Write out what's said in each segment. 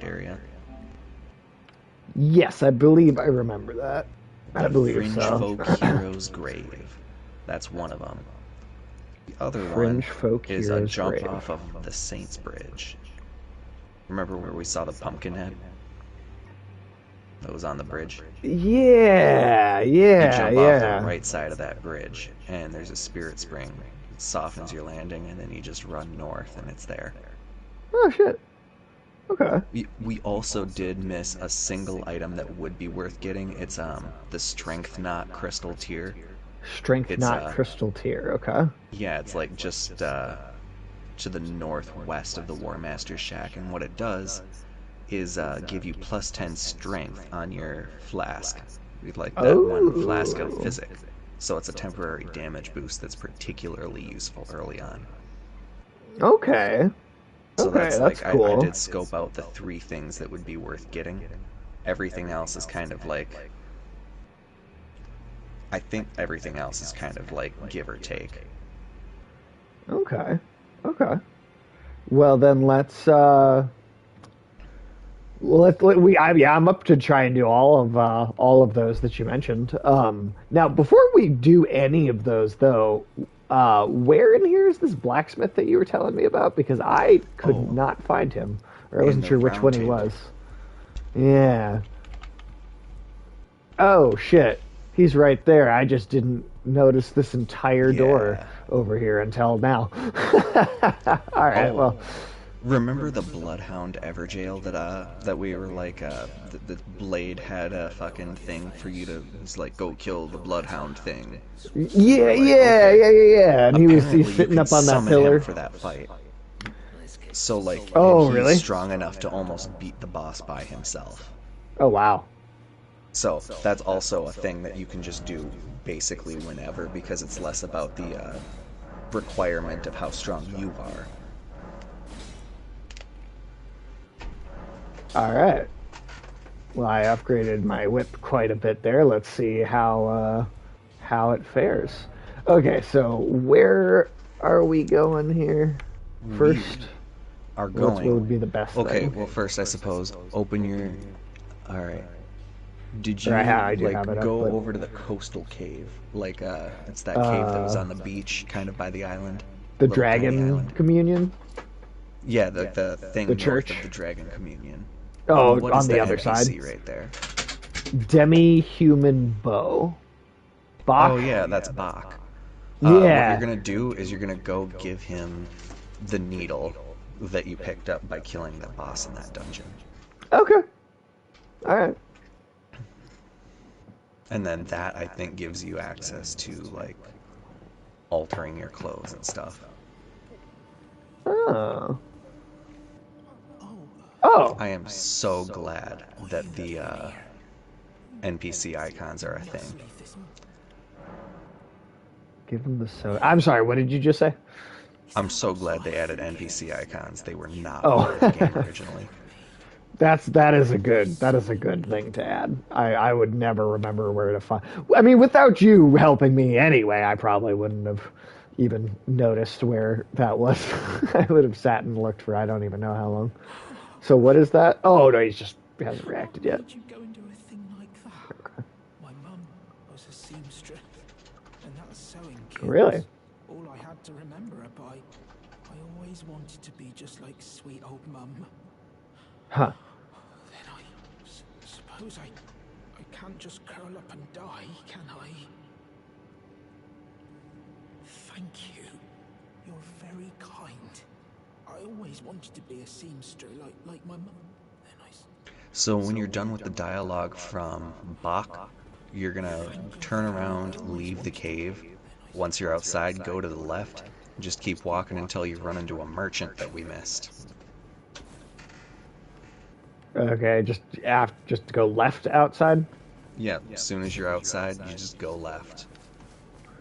area. Yes, I believe I remember that. I The believe Fringe so. Folk Hero's Grave. That's one of them. The other one Fringe Folk is a Hero's jump Grave. off of the Saints Bridge. Remember where we saw the pumpkin head? That was on the bridge. Yeah, You yeah, jump off the yeah. right side of that bridge, and there's a spirit spring. It softens your landing, and then you just run north, and it's there. Oh shit. Okay. We also did miss a single item that would be worth getting. It's the Strength Knot Crystal Tier. Strength It's not crystal tier. Okay. yeah, it's like just to the northwest of the War Master's Shack, and what it does is give you plus 10 strength on your flask. We'd like that one flask of Oh. physic. So it's a temporary damage boost that's particularly useful early on. Okay. So Okay, that's that's like I cool. did scope out the 3 things that would be worth getting. Everything else is kind of like I think everything else is kind of like give or take. Okay. Okay. Well then I'm up to try and do all of those that you mentioned. Now before we do any of those though, where in here is this blacksmith that you were telling me about? Because I could Oh, not find him, or I in wasn't the sure which round one he table. was. Yeah. Oh shit. He's right there. I just didn't notice this entire door Yeah. over here until now. All right. Oh, Well, remember the Bloodhound Everjail that we were like the Blade had a fucking thing for you to it's like go kill the Bloodhound thing. We yeah, were like, yeah, okay. yeah, yeah, yeah. And he's Apparently you sitting can up on that summon him pillar. for that fight. So like and Oh, he's really? strong enough to almost beat the boss by himself. Oh, wow. So that's also a thing that you can just do basically whenever because it's less about the requirement of how strong you are. All right. Well, I upgraded my whip quite a bit there. Let's see how it fares. Okay, so where are we going here? We First, are what going. would be the best Okay, thing? well first I suppose open your all right. Did Or you I do have it like up, go but over to the coastal cave? Like it's that cave that was uh, on the beach kind of by the island, the little tiny dragon island. communion, Yeah, the the thing north of church. the Dragon Communion. Oh, What on is the the other side. NPC right there? Demi-human bow. Oh Bach? yeah, that's Bach. What you're Yeah. gonna do is you're gonna go give him the needle that you picked up by killing the boss in that dungeon. Okay. All right. And then that I think gives you access to like altering your clothes and stuff. Oh. Oh. I am so glad that the NPC icons are a thing. Give him the soda. I'm sorry. What did you just say? I'm so glad they added NPC icons. They were not Oh. part of the game originally. That is a good thing to add. I would never remember where to find. I mean, without you helping me anyway, I probably wouldn't have even noticed where that was. I would have sat and looked for I don't even know how long. So what is that? Oh no, he hasn't reacted Why yet. would you go and do a thing like that? My mum was a seamstress, and that sewing kit Really? was all I had to remember her by. I always wanted to be just like sweet old mum. Huh. Then suppose I can't just curl up and die, can I? Thank you. You're very kind. I always wanted to be a seamstress like my mum. Then So when you're done with the dialogue from Bach, you're gonna turn around, leave the cave. Once you're outside, go to the left. Just keep walking until you run into a merchant that we missed. Okay, just go left outside. Yeah, as soon as you're outside, you just go left,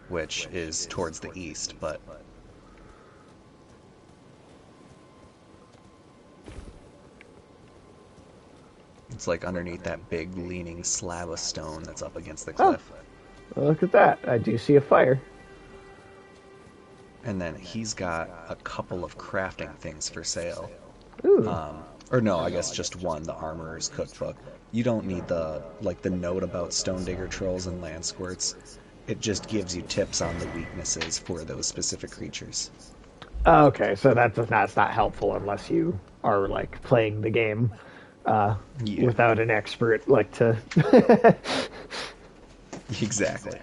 which is towards the east, but it's like underneath that big leaning slab of stone that's up against the Oh, cliff. look at that! I do see a fire. And then he's got a couple of crafting things for sale. Ooh. Or no, I guess just one, the Armorer's Cookbook. You don't need the note about Stone Digger Trolls and Land Squirts. It just gives you tips on the weaknesses for those specific creatures. Okay, so that's not helpful unless you are like playing the game Yeah, without an expert like to. exactly.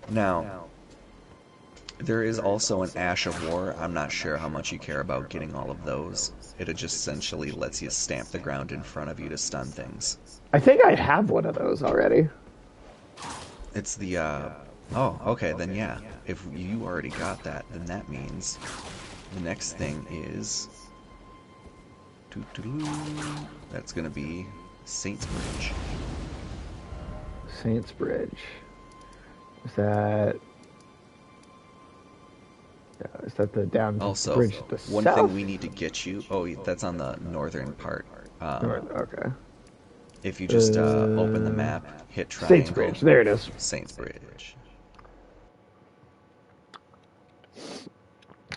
Now, there is also an Ash of War. I'm not sure how much you care about getting all of those. It just essentially lets you stamp the ground in front of you to stun things. I think I have one of those already. It's the, oh, okay, then yeah. If you already got that, then that means the next thing is... That's gonna be Saint's Bridge. Saints Bridge. Is that? Is that the down Also, bridge to the one south? thing we need to get you... Oh, that's on the northern part. Okay. If you just open the map, hit triangle... Saints Bridge. There it is. Saint's Bridge.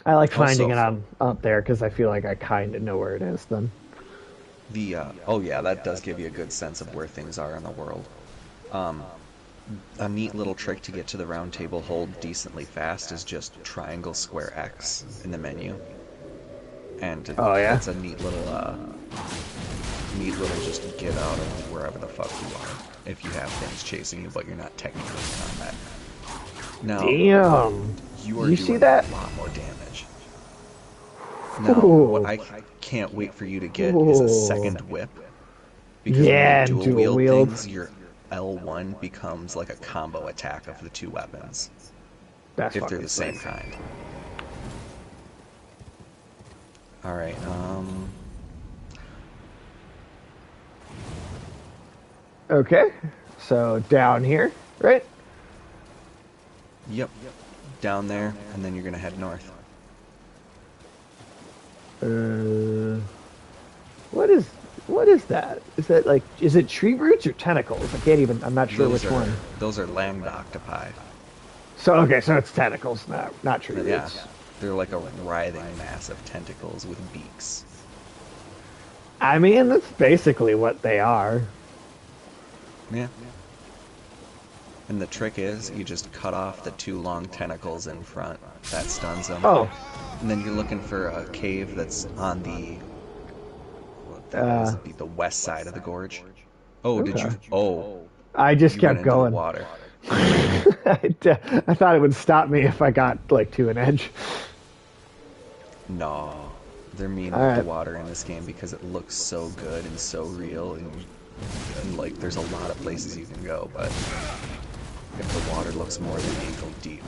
I like finding Also, it on up there because I feel like I kind of know where it is then. oh yeah, that does give you a good sense of where things are in the world. A neat little trick to get to the round table hold decently fast is just triangle square X in the menu. And Oh, yeah? it's a neat little neat little just get out of wherever the fuck you are if you have things chasing you but you're not technically in combat. Now, Damn. you are You doing see that? a lot more damage. Now, Ooh. what I can't wait for you to get is a second whip. Because Yeah, when you dual dual wield wield. things, your L1 becomes like a combo attack of the two weapons. That's If they're fucking the same sick. kind. Alright, Okay. So down here, right? yep. Down there, and then you're gonna head north. What is that? Is that like is it tree roots or tentacles? I can't even. I'm not sure which one. Those are land octopi. So okay, so it's tentacles, not tree Yeah. roots. They're like a writhing mass of tentacles with beaks. I mean, that's basically what they are. Yeah. And the trick is, you just cut off the two long tentacles in front. That stuns them. Oh, And then you're looking for a cave that's on the... What that is, it'd be the west side of the gorge. Oh, did you... Okay. Oh, I just you went kept into the going. water. I thought it would stop me if I got like to an edge. No. They're mean All with right. the water in this game because it looks so good and so real. And like, there's a lot of places you can go, but... If the water looks more than ankle deep,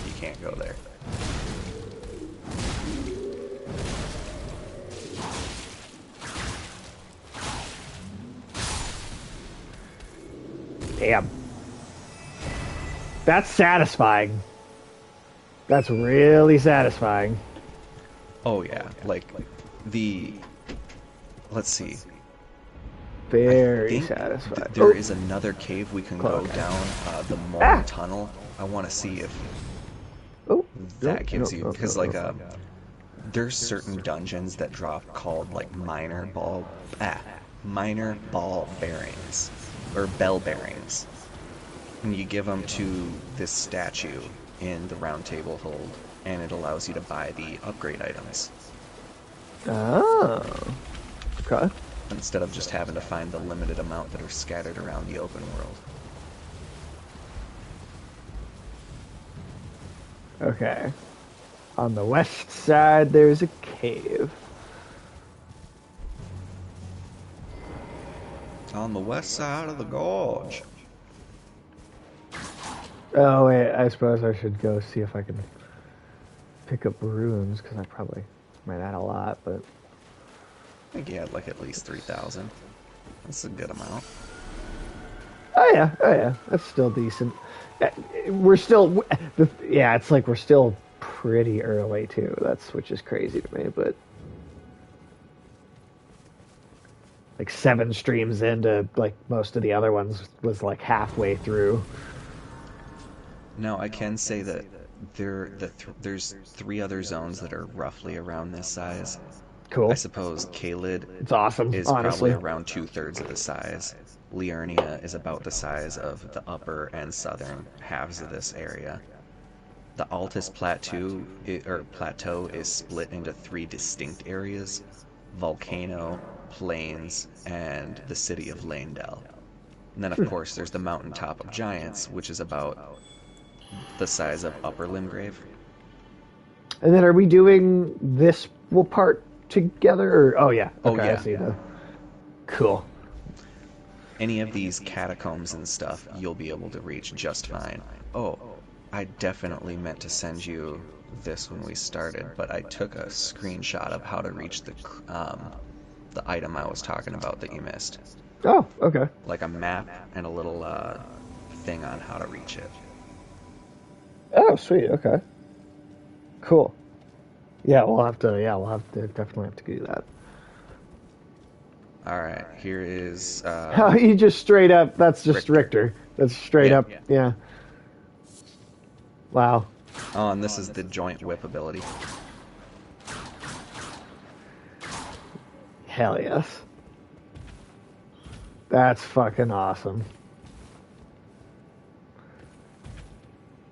you can't go there. Damn. That's satisfying. That's really satisfying. Oh yeah, like the... Let's see. Very think satisfying. there is another cave we can go Okay. down, the Mourn Tunnel. I want to see if Oh, that gives no, you... no, Because no, like, no. there's certain dungeons that drop called like minor ball bearings or bell bearings, and you give them to this statue in the round table hold, and it allows you to buy the upgrade items Oh. Okay. instead of just having to find the limited amount that are scattered around the open world. Okay. On the west side, there's a cave. On the west side of the gorge. Oh, wait, I suppose I should go see if I can pick up runes, because I probably might add a lot, but... I think you had like at least 3,000. That's a good amount. Oh yeah, that's still decent. We're still, yeah, it's like we're still pretty early too. Which is crazy to me, but like 7 streams into like most of the other ones was like halfway through. Now I can say that there's 3 other zones that are roughly around this size. I Cool. suppose Kaled It's awesome, is probably honestly. around 2/3 of the size. Liurnia is about the size of the upper and southern halves of this area. The Altus plateau is split into three distinct areas: Volcano, Plains, and the city of Leyndell. And then, of course, there's the Mountaintop of Giants, which is about the size of Upper Limgrave. And then are we doing this part together? Or, oh, yeah. Oh, Okay, I yeah. see the... Cool. Any of these catacombs and stuff, you'll be able to reach just fine. Oh, I definitely meant to send you this when we started, but I took a screenshot of how to reach the item I was talking about that you missed. Oh, okay. Like a map and a little thing on how to reach it. Oh, sweet. Okay. Cool. Yeah, we'll have to definitely have to do that. All right, here is You just straight up, that's just Richter. Richter. That's straight Yeah. up, yeah. Wow. Oh, and this is the joint whip ability. Hell yes. That's fucking awesome.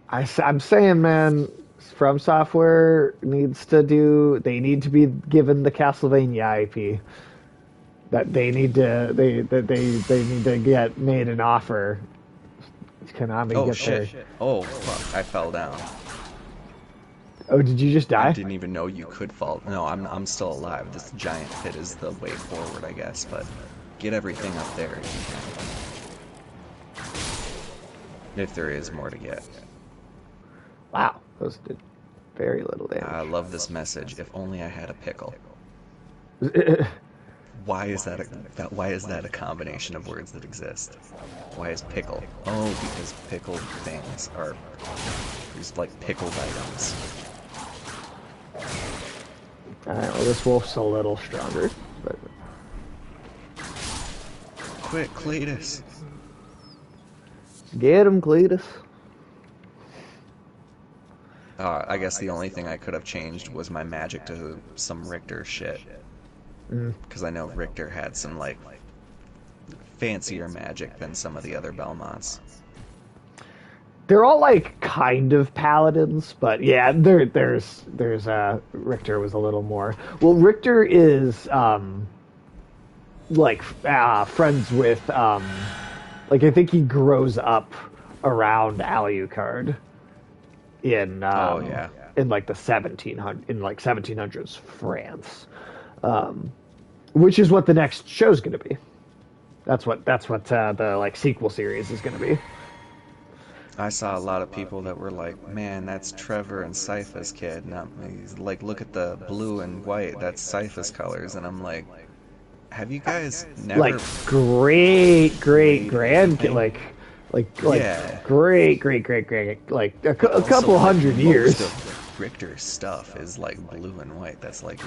I'm saying, man, From Software needs to do. They need to be given the Castlevania IP. That they need to. They need to get made an offer. Konami Oh get shit! their. Oh fuck! I fell down. Oh, did you just die? I didn't even know you could fall. No, I'm still alive. This giant pit is the way forward, I guess. But get everything up there if you can. If there is more to get. Wow, those did very little damage. I love this message. If only I had a pickle. Why is that a combination of words that exist? Why is pickle? Oh, because pickled things are there's like pickled items. Alright, well this wolf's a little stronger, but Quick, Cletus. get him, Cletus. I guess the only thing I could have changed was my magic to some Richter shit. Because I know Richter had some, like, fancier magic than some of the other Belmonts. They're all like kind of paladins, but yeah, there's Richter was a little more. Well, Richter is friends with like I think he grows up around Alucard in Oh, yeah. in like the 1700s France, which is what the next show's going to be. That's what the like sequel series is going to be. I saw a lot of people that were like, man, that's Trevor and Sypha's kid. Not he's like, look at the blue and white, that's Sypha's colors. And I'm like, have you guys never... Like great grand, Yeah. great like a couple Also, hundred most years. of Richter's stuff is like blue and white. That's like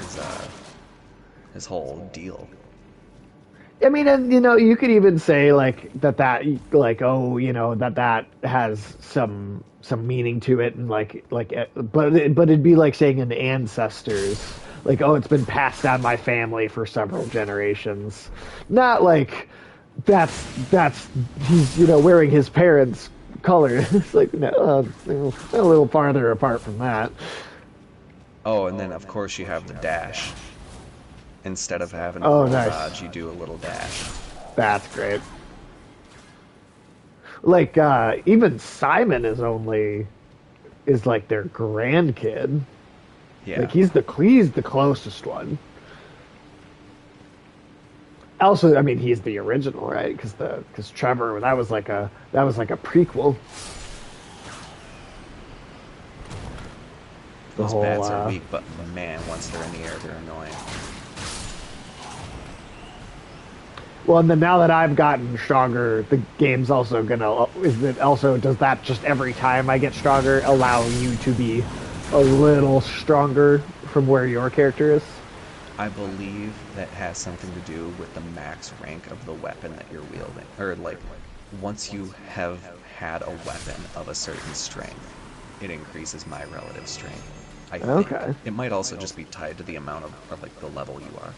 his whole deal. I mean, and you know, you could even say like that oh, you know, that has some meaning to it, and but it'd be like saying an ancestors, like, oh, it's been passed down my family for several generations, not like that's he's, you know, wearing his parents' color. It's like, no, a little farther apart from that. Oh, and then of course you have the dash. Instead of having a Oh, full nice. dodge, you do a little dash. That's great. Like even Simon is like their grandkid. Yeah. Like he's the closest one. Also, I mean, he's the original, right? Because Trevor, that was like a prequel. The Those whole, bats are weak, but man, once they're in the air, they're annoying. Well, and then now that I've gotten stronger, the game's also gonna. Does that just every time I get stronger allow you to be a little stronger from where your character is? I believe that has something to do with the max rank of the weapon that you're wielding. Or, like, once you have had a weapon of a certain strength, it increases my relative strength. I think. Okay. It might also just be tied to the amount of like, the level you are.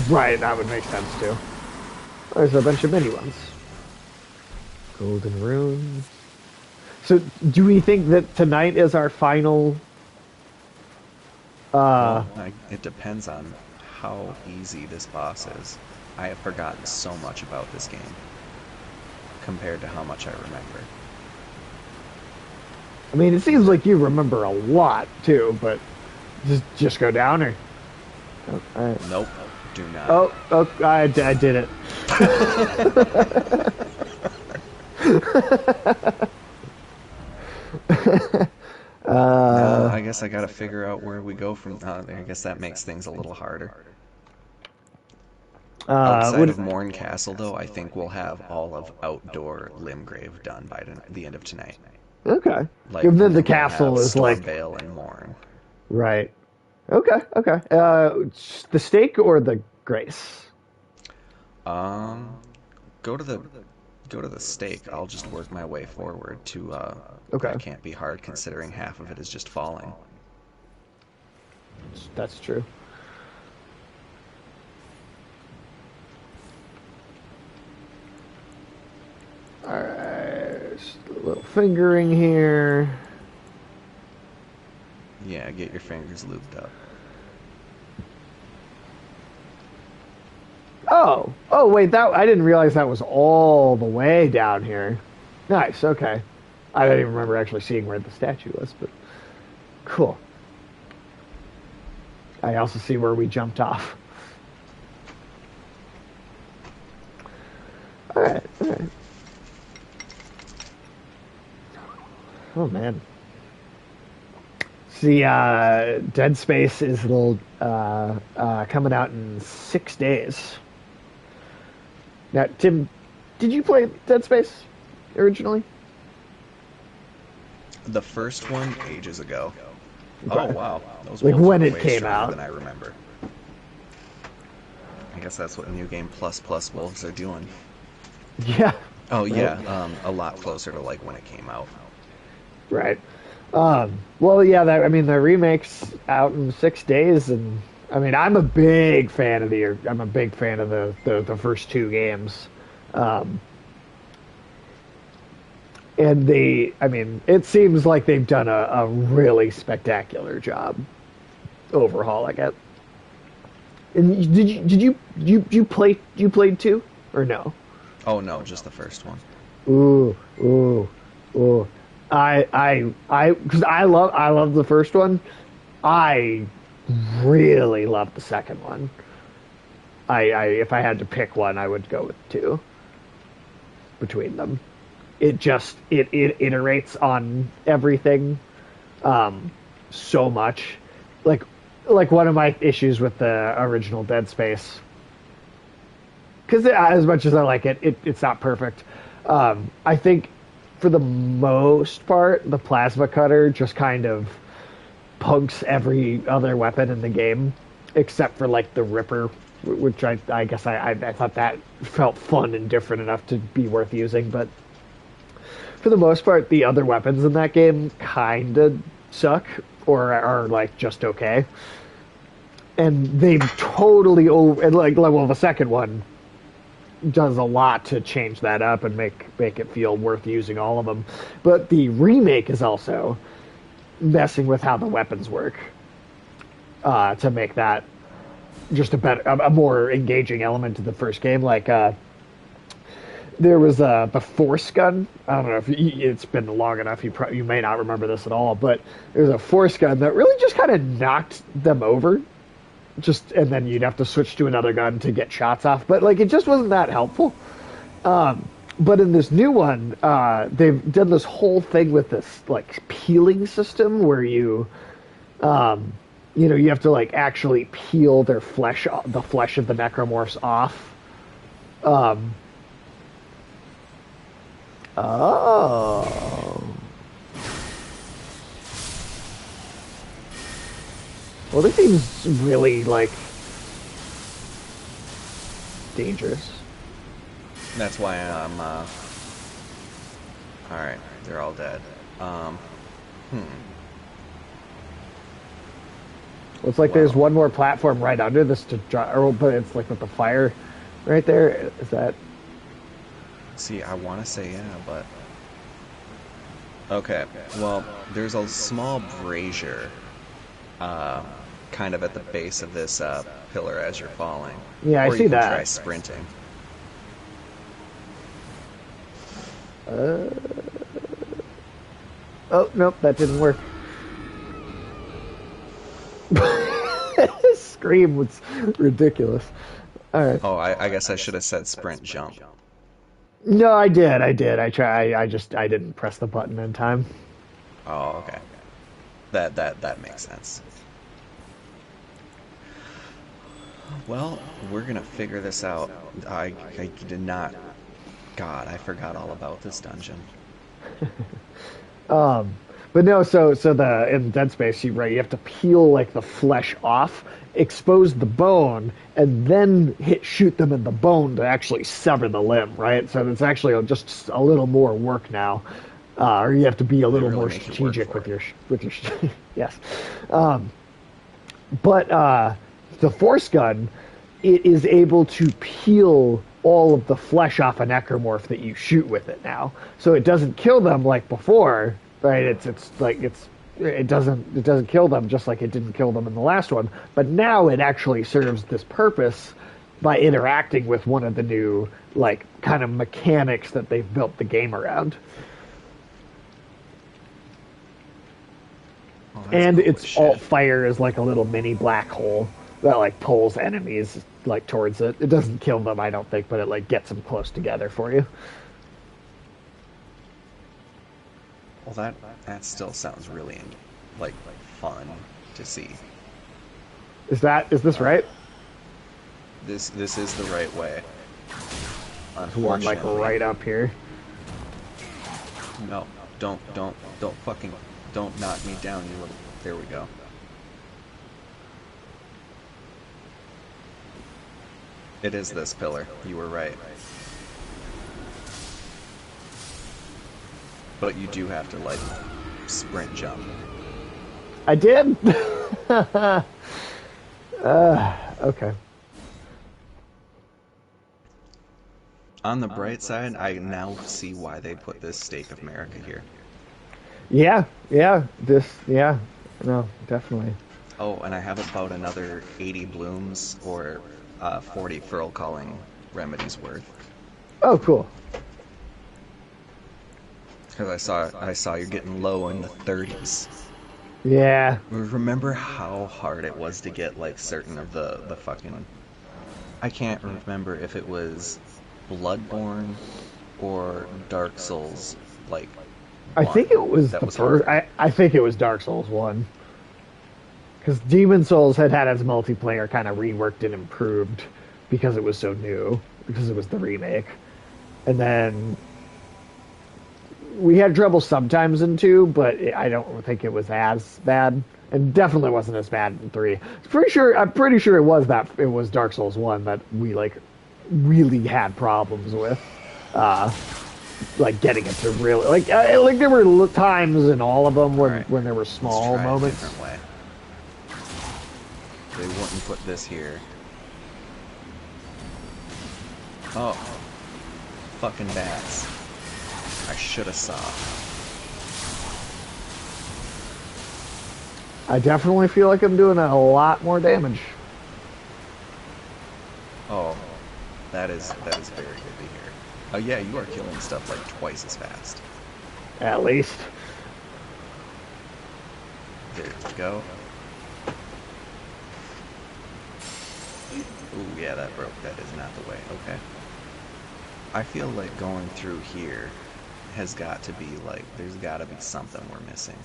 Right, that would make sense too. There's a bunch of mini ones. Golden runes. So, do we think that tonight is our final? Uh, Well, it depends on how easy this boss is. I have forgotten so much about this game compared to how much I remember. I mean, it seems like you remember a lot too, but just go down or. Oh, all right. Nope, do not. Oh, I did it. Now, I guess I gotta figure out where we go from. I guess that makes things a little harder. Outside What? of Morn Castle, though, I think we'll have all of Outdoor Limgrave done by the end of tonight. Okay. Like, And then and the then we'll castle have is like Stormvale and Morn. right. Okay. Okay. The stake or the grace? Um, go to the stake. I'll just work my way forward to. Okay. That can't be hard considering half of it is just falling. That's true. All right. Just a little fingering here. Yeah, get your fingers lubed up. Oh, wait, that I didn't realize that was all the way down here. Nice, okay. I don't even remember actually seeing where the statue was, but cool. I also see where we jumped off. All right, all right. Oh man. See, Dead Space is coming out in 6 days. Now, Tim, did you play Dead Space originally? The first one ages ago. Okay. Oh wow, those Like wolves when were it way came stronger out. than I remember. I guess that's what New Game Plus Plus wolves are doing. Yeah. Oh Right. yeah, a lot closer to like when it came out. Right. Well, yeah. I mean, the remake's out in 6 days, and I mean, I'm a big fan of the first two games, um, and I mean, it seems like they've done a really spectacular job overhauling it. And did you played two or no? Oh no, just the first one. Ooh, ooh, ooh. Because I love the first one. I really love the second one. If I had to pick one, I would go with two between them. It iterates on everything so much. Like one of my issues with the original Dead Space, because as much as I like it's not perfect. I think for the most part, the plasma cutter just kind of punks every other weapon in the game, except for like the Ripper, which I guess I thought that felt fun and different enough to be worth using. But for the most part, the other weapons in that game kind of suck or are like just okay. And they've totally and like well, the second one does a lot to change that up and make it feel worth using all of them. But the remake is also messing with how the weapons work to make that just a more engaging element to the first game. Like there was the Force gun. I don't know if it's been long enough. You may not remember this at all, but there's a Force gun that really just kind of knocked them over. And then you'd have to switch to another gun to get shots off. But like it just wasn't that helpful. But in this new one, they've done this whole thing with this like peeling system where you have to like actually peel the flesh of the necromorphs off. Oh. Well, this seems really like dangerous. That's why I'm. All right, they're all dead. Hmm. Looks like there's one more platform right under this to drop, but it's like with the fire right there. Is that? See, I want to say yeah, but okay. Well, there's a small brazier, uh, kind of at the base of this pillar as you're falling, Yeah, I or you see can try that. sprinting. Uh, oh nope, that didn't work. Scream was ridiculous. All right. Oh, I guess I should have said sprint jump. No, I did. I did. I try. I didn't press the button in time. Oh, okay. That makes sense. Well, we're gonna figure this out. I did not. God, I forgot all about this dungeon. But no, so the in Dead Space, you have to peel like the flesh off, expose the bone, and then shoot them in the bone to actually sever the limb, right? So it's actually just a little more work now, or you have to be a They little really more make you work strategic for with it. your yes. But the Force Gun, it is able to peel all of the flesh off a necromorph that you shoot with it now. So it doesn't kill them like before, right? It doesn't kill them just like it didn't kill them in the last one. But now it actually serves this purpose by interacting with one of the new like kind of mechanics that they've built the game around. Oh, that's And cool as its alt shit. fire is like a little mini black hole that like pulls enemies like towards it. It doesn't kill them, I don't think, but it like gets them close together for you. Well, that still sounds really like fun to see. Is this right? This is the right way. There's one like Unfortunately, right up here. no. Don't fucking don't knock me down, you little. There we go. It is this pillar. You were right. But you do have to like sprint jump. I did. Okay. On the bright side, I now see why they put this Stake of America here. Yeah. No, definitely. Oh, and I have about another 80 blooms or 40 furl calling remedies worth. Oh, cool. Because I saw you're getting low in the 30s. Yeah. Remember how hard it was to get like certain of the fucking. I can't remember if it was Bloodborne or Dark Souls. Like, I think it was that the was first. hard. I think it was Dark Souls 1. Because Demon Souls had its multiplayer kind of reworked and improved because it was so new, because it was the remake. And then we had trouble sometimes in 2, but I don't think it was as bad. And definitely wasn't as bad in 3. I'm pretty sure it was Dark Souls 1 that we like really had problems with. Like getting it to really like there were times in all of them Alright, when there were let's small try a moments. different way. They wouldn't put this here. Oh, fucking bats. I should have saw. I definitely feel like I'm doing a lot more damage. Oh, that is very good to hear. Oh yeah, you are killing stuff like twice as fast. At least. There we go. Ooh, yeah, that broke. That is not the way. Okay. I feel like going through here has got to be like, there's got to be something we're missing.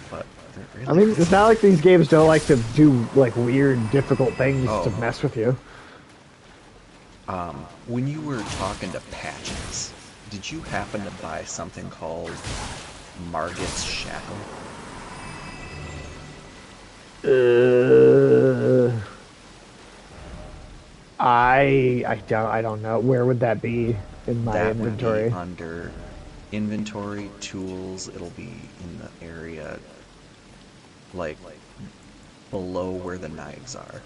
But there really I mean, it's isn't. not like these games don't like to do like weird, difficult things Oh. to mess with you. When you were talking to Patches, did you happen to buy something called Margit's Shackle? I don't know. Where would that be in my That would inventory? be under inventory, tools. It'll be in the area like below where the knives are.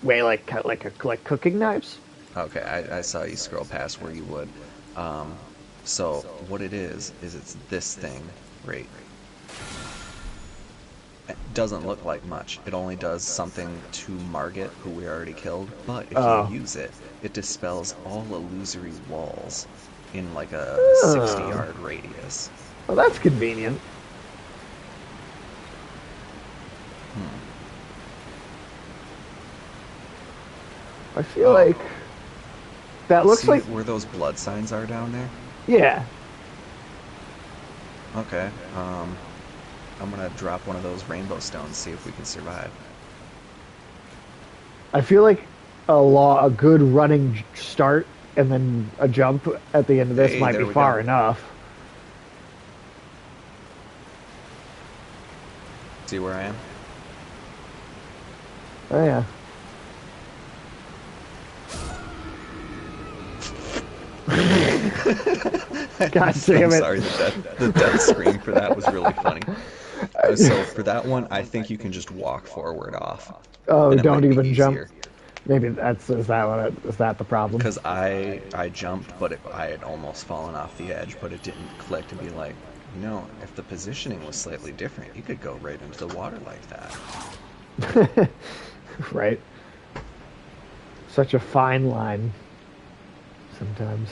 Way like cooking knives. Okay, I saw you scroll past where you would. Um, so what it is it's this thing, right? It doesn't look like much. It only does something to Margit, who we already killed, but if you Oh. use it, it dispels all illusory walls in like a Oh. 60-yard radius. Well, that's convenient. Hmm. I feel Oh, like that looks see like where those blood signs are down there? yeah. Okay. I'm gonna drop one of those rainbow stones, see if we can survive. I feel like a good running start and then a jump at the end of this Hey, might be there we far go. enough. See where I am? Oh yeah. God damn I'm it. sorry, the death scream for that was really funny. So for that one, I think you can just walk forward off, Oh, and it don't might be even jump. easier. Maybe that's is that the problem? Because I jumped, but I had almost fallen off the edge, but it didn't click to be like, if the positioning was slightly different, you could go right into the water like that. Right. Such a fine line sometimes.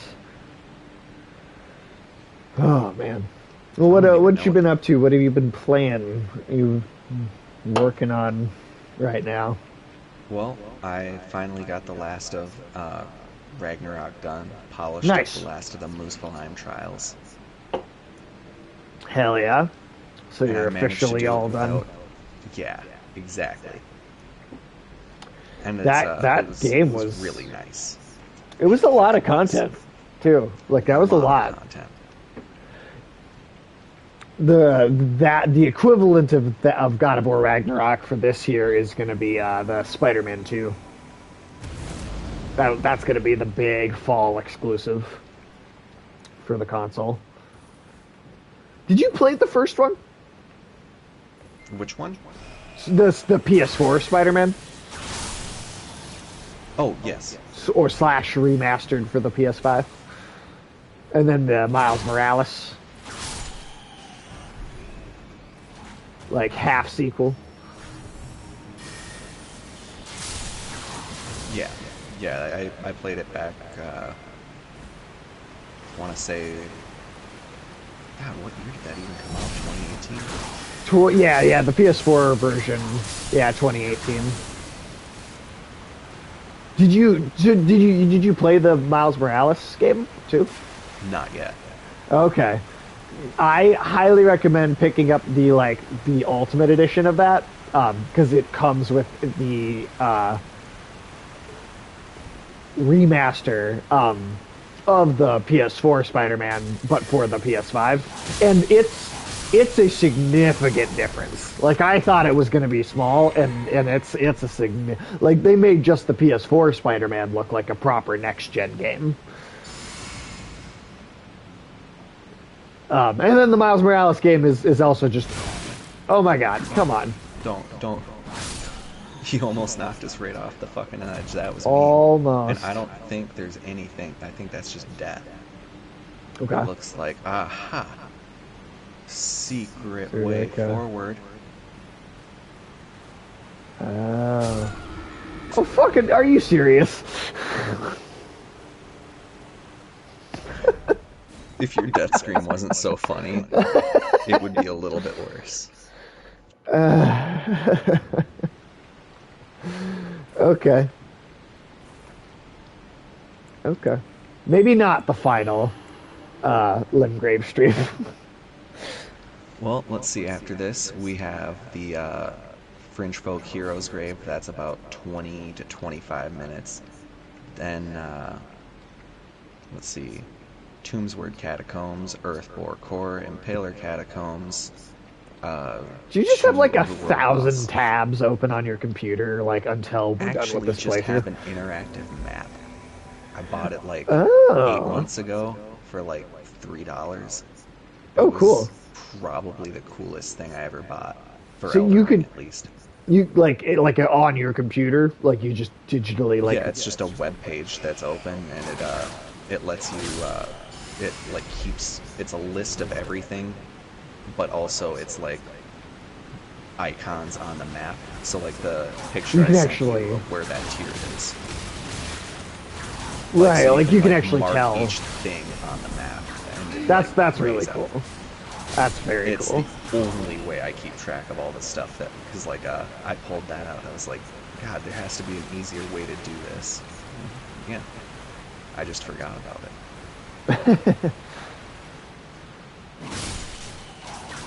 Oh man. Well, I don't even what know you what. been up to? What have you been playing? You working on right now? Well, I finally got the last of Ragnarok done, polished up the Nice. last of the Muspelheim trials, Hell yeah. So and you're I managed to officially do it all done. without. Yeah, exactly. And That it game was was really nice. it was a lot of It was content too. Like that a was a lot of lot. content. The equivalent of God of War Ragnarok for this year is going to be the Spider-Man 2. That's going to be the big fall exclusive for the console. Did you play the first one? Which one? The PS4 Spider-Man Oh, yes. or slash remastered for the PS5, and then the Miles Morales like half sequel. Yeah. Yeah, I played it back, I want to say, God, what year did that even come out? 2018? Yeah, the PS4 version. Yeah, 2018. Did you play the Miles Morales game too? Not yet. Okay. I highly recommend picking up the Ultimate Edition of that because it comes with the remaster of the PS4 Spider-Man, but for the PS5, and it's a significant difference. Like I thought it was going to be small, and it's a like they made just the PS4 Spider-Man look like a proper next gen game. And then the Miles Morales game is also just, oh my god, come on. Don't. He almost knocked us right off the fucking edge. That was mean. And Almost. I don't think there's anything. I think that's just death. Okay. It looks like, aha. Secret Through way like a- forward. Oh. Oh, fucking, are you serious? If your death scream wasn't so funny, it would be a little bit worse. Okay. Okay. Maybe not the final Limgrave stream. Well, let's see. After this, we have the Fringe Folk Heroes Grave. That's about 20 to 25 minutes. Then, let's see. Tombsward Catacombs, Earthbore Core, Impaler Catacombs. Do you just have like Tomb 1,000 Overlords. tabs open on your computer, like until we're done with Actually, this just have playthrough? an interactive map. I bought it like Oh. 8 months ago for like $3. It Oh, was cool. probably the coolest thing I ever bought for So Elden you Ring, could at least. you like it like on your computer, like you just digitally like. Yeah, it's just a web page that's open, and it lets you it like keeps it's a list of everything, but also it's like icons on the map. So like the picture You I can sent you actually, of where that tier is. Like right, so you like can you can like actually mark tell. each thing on the map and it like That's really grays out. cool. That's very It's cool. the only way I keep track of all the stuff that because like I pulled that out. I was like, God, there has to be an easier way to do this. Yeah, I just forgot about it.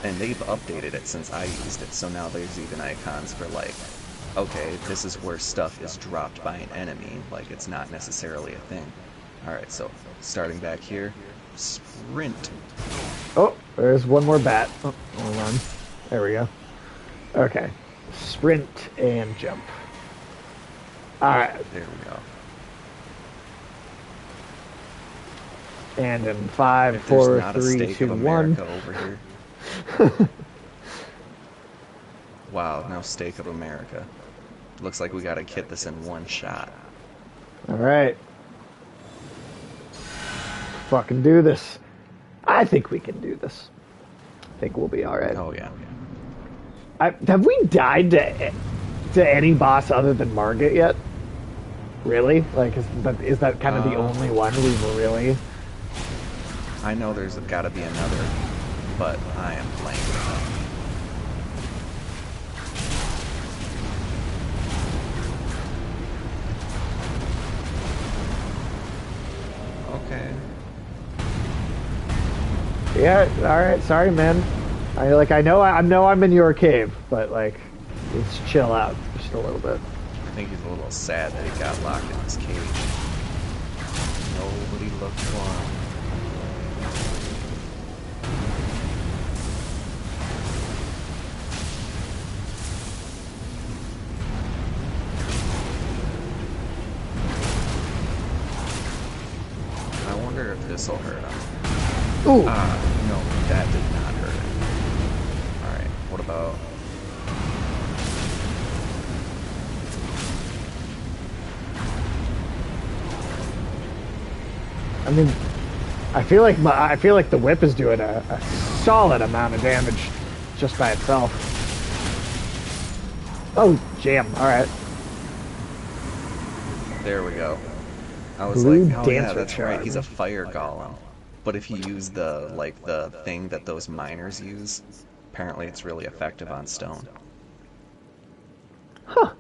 And they've updated it since I used it, so now there's even icons for like, okay, this is where stuff is dropped by an enemy, like it's not necessarily a thing. Alright, so starting back here, sprint. Oh, there's one more bat. Oh, hold on. There we go. Okay. Sprint and jump. All right. There we go. And in five, If there's four, not a three, stake of two, one. America over here. Wow, no stake of America. Looks like we gotta get this in one shot. All right. Fucking do this. I think we can do this. I think we'll be all right. Oh yeah. Have we died to any boss other than Margit yet? Really? Like, is that kind of the only one we've really? I know there's gotta be another, but I am playing with them. Okay. Yeah. All right. Sorry, man. I know I'm in your cave, but like, let's chill out just a little bit. I think he's a little sad that he got locked in this cage. Nobody looked for him. I wonder if this'll hurt him. Ooh. No, that did not hurt him. Alright, what about... I mean, I feel like the whip is doing a solid amount of damage just by itself. Oh, jam! All right. There we go. I was Blue like, oh yeah, Dancer that's right, he's a charm. fire golem. But if you use the, like, the thing that those miners use, apparently it's really effective on stone. Huh.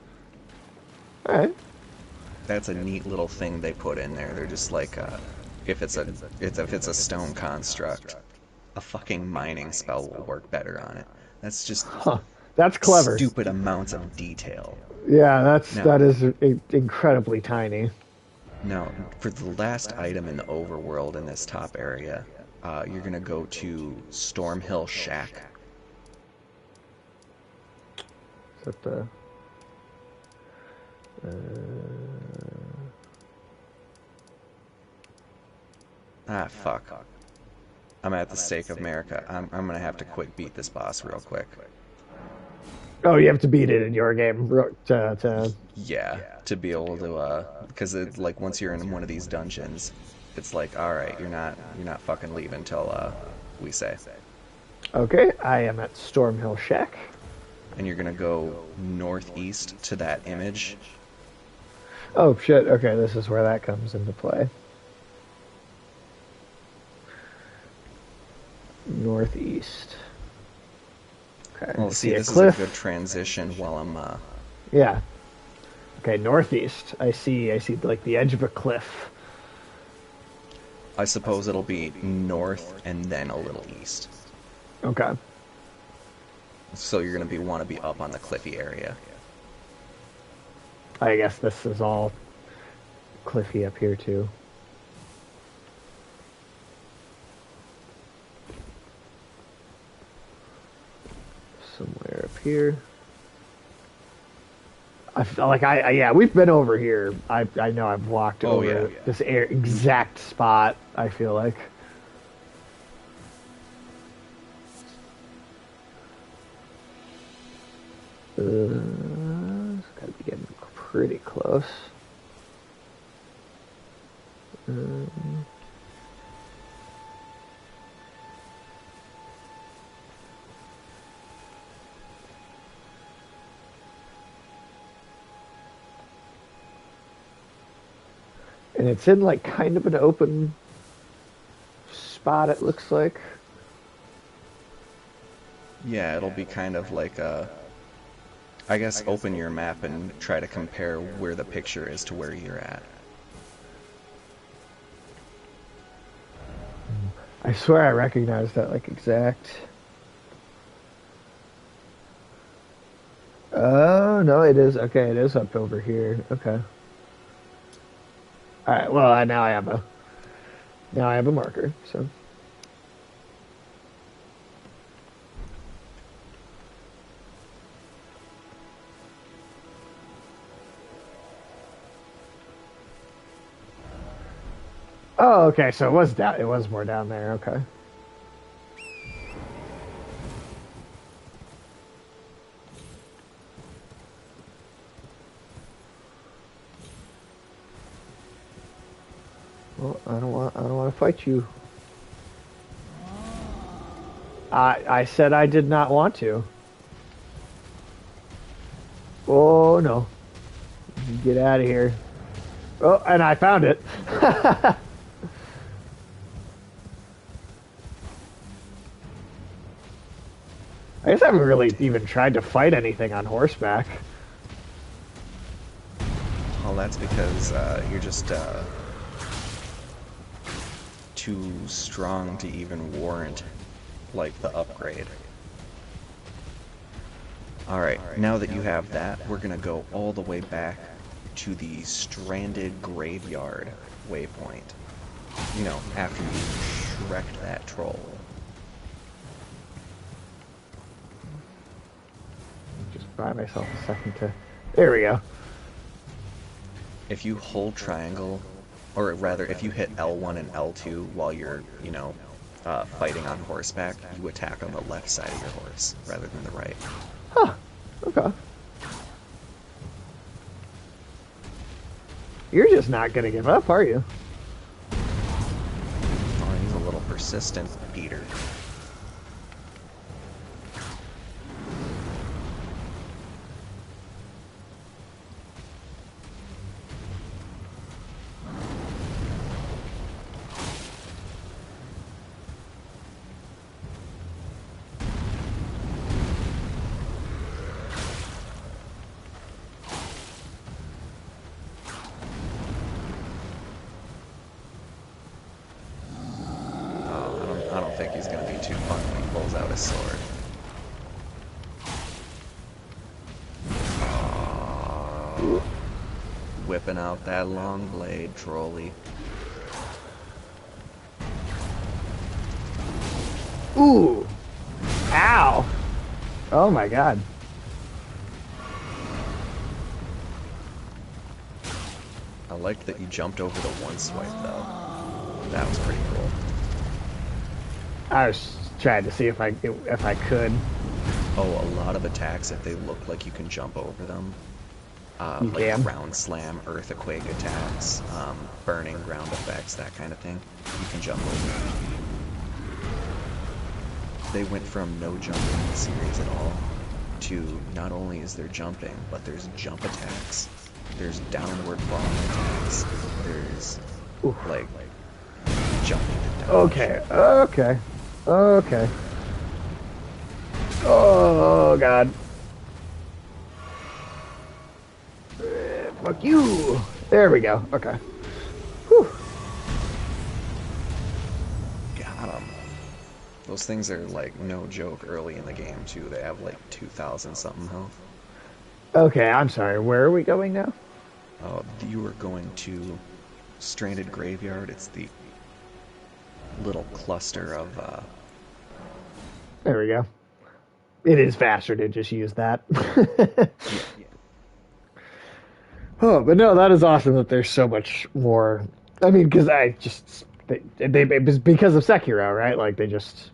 All right. That's a neat little thing they put in there. They're just like, if it's a stone construct, a fucking mining spell will work better on it. That's just Huh. That's clever. stupid amounts of detail. Yeah, Now, that is incredibly tiny. now, for the last item in the overworld in this top area, you're gonna go to Stormhill Shack. Is that the? Ah, fuck. I'm at the stake of America. I'm gonna have to quick beat this boss real quick. Oh, you have to beat it in your game to. Yeah, to be able to, because it like once you're in one of these dungeons, it's like, all right, you're not fucking leaving till we say, Okay, I am at Stormhill Shack. and you're gonna go northeast to that image. Oh shit! Okay, this is where that comes into play. Northeast. Okay. Well, see, a this is a cliff. good transition while I'm. Yeah. Okay, northeast. I see like the edge of a cliff. I suppose it'll be north and then a little east. Okay. So you're gonna want to be up on the cliffy area. I guess this is all cliffy up here too. Somewhere up here. I feel like yeah, we've been over here. I know I've walked over Yeah. this exact spot. I feel like. It's gotta be getting pretty close. And it's in like kind of an open spot, it looks like. Yeah, it'll be kind of like a, I guess, open your map and try to compare where the picture is to where you're at. I swear I recognize that like exact. Oh no, it is okay. It is up over here. Okay. All right. Well, now I have a marker. So. Oh, okay. So it was down. It was more down there. Okay. Well, I don't want. I don't want to fight you. I said I did not want to. Oh no! Get out of here! Oh, and I found it. I guess I haven't really even tried to fight anything on horseback. Well, that's because you're just too strong to even warrant, like, the upgrade. Alright, now that you have that, we're gonna go all the way back to the Stranded Graveyard waypoint. You know, after you wrecked that troll. Just buy myself a second to... There we go. If you hold triangle, or rather, if you hit L1 and L2 while you're, you know, fighting on horseback, you attack on the left side of your horse, rather than the right. Huh. Okay. You're just not gonna give up, are you? Oh, he's a little persistent, Peter. I don't think he's going to be too fun when he pulls out his sword. Oh, whipping out that long blade, trolley. Ooh! Ow! Oh my god. I liked that you jumped over the one swipe, though. That was pretty cool. I was trying to see if I could. Oh, a lot of attacks, if they look like you can jump over them. You like can? ground slam, earthquake attacks, burning ground effects, that kind of thing. You can jump over. They went from no jumping in the series at all to not only is there jumping, but there's jump attacks, there's downward falling attacks, there's like jumping to dodge. Okay, okay, okay. Oh god. Fuck you! There we go, okay. Whew. Got 'em. Those things are like no joke early in the game too. They have like 2,000 something health. Okay, I'm sorry, where are we going now? You are going to Stranded Graveyard. It's the little cluster of There we go. It is faster to just use that. yeah. Oh, but no, that is awesome that there's so much more. I mean, because it was because of Sekiro, right? Like they just.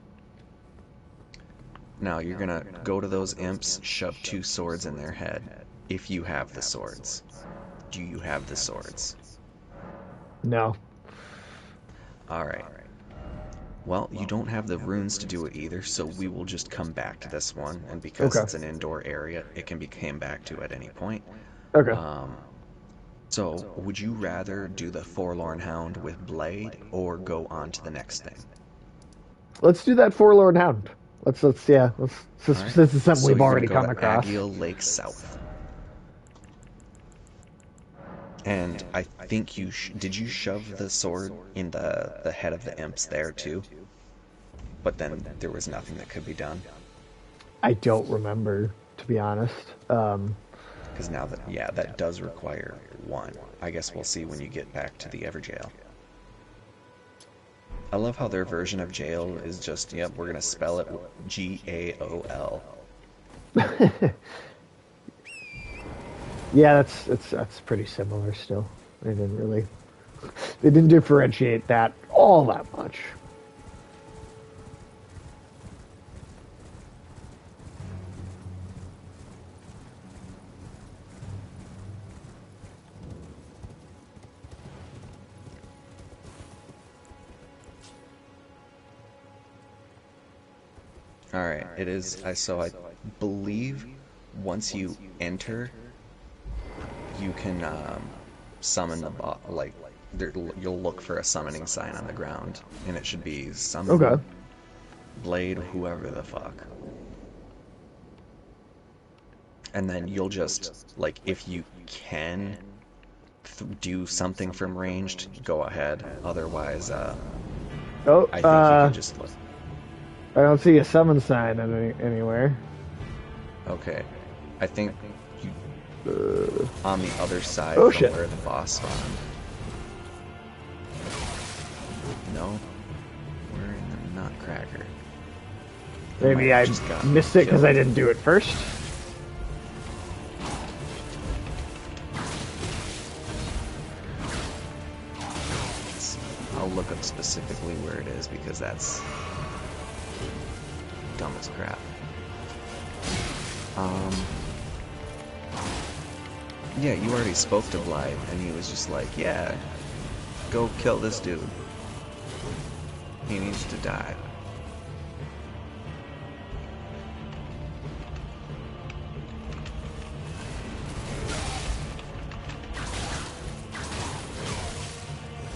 Now you're gonna go to those imps, shove 2 swords in their head, if you have the swords. Do you have the swords? No. Alright. Well, you don't have the runes to do it either, so we will just come back to this one, and because Okay. it's an indoor area, it can be came back to at any point. Okay. So, would you rather do the Forlorn Hound with Blade, or go on to the next thing? Let's do that Forlorn Hound. Yeah. Alright. This is something So we've you're gonna already go come to across. Agiel Lake South. And I think did you shove the sword in the head of the imps there too? But then there was nothing that could be done. I don't remember, to be honest. Because now that, yeah, that does require 1. I guess we'll see when you get back to the Everjail. I love how their version of jail is just, yep, we're gonna spell it Gaol. Yeah, that's pretty similar still. They didn't differentiate that all that much. Alright, it is, so I believe once you enter, you can summon the boss, like, you'll look for a summoning sign on the ground, and it should be summon Okay. Blade, whoever the fuck. And then you'll just, like, if you can do something from ranged, go ahead. Otherwise, I think you can just look. I don't see a summon sign anywhere. Okay. I think you, on the other side Oh, from shit. where the boss spawned. No? We're in the Nutcracker. Maybe I just got missed it because killed. I didn't do it first. I'll look up specifically where it is because that's dumb as crap. Yeah, you already spoke to Blythe, and he was just like, yeah, go kill this dude. He needs to die.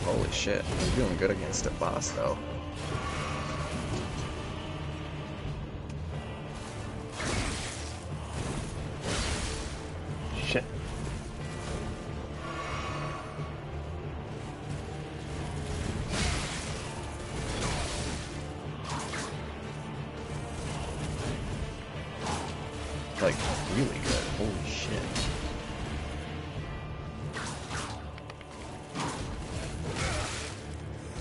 Holy shit, you're doing good against a boss, though. Shit. Like, really good. Holy shit.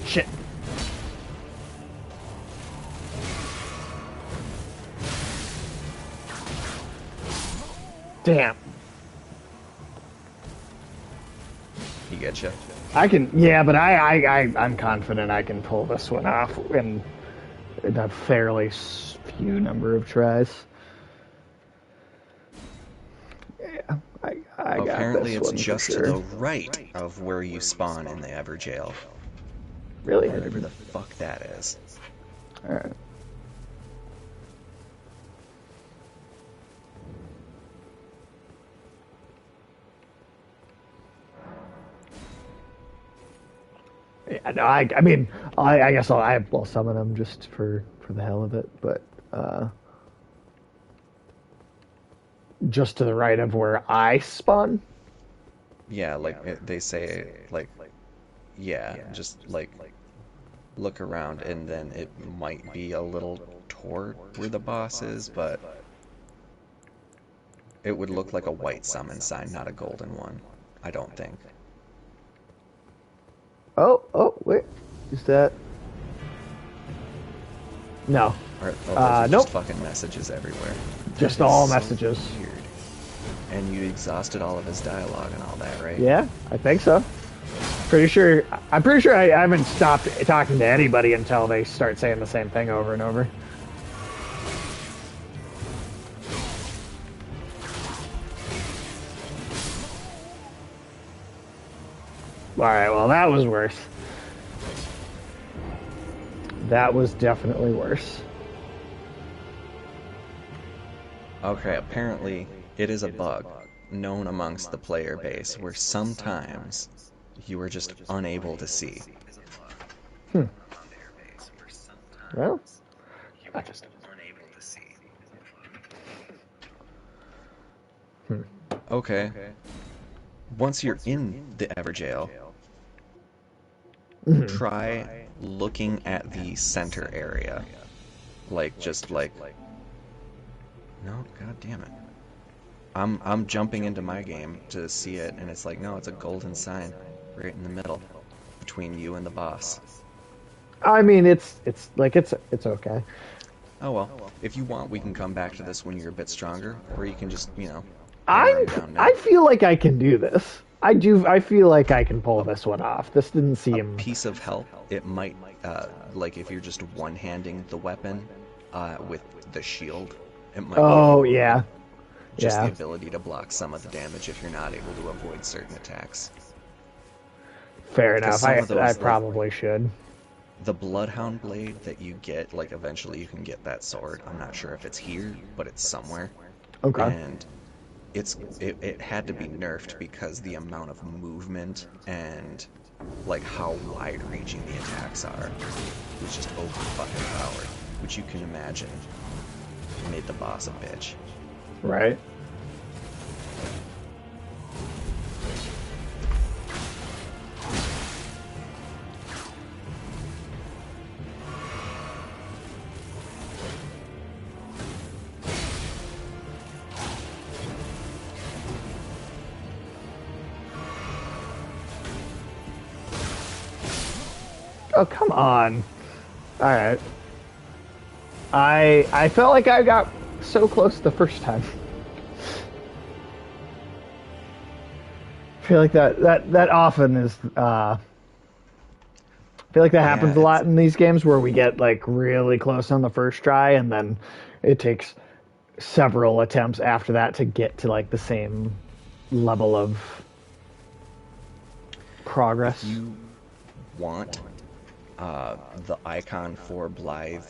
Shit. Damn. He get you? Yeah, but I'm confident I can pull this one off in a fairly few number of tries. Yeah, I got Apparently this it's one for just to sure. the right of where you spawn in the Everjail. Really? Wherever the fuck that is. Alright. Yeah, no, I mean, I guess I'll summon him just for the hell of it, but just to the right of where I spawn. Yeah, like they say, like, yeah, just like look around, and then it might be a little toward where the boss is, but it would look like a white summon sign, not a golden one. I don't think. Oh, wait, is that? No, Or, those are nope. just fucking messages everywhere. Just That is all so messages. weird. And you exhausted all of his dialogue and all that, right? Yeah, I think so. I'm pretty sure I haven't stopped talking to anybody until they start saying the same thing over and over. All right, well, that was worse. That was definitely worse. Okay, apparently it is a bug known amongst the player base where sometimes you are just unable to see. Hmm. Well, hmm. Okay, once you're in the Everjail, Mhm. try looking at the center area. Like just like no, god damn it. I'm jumping into my game to see it and it's like no, it's a golden sign right in the middle between you and the boss. I mean, it's okay. Oh well, if you want we can come back to this when you're a bit stronger or you can just, hammer I'm. him down I now. feel like I can do this. I do. I feel like I can pull A, this one off. This didn't a seem. piece of help, it might like if you're just one-handing the weapon with the shield, it might be able Oh to yeah, just the yeah. ability to block some of the damage if you're not able to avoid certain attacks. Fair Because enough. some I of I those, like probably should. the Bloodhound blade that you get, like eventually you can get that sword. I'm not sure if it's here, but it's somewhere. Okay. And it had to be nerfed because the amount of movement and like how wide reaching the attacks are was just over fucking powered, which you can imagine made the boss a bitch. Right. Oh come on. All right. I felt like I got so close the first time. I feel like that often is. I feel like that Yeah, happens a lot in these games where we get like really close on the first try, and then it takes several attempts after that to get to like the same level of if progress. you want, the icon for Blythe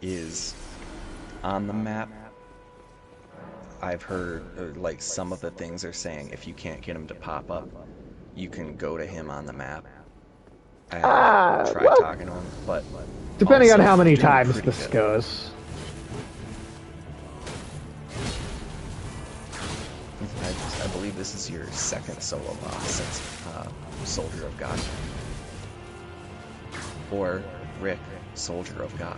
is on the map. I've heard like some of the things are saying if you can't get him to pop up, you can go to him on the map and try Well, talking to him, but depending on also how many doing times pretty this good. goes. I believe this is your second solo boss since Soldier of God. Or Rick, Soldier of God.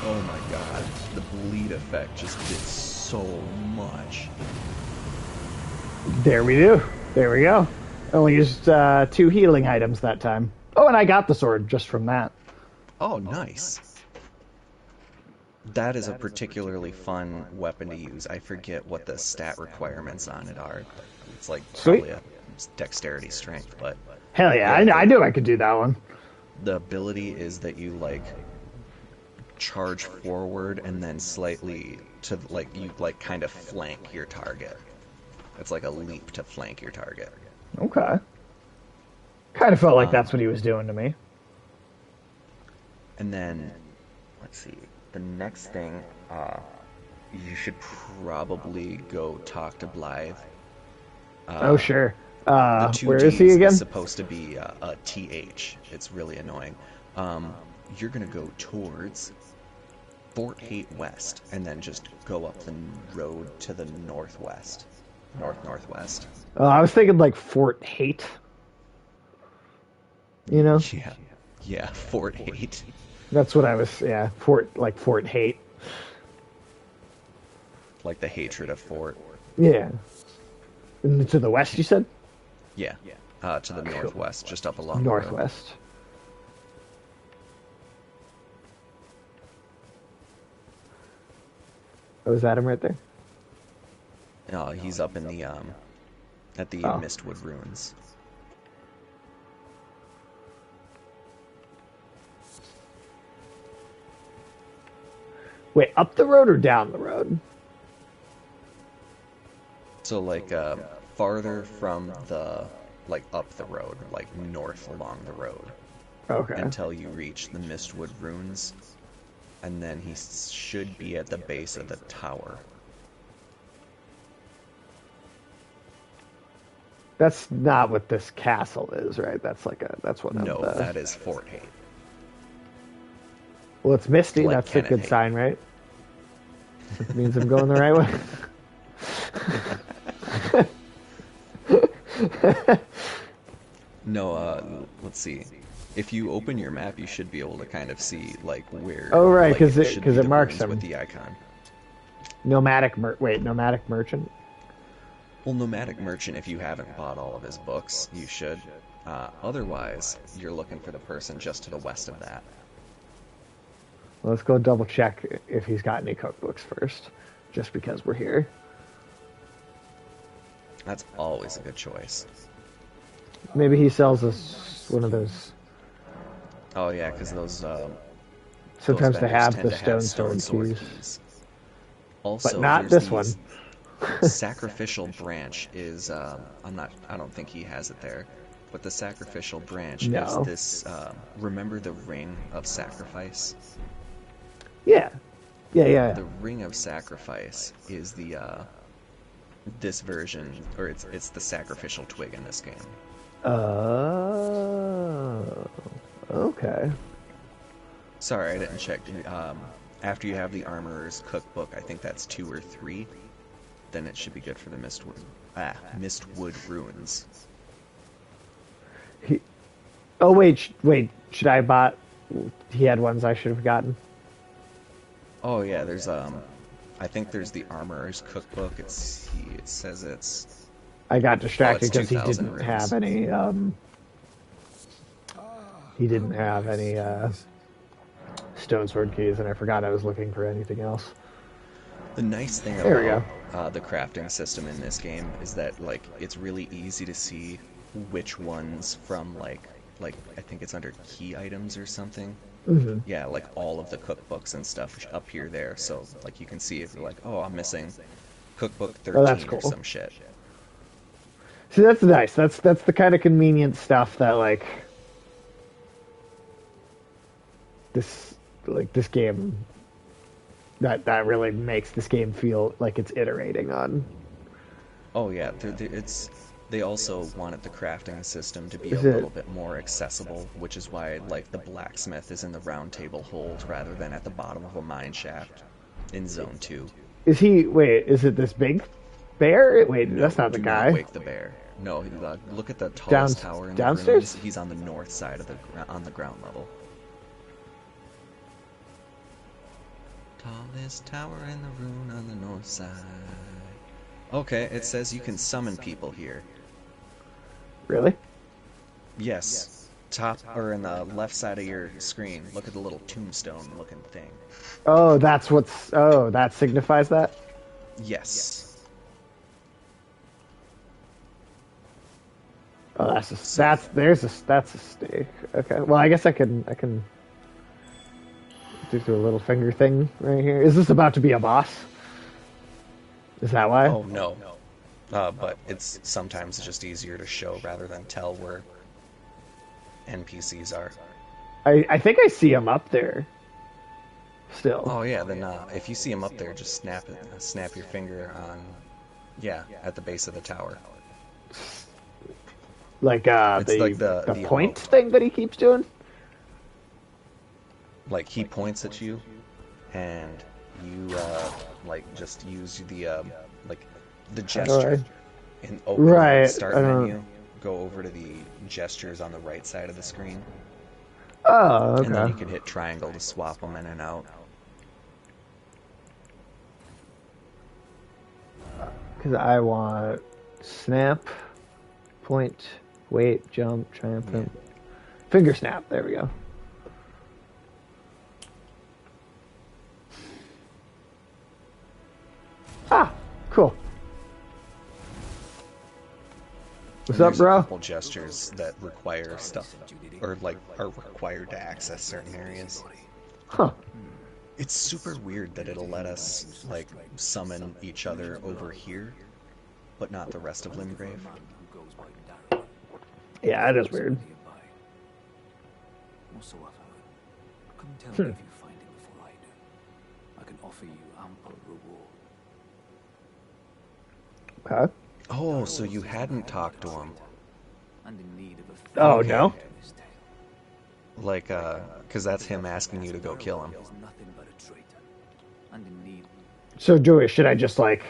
Oh my god, the bleed effect just did so much. There we do. There we go. Only used 2 healing items that time. Oh, and I got the sword just from that. Oh, nice. That is a particularly fun weapon to use. I forget what the stat requirements on it are. It's like Sweet. probably a dexterity strength, but Hell yeah, yeah, I knew I could do that one. the ability is that you like charge forward and then slightly to like you like kind of flank your target. It's like a leap to flank your target. Okay. Kind of felt like Um, that's what he was doing to me. and then let's see. The next thing, you should probably go talk to Blythe. Oh, Uh, sure. the two Where is he G's is again? supposed to be a TH. It's really annoying. You're gonna go towards Fort Haight West, and then just go up the road to the northwest, northwest. I was thinking like Fort Hate. You know, Yeah, yeah, Fort Haight, that's what I was. Yeah, Fort Hate. like the hatred of Fort. Yeah. And to the west, you said? Yeah, To the Cool. northwest, just up along the road. Northwest. Oh, is that him right there? He's up in the at the Oh. Mistwood ruins. Wait, up the road or down the road? So like farther from the like up the road, like north along the road, Okay. until you reach the Mistwood ruins, and then he should be at the base of the tower. That's not what this castle is, right? That's one of No, the. that is Fort Hate. Well, it's misty. Like That's a Kenneth good Haight. sign, right? It means I'm going the right way. No, let's see. If you open your map, you should be able to kind of see like where. Oh, right, like, 'cause it- should 'cause be it the marks ruins them. with the icon. Nomadic merchant. Well, Nomadic Merchant, if you haven't bought all of his books, you should. Otherwise, you're looking for the person just to the west of that. Well, let's go double check if he's got any cookbooks first, just because we're here. That's always a good choice. Maybe he sells us one of those. Oh yeah, because those Sometimes those they vendors have tend the to have stone sword keys, keys. Also, but not there's this one. these sacrificial branch is I don't think he has it there, but the sacrificial branch is No. this. Remember the ring of sacrifice? Yeah. Yeah. The ring of sacrifice is the this version, or it's the sacrificial twig in this game. Oh. Okay. Sorry, I didn't check. After you have the Armorer's Cookbook, I think that's 2 or 3. Then it should be good for the Mistwood ruins. Oh wait. Should I bought? He had ones I should have gotten. Oh yeah, there's I think there's the Armorer's Cookbook. It says it's. I got distracted it's because he 2,000 didn't runes. have any. He didn't have any stone sword keys, and I forgot I was looking for anything else. The nice thing There we about the crafting system in this game is that like it's really easy to see which ones from like I think it's under key items or something. Mm-hmm. Yeah, like all of the cookbooks and stuff appear there. So like you can see if you're like, oh, I'm missing cookbook 13 that's or cool. some shit. See, that's nice. That's the kind of convenient stuff that like this game that really makes this game feel like it's iterating on. Oh yeah, they also wanted the crafting system to be Is a it- little bit more accessible, which is why like the blacksmith is in the round table hold rather than at the bottom of a mine shaft in Zone 2. Is it this big bear? Wait, No, that's not the do guy. Not wake the bear. No, look at the tallest tower in the downstairs? ruins. He's on the north side of on the ground level. Tallest tower in the ruin on the north side. Okay, it says you can summon people here. Really? Yes. Top or in the left side of your screen, look at the little tombstone looking thing. Oh, that signifies that? Yes. Oh, that's a stake. Okay. Well, I guess I can do a little finger thing right here. Is this about to be a boss? Is that why? Oh no. But it's sometimes just easier to show rather than tell where NPCs are. I think I see him up there. Still. Oh yeah, then if you see him up there, just snap your finger on, at the base of the tower. Like It's the like the point thing that he keeps doing. Like he points at you, and you just use the gesture Alright. and open Right, the start I don't- menu. Go over to the gestures on the right side of the screen, Oh, and then okay. you can hit triangle to swap them in and out. Because I want snap, point, Wait, jump, triumphant. Finger snap. There we go. Ah, cool. What's And up, there's a bro? couple gestures that require stuff, or like are required to access certain areas. Huh. It's super weird that it'll let us like summon each other over here, but not the rest of Limgrave. Yeah, that is weird. Also, I've heard. Come tell me if you find him before I do. I can offer you ample reward. Okay. Oh, so you hadn't talked to him. And in need of a Oh, Okay. no? his tale. Like, because that's him asking you to go kill him. Is nothing but a traitor. And in need. So, should I just, like,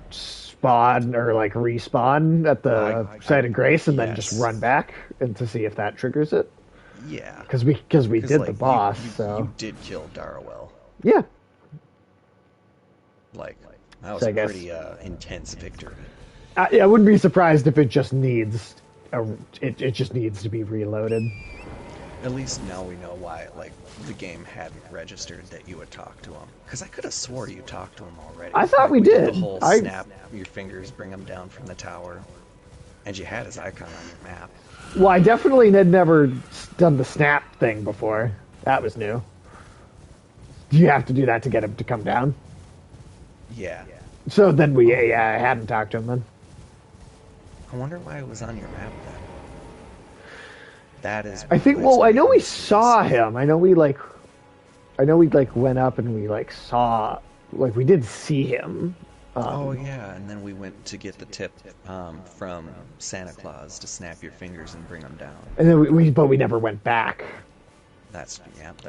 spawn or, like, respawn at the site of grace and then just yes. run back and to see if that triggers it? Yeah. Because we did like, the boss, you so... did kill Darwell. Yeah. Like, that was So I a guess- pretty intense victory. I wouldn't be surprised if it just needs... It just needs to be reloaded. At least now we know why, like, the game hadn't registered that you had talked to him. Because I could have swore you talked to him already. I thought Like, we did did. the whole I- snap your fingers, bring him down from the tower. And you had his icon on your map. Well, I definitely had never done the snap thing before. That was new. Do you have to do that to get him to come down? Yeah. So then I hadn't talked to him then. I wonder why it was on your map then. That is. I think. that's Well, I what know we it is. saw him. I know we went up and we like saw, like we did see him. Oh yeah, and then we went to get the tip from Santa Claus to snap your fingers and bring him down. And then but we never went back. That's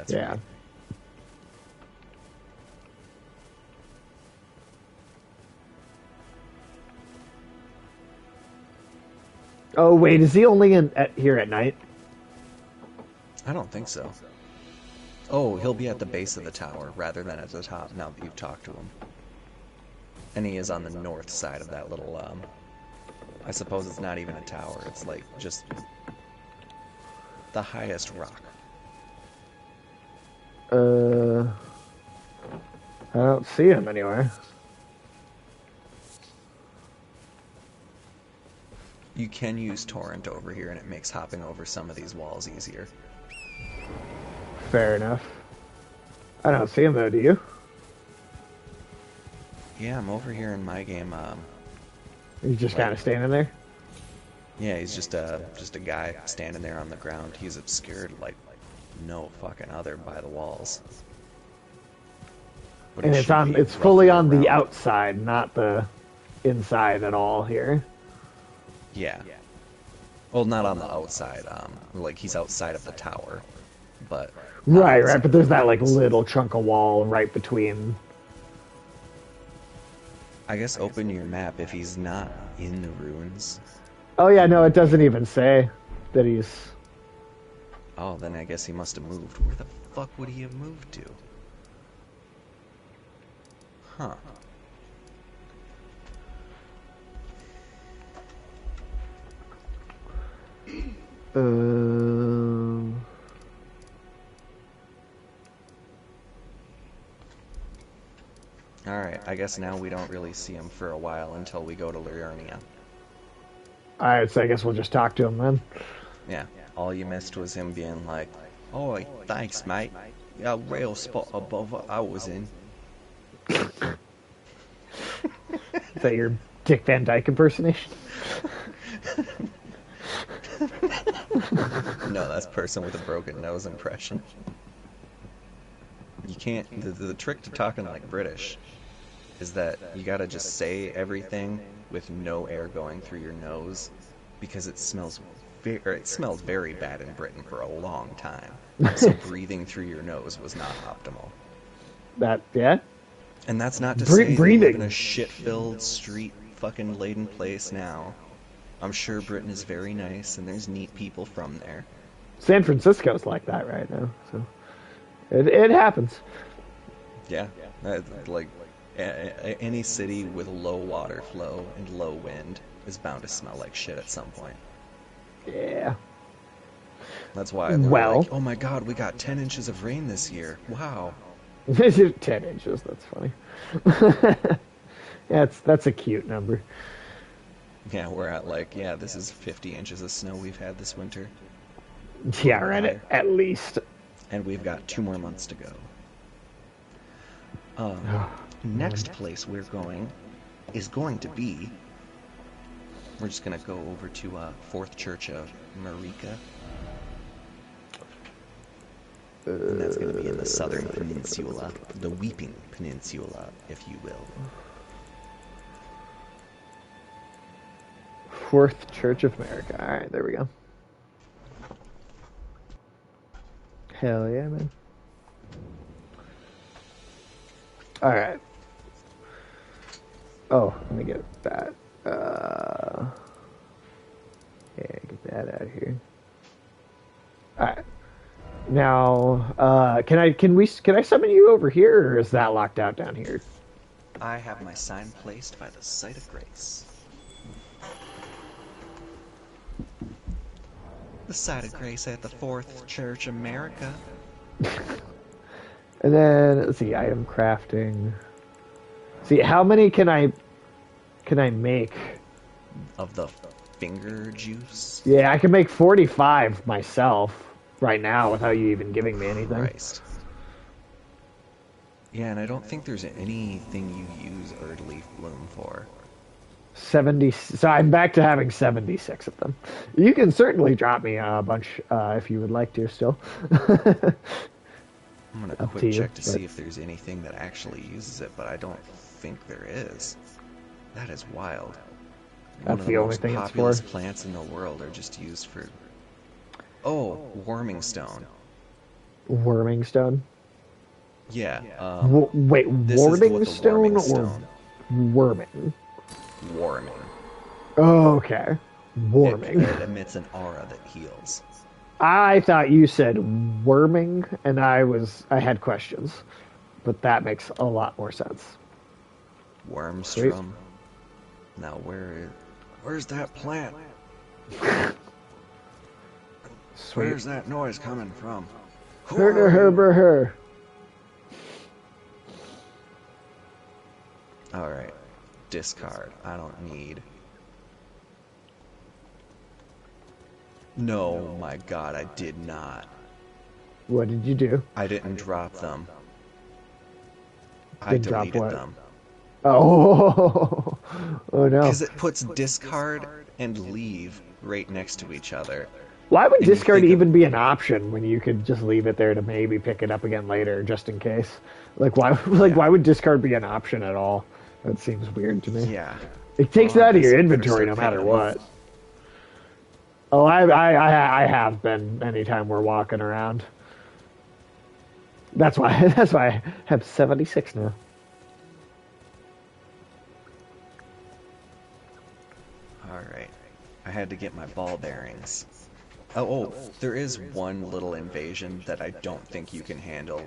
Yeah. right. Oh wait, is he only here at night? I don't think so. Oh, he'll be at the base of the tower rather than at the top now that you've talked to him. And he is on the north side of that little, I suppose it's not even a tower, it's like just the highest rock. I don't see him anywhere. You can use torrent over here and it makes hopping over some of these walls easier. Fair enough. I don't see him though, do you? Yeah, I'm over here in my game, He's just kind of standing there. yeah, he's just a guy standing there on the ground. He's obscured like no fucking other by the walls. But And he it's should on. be It's fully on roughly the around- outside, not the inside at all here. Yeah. Well, not on the outside. Like he's outside of the tower, but Right. But there's that like little chunk of wall right between. I guess open your map if he's not in the ruins. Oh yeah, no, it doesn't even say that he's. Oh, then I guess he must have moved. Where the fuck would he have moved to? Huh. Alright, I guess now we don't really see him for a while until we go to Liurnia. All right, so I guess we'll just talk to him then. Yeah, all you missed was him being like, "Oh, thanks, mate. A real spot above what I was in." Is that your Dick Van Dyke impersonation? No, that's person with a broken nose impression. You can't. The trick to talking like British is that you gotta just say everything with no air going through your nose, because it smells very bad in Britain for a long time. So breathing through your nose was not optimal. Yeah. And that's not to say Breathing. they live in a shit-filled, street fucking laden place now. I'm sure Britain is very nice and there's neat people from there. San Francisco's like that right now, so it happens. Yeah, like Any city with low water flow and low wind is bound to smell like shit at some point. Yeah. That's why they're Well, like, oh my god, we got 10 inches of rain this year. Wow. 10 inches. That's funny. That's a cute number. Yeah, we're at like, yeah, this is 50 inches of snow we've had this winter. Yeah, right. At least. And we've got 2 more months to go. Next place we're going is going to be, we're just going to go over to Fourth Church of Marika. And that's going to be in the southern peninsula, the Weeping Peninsula, if you will. Fourth Church of America. All right, there we go. Hell yeah, man. All right. Oh, let me get that. Yeah, get that out of here. All right. Now, can I summon you over here, or is that locked out down here? I have my sign placed by the site of grace. The site of grace at the Fourth Church America. And then let's see, item crafting. See, how many can I make? Of the finger juice? Yeah, I can make 45 myself right now without you even giving me anything. Christ. Yeah, and I don't think there's anything you use Erdleaf Bloom for. 70. So I'm back to having 76 of them. You can certainly drop me a bunch if you would like to still. I'm gonna quick check to see if there's anything that actually uses it, but I don't think there is. That is wild. One of the most populous plants in the world are just used for... Oh, warming stone. Warming stone? Yeah. Wait, warming stone or worming? Warming. Oh, okay. Warming. It emits an aura that heals. I thought you said worming, and I had questions, but that makes a lot more sense. Wormstrom. Now where's that plant? Sweet. Where's that noise coming from? Her. Alright. Discard. I don't need. No, my god, I did not. What did you do? I didn't drop them. I deleted them. Oh, oh no. Because it puts discard and leave right next to each other. Why would discard even be an option when you could just leave it there to maybe pick it up again later, just in case? Like, why would discard be an option at all? That seems weird to me. Yeah. It takes it out of your inventory no matter what. Oh, I have been anytime we're walking around. That's why I have 76 now. Alright. I had to get my ball bearings. Oh, there is one little invasion that I don't think you can handle.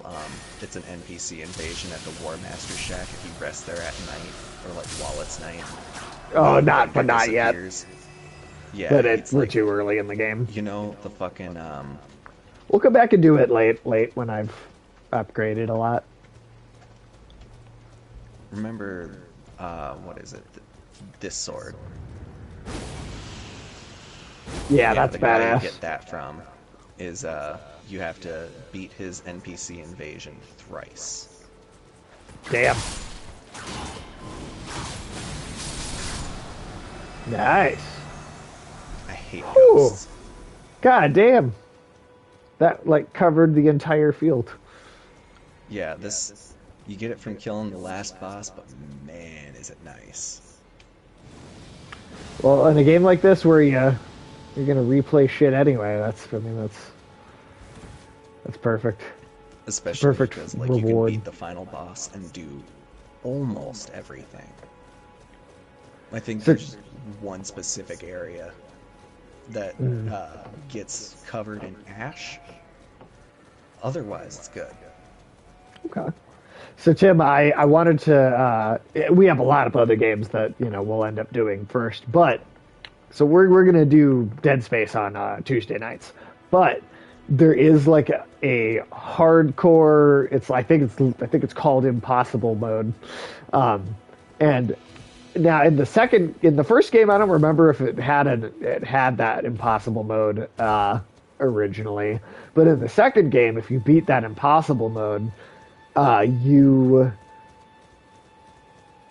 It's an NPC invasion at the War Master Shack if you rest there at night, or like while it's night. Oh, not yet. Yeah, but we're too early in the game. You know, the fucking, We'll come back and do it late when I've upgraded a lot. Remember, what is it? This sword. Yeah, that's the guy badass. you get that from is, you have to beat his NPC invasion thrice. Damn. Nice. I hate ghosts. God damn. That, like, covered the entire field. Yeah, you get it from killing the last boss, but man, is it nice. Well, in a game like this where you're gonna replay shit anyway, that's perfect. Especially Perfect because, like, reward. you can beat the final boss and do almost everything. I think there's one specific area that gets covered in ash. Otherwise, it's good. Okay. So Tim, I wanted to. We have a lot of other games that we'll end up doing first, but so we're gonna do Dead Space on Tuesday nights, but there is like a hardcore. I think it's called Impossible mode, and now in the first game, I don't remember if it had that Impossible mode originally, but in the second game, if you beat that Impossible mode, you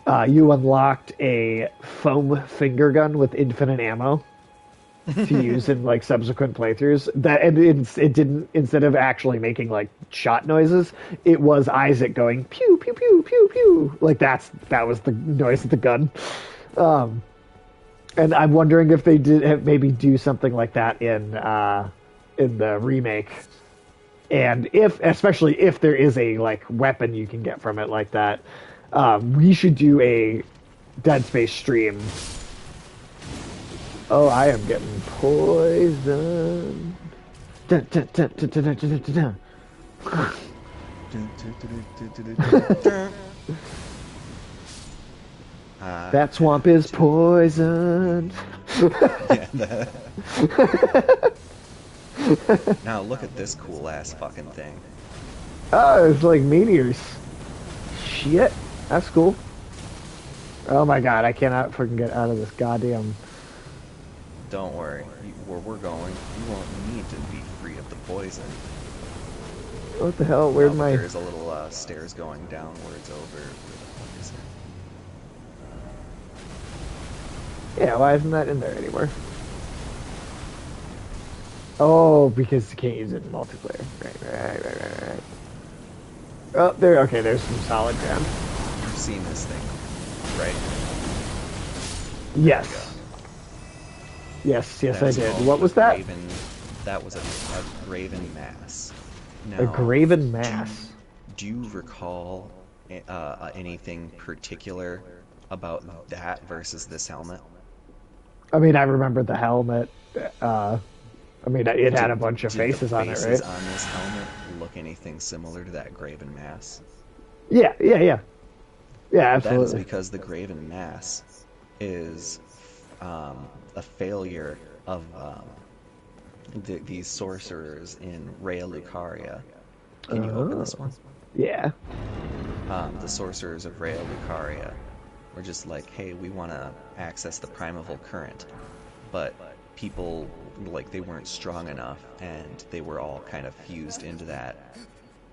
unlocked a foam finger gun with infinite ammo to use in like subsequent playthroughs. It didn't, instead of actually making like shot noises, it was Isaac going pew pew pew pew pew. Like that was the noise of the gun. And I'm wondering if they did maybe do something like that in the remake. And especially if there is a like weapon you can get from it like that, we should do a Dead Space stream. Oh, I am getting poisoned. Dun, dun, dun, dun, dun, dun, dun, dun, dun. That swamp is poisoned. Yeah, now look at this cool ass fucking thing. Oh, it's like meteors. Shit, that's cool. Oh my god, I cannot fucking get out of this goddamn. Don't worry, where we're going, you won't need to be free of the poison. What the hell? Where'd my? There's a little stairs going downwards over. Yeah, why isn't that in there anymore? Oh, because you can't use it in multiplayer. Right. Oh, there. Okay, there's some solid ground. You've seen this thing, right? Yes. Yes, I did. What was that? That was a graven mass. Now, a graven mass. Do you recall anything particular about that versus this helmet? I mean, I remember the helmet. I mean, it had a bunch of faces on it, right? Faces on this helmet look anything similar to that graven mass? Yeah, absolutely. That is because the graven mass is a failure of these sorcerers in Rhea Lucaria. Can you open this one? Yeah. The sorcerers of Rhea Lucaria were just like, hey, we want to access the primeval current, but people, like, they weren't strong enough, and they were all kind of fused into that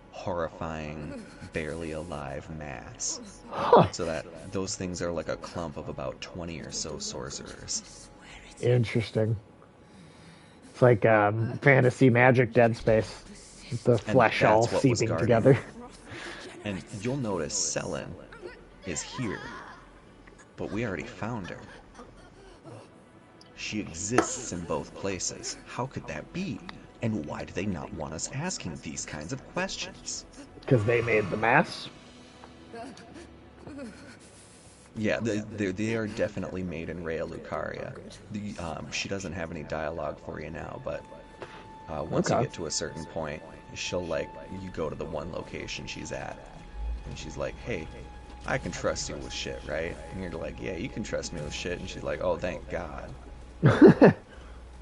horrifying, barely alive mass. Huh. So that those things are like a clump of about 20 or so sorcerers. Interesting. It's like fantasy magic Dead Space. The flesh all seeping together. And you'll notice Selen is here, but we already found her. She exists in both places. How could that be? And why do they not want us asking these kinds of questions? Because they made the mass? Yeah, they are definitely made in Rhea Lucaria. She doesn't have any dialogue for you now, but once you get to a certain point, she'll, like, you go to the one location she's at, and she's like, hey, I can trust you with shit, right? And you're like, yeah, you can trust me with shit. And she's like, oh, thank God.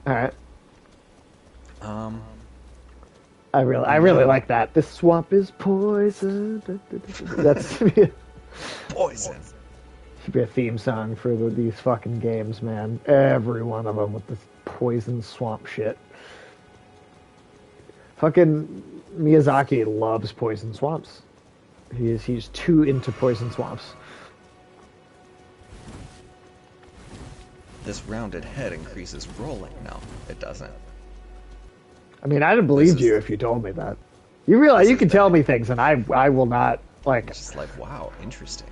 Alright. I really like that. This swamp is poison. That's poison. Should be a theme song for these fucking games, man. Every one of them with this poison swamp shit. Fucking Miyazaki loves poison swamps. He's too into poison swamps. This rounded head increases rolling. No, it doesn't. I mean, I'd have believed you if you told me that. You realize you can tell me things, and I will not, like... It's just like, wow, interesting.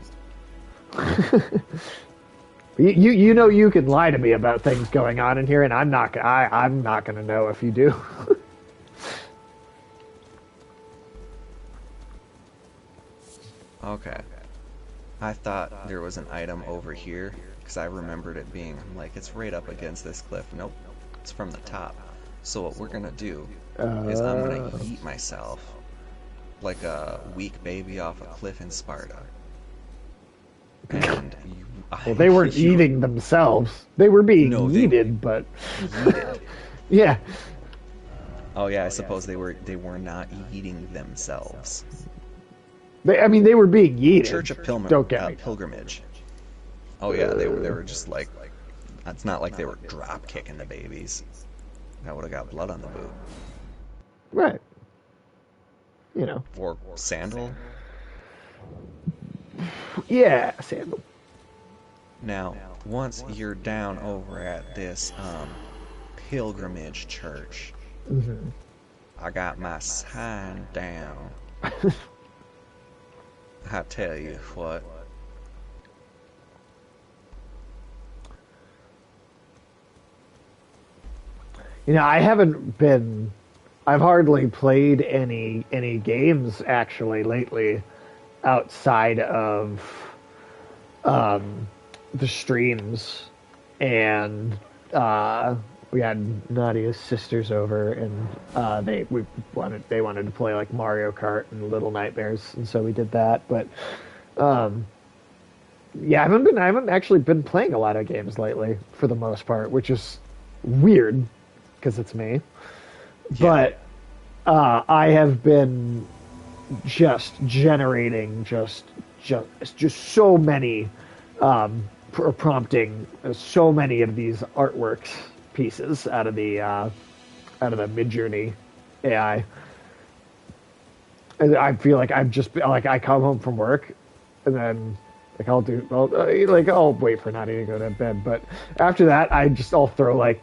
you know you can lie to me about things going on in here, and I'm not going to know if you do. Okay. I thought there was an item over here, because I remembered it being, like, it's right up against this cliff. Nope, it's from the top. So what we're gonna do is I'm gonna yeet myself like a weak baby off a cliff in Sparta. And Well, they weren't eating themselves. They were being No, yeeted, but yeeted. yeah. Oh yeah, I suppose they were not eating themselves. I mean, they were being yeeted. Church of Don't get me. Pilgrimage. Oh yeah, they were just like, it's not like they were drop kicking the babies. That would have got blood on the boot. Right. You know. Or sandal. Yeah, sandal. Now, once you're down over at this pilgrimage church, I got my sign down. I tell you what. You know, I've hardly played any games actually lately outside of the streams, and we had Nadia's sisters over, and they wanted to play like Mario Kart and Little Nightmares, and so we did that. But yeah, I haven't actually been playing a lot of games lately for the most part, which is weird because it's me. Yeah. But I have been just generating just so many prompting so many of these artworks pieces out of the Midjourney AI. And I feel like I'm just like, I come home from work and then like I'll wait for Nadia to go to bed, but after that I'll throw like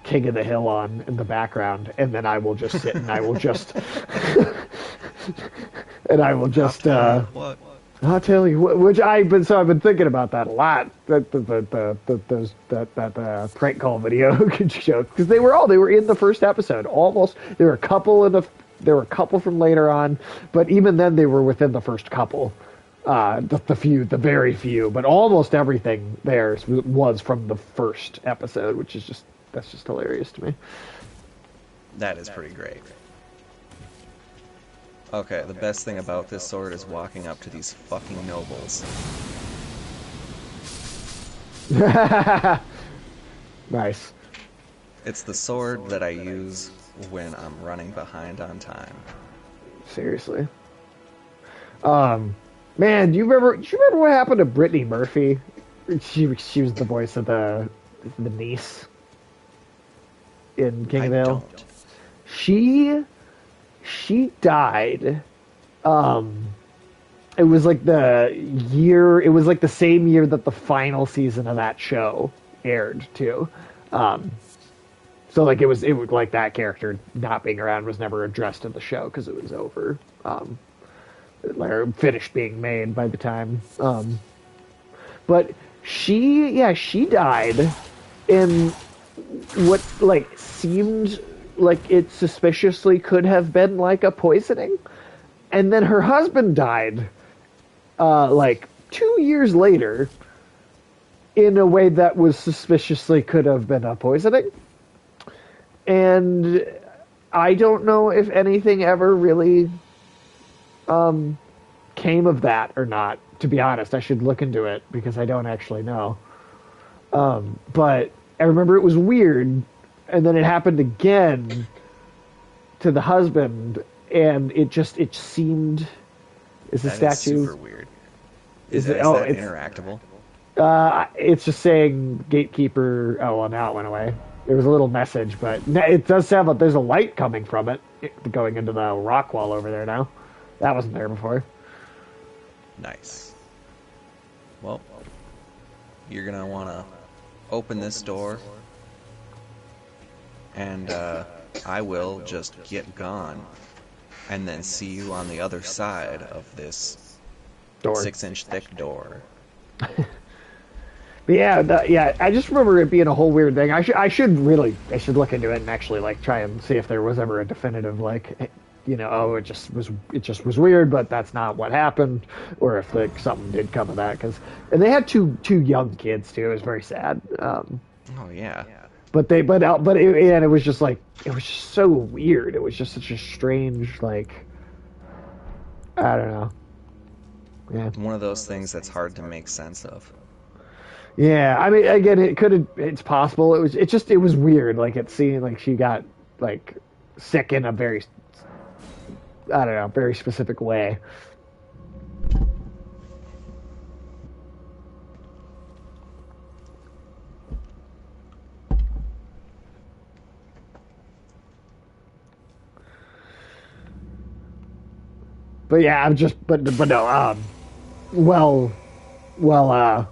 King of the Hill on in the background, and then I will just sit and I will just What? I'll tell you what, I've been thinking about that a lot. That prank call video joke, because they were in the first episode almost. There were a couple from later on, but even then they were within the first couple. The very few, but almost everything there was from the first episode, which is that's just hilarious to me. That is pretty great. Okay, the best thing about this sword is walking up to these fucking nobles. Nice. It's the sword that I use when I'm running behind on time. Seriously. Man, do you remember what happened to Brittany Murphy? She was the voice of the niece in King of the Hill. Don't. She died. It was like the same year that the final season of that show aired too. So like it was like that character not being around was never addressed in the show because it was over. Finished being made by the time. But she died in what like seemed like it suspiciously could have been like a poisoning, and then her husband died like 2 years later in a way that was suspiciously could have been a poisoning. And I don't know if anything ever really came of that or not, to be honest. I should look into it because I don't actually know. But I remember it was weird, and then it happened again to the husband, and it seemed... Is the That is statue... super weird. Is it's interactable? It's just saying gatekeeper... Oh, well, now it went away. There was a little message, but it does sound like there's a light coming from it going into the rock wall over there now. That wasn't there before. Nice. Well, you're gonna want to open this door, and I will just get gone, and then see you on the other side of this Door. 6-inch thick door. But yeah, I just remember it being a whole weird thing. I should look into it and actually like try and see if there was ever a definitive like, you know, oh, it just was weird, but that's not what happened, or if like something did come of that. And they had two young kids too. It was very sad. Oh yeah. But it was just like, it was just so weird. It was just such a strange like I don't know. Yeah. One of those things that's hard to make sense of. Yeah, I mean, again, it's possible. It was weird. Like, it seemed like she got, like, sick in a very, I don't know, very specific way. But yeah, but no, well, well,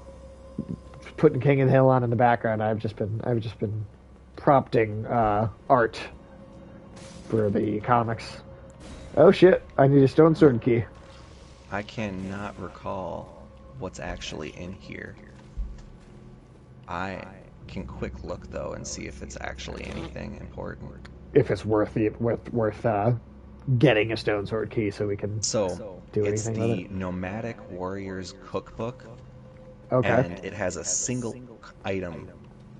putting King of the Hill on in the background. I've just been prompting art for the comics. Oh shit! I need a stone sword key. I cannot recall what's actually in here. I can quick look though and see if it's actually anything important. If it's worth getting a stone sword key, so we can So do it's anything with the it. Nomadic Warriors Cookbook, Okay. and it has a single item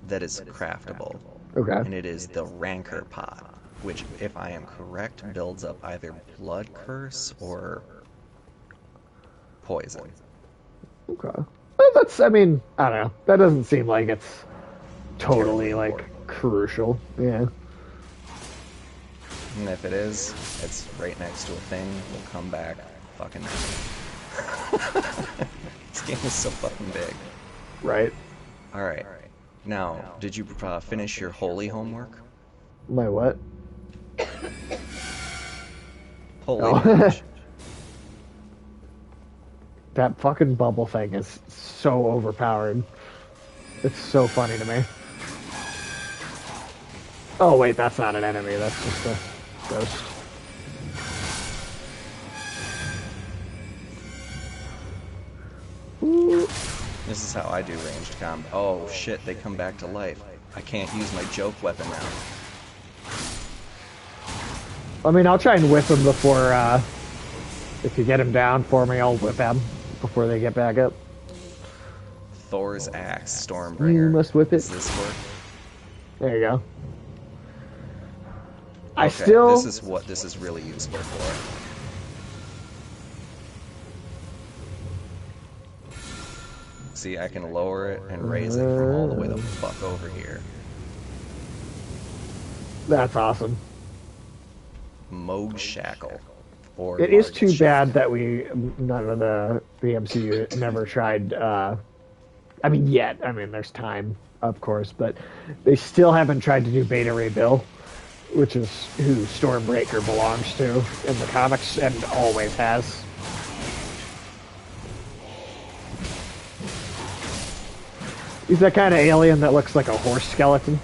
that is craftable, Okay. and it is the Rancor Pot, which, if I am correct, builds up either Blood Curse or Poison. Okay. Well, that's. I mean, I don't know. That doesn't seem like it's Terribly totally like important. crucial. Yeah. And if it is, it's right next to a thing. We'll come back. Fucking this game is so fucking big. Right. Alright. Now, did you finish your holy homework? My what? Holy Oh. damage. That fucking bubble thing is so overpowered. It's so funny to me. Oh wait, that's not an enemy. That's just a ghost. Ooh. This is how I do ranged combat. Oh shit, they come back to life. I can't use my joke weapon now. I mean, I'll try and whip him before. If you get him down for me, I'll whip him before they get back up. Thor's axe, Stormbringer. You must whip it. Does this work? There you go. I Okay, still. this is what this is really useful for. See, I can lower it and raise it from all the way the fuck over here. That's awesome. Moog Shackle. Or It is Largest too Shackle. bad that none of the MCU never tried. I mean, yet. I mean, there's time, of course, but they still haven't tried to do Beta Ray Bill, which is who Stormbreaker belongs to in the comics and always has. He's that kind of alien that looks like a horse skeleton. I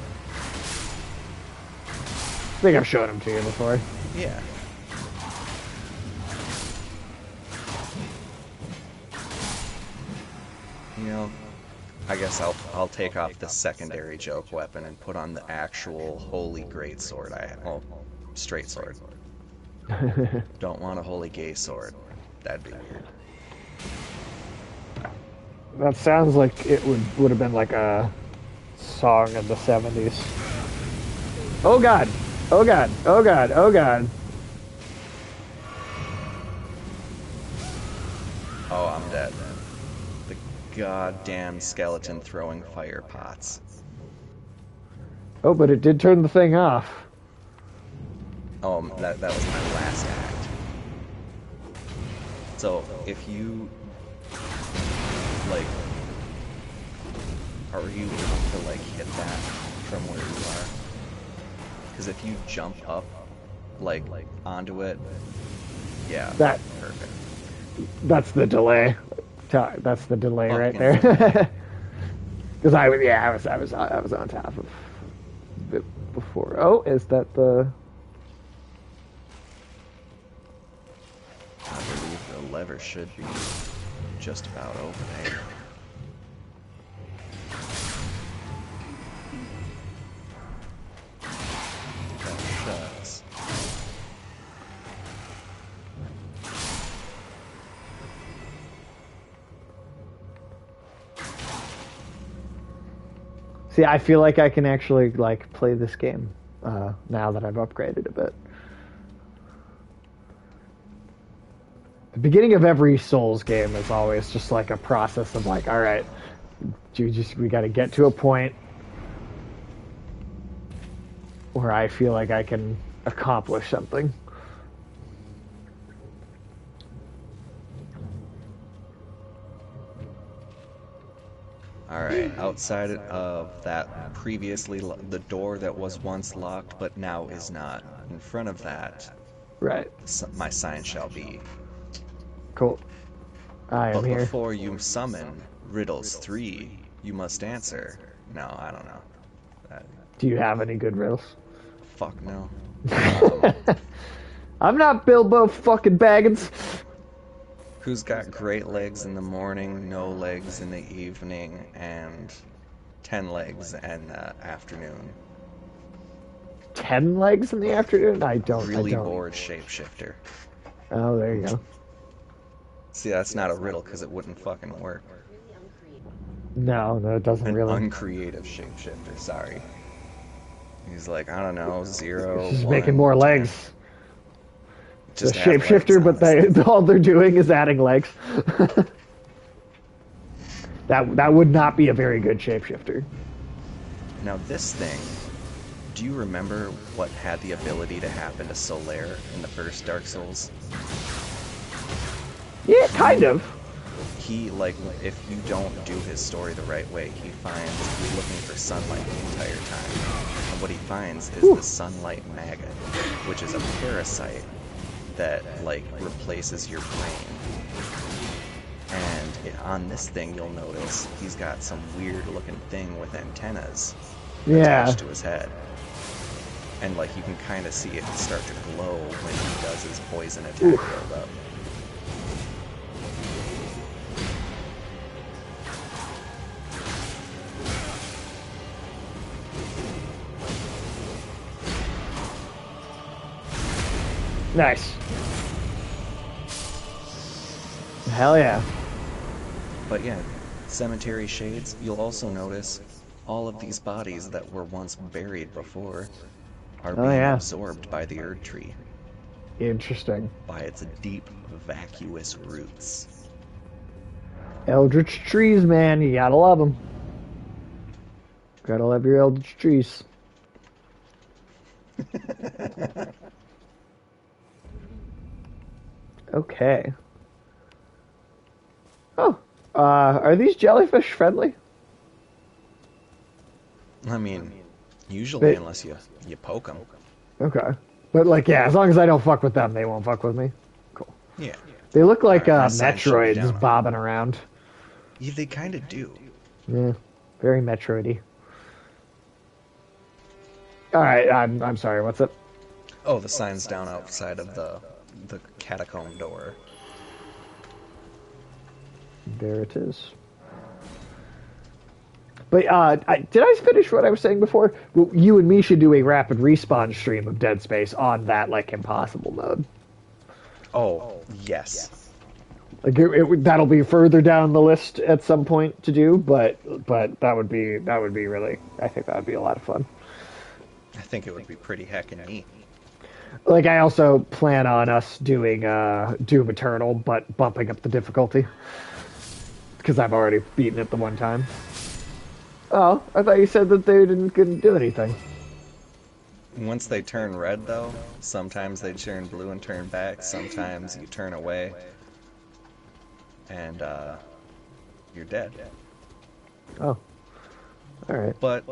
think I've shown him to you before. Yeah. You know, I guess I'll take off the secondary joke weapon and put on the actual holy great sword I have. Oh, straight sword. Don't want a holy gay sword. That'd be weird. That sounds like it would have been like a song in the 70s. Oh god! Oh god! Oh god! Oh god! Oh, I'm dead. The goddamn skeleton throwing fire pots. Oh, but it did turn the thing off. Oh, that was my last act. So, if you, like, are you able to, like, hit that from where you are? Because if you jump up, like, onto it, yeah, That perfect. that's the delay. That's the delay right Fucking there. Because I was on top of it before. Oh, is that the? I believe the lever should be just about over there. Oh, shucks. See, I feel like I can actually like play this game now that I've upgraded a bit. beginning of every Souls game is always just like a process of like, all right, we got to get to a point where I feel like I can accomplish something. All right, outside of that the door that was once locked but now is not. In front of that, Right. my sign shall be. Cool. I am But here. before you summon riddles 3, you must answer. No, I don't know. Do you have any good riddles? Fuck no. I'm not Bilbo fucking Baggins. Who's got great legs in the morning, no legs in the evening, and 10 legs in the afternoon? 10 legs in the afternoon? I don't. Really bored shapeshifter. Oh, there you go. See, that's not a riddle because it wouldn't fucking work. No, it doesn't An really. uncreative shapeshifter, sorry. He's like, I don't know, 0, She's 1, making more 10. legs. Just the add legs, shapeshifter, but honestly. all they're doing is adding legs. that would not be a very good shapeshifter. Now this thing, do you remember what had the ability to happen to Solaire in the first Dark Souls? Yeah, kind of. He, like, if you don't do his story the right way, he's looking for sunlight the entire time. And what he finds is the sunlight maggot, which is a parasite that, like, replaces your brain. And on this thing, you'll notice he's got some weird looking thing with antennas attached to his head. And, like, you can kind of see it start to glow when he does his poison attack build up. Nice. Hell yeah. But yeah, cemetery shades, you'll also notice all of these bodies that were once buried before are being absorbed by the Erd Tree. Interesting. By its deep, vacuous roots. Eldritch trees, man. You gotta love them. Gotta love your eldritch trees. Okay. Oh, are these jellyfish friendly? I mean, usually unless you poke them. Okay. But, like, yeah, as long as I don't fuck with them, they won't fuck with me. Cool. Yeah. They look like Right, Metroids bobbing around. Yeah, they kind of do. Yeah, very Metroidy. All right, I'm sorry. What's up? Oh, the sign's down outside of the catacomb door. There it is. But did I finish what I was saying before? Well, you and me should do a rapid respawn stream of Dead Space on that, like, impossible mode. Oh, yes. Like that'll be further down the list at some point to do, but that would be really. I think that would be a lot of fun. I think it would be pretty heckin' neat. Like, I also plan on us doing Doom Eternal, but bumping up the difficulty because I've already beaten it the one time. Oh, I thought you said that they couldn't do anything. Once they turn red, though, sometimes they turn blue and turn back. Sometimes you turn away, and you're dead. Oh, all right. But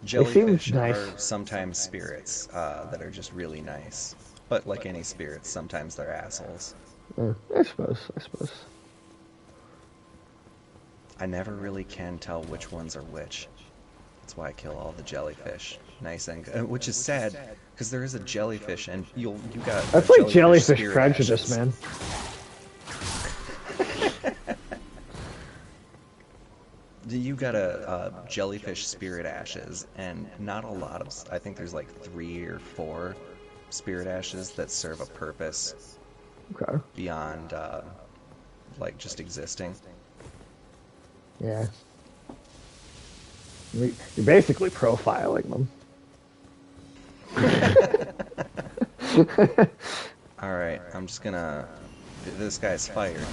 jellyfish nice. are sometimes spirits that are just really nice. But like any spirits, sometimes they're assholes. I suppose. I never really can tell which ones are which. That's why I kill all the jellyfish. Nice and good. Which is sad, because there is a jellyfish, and you got. That's like jellyfish prejudice, man. You got a jellyfish spirit ashes, and not a lot of. I think there's like 3 or 4 spirit ashes that serve a purpose. Okay. Beyond, like, just existing. Yeah. You're basically profiling them. Alright, I'm just gonna This guy's fired.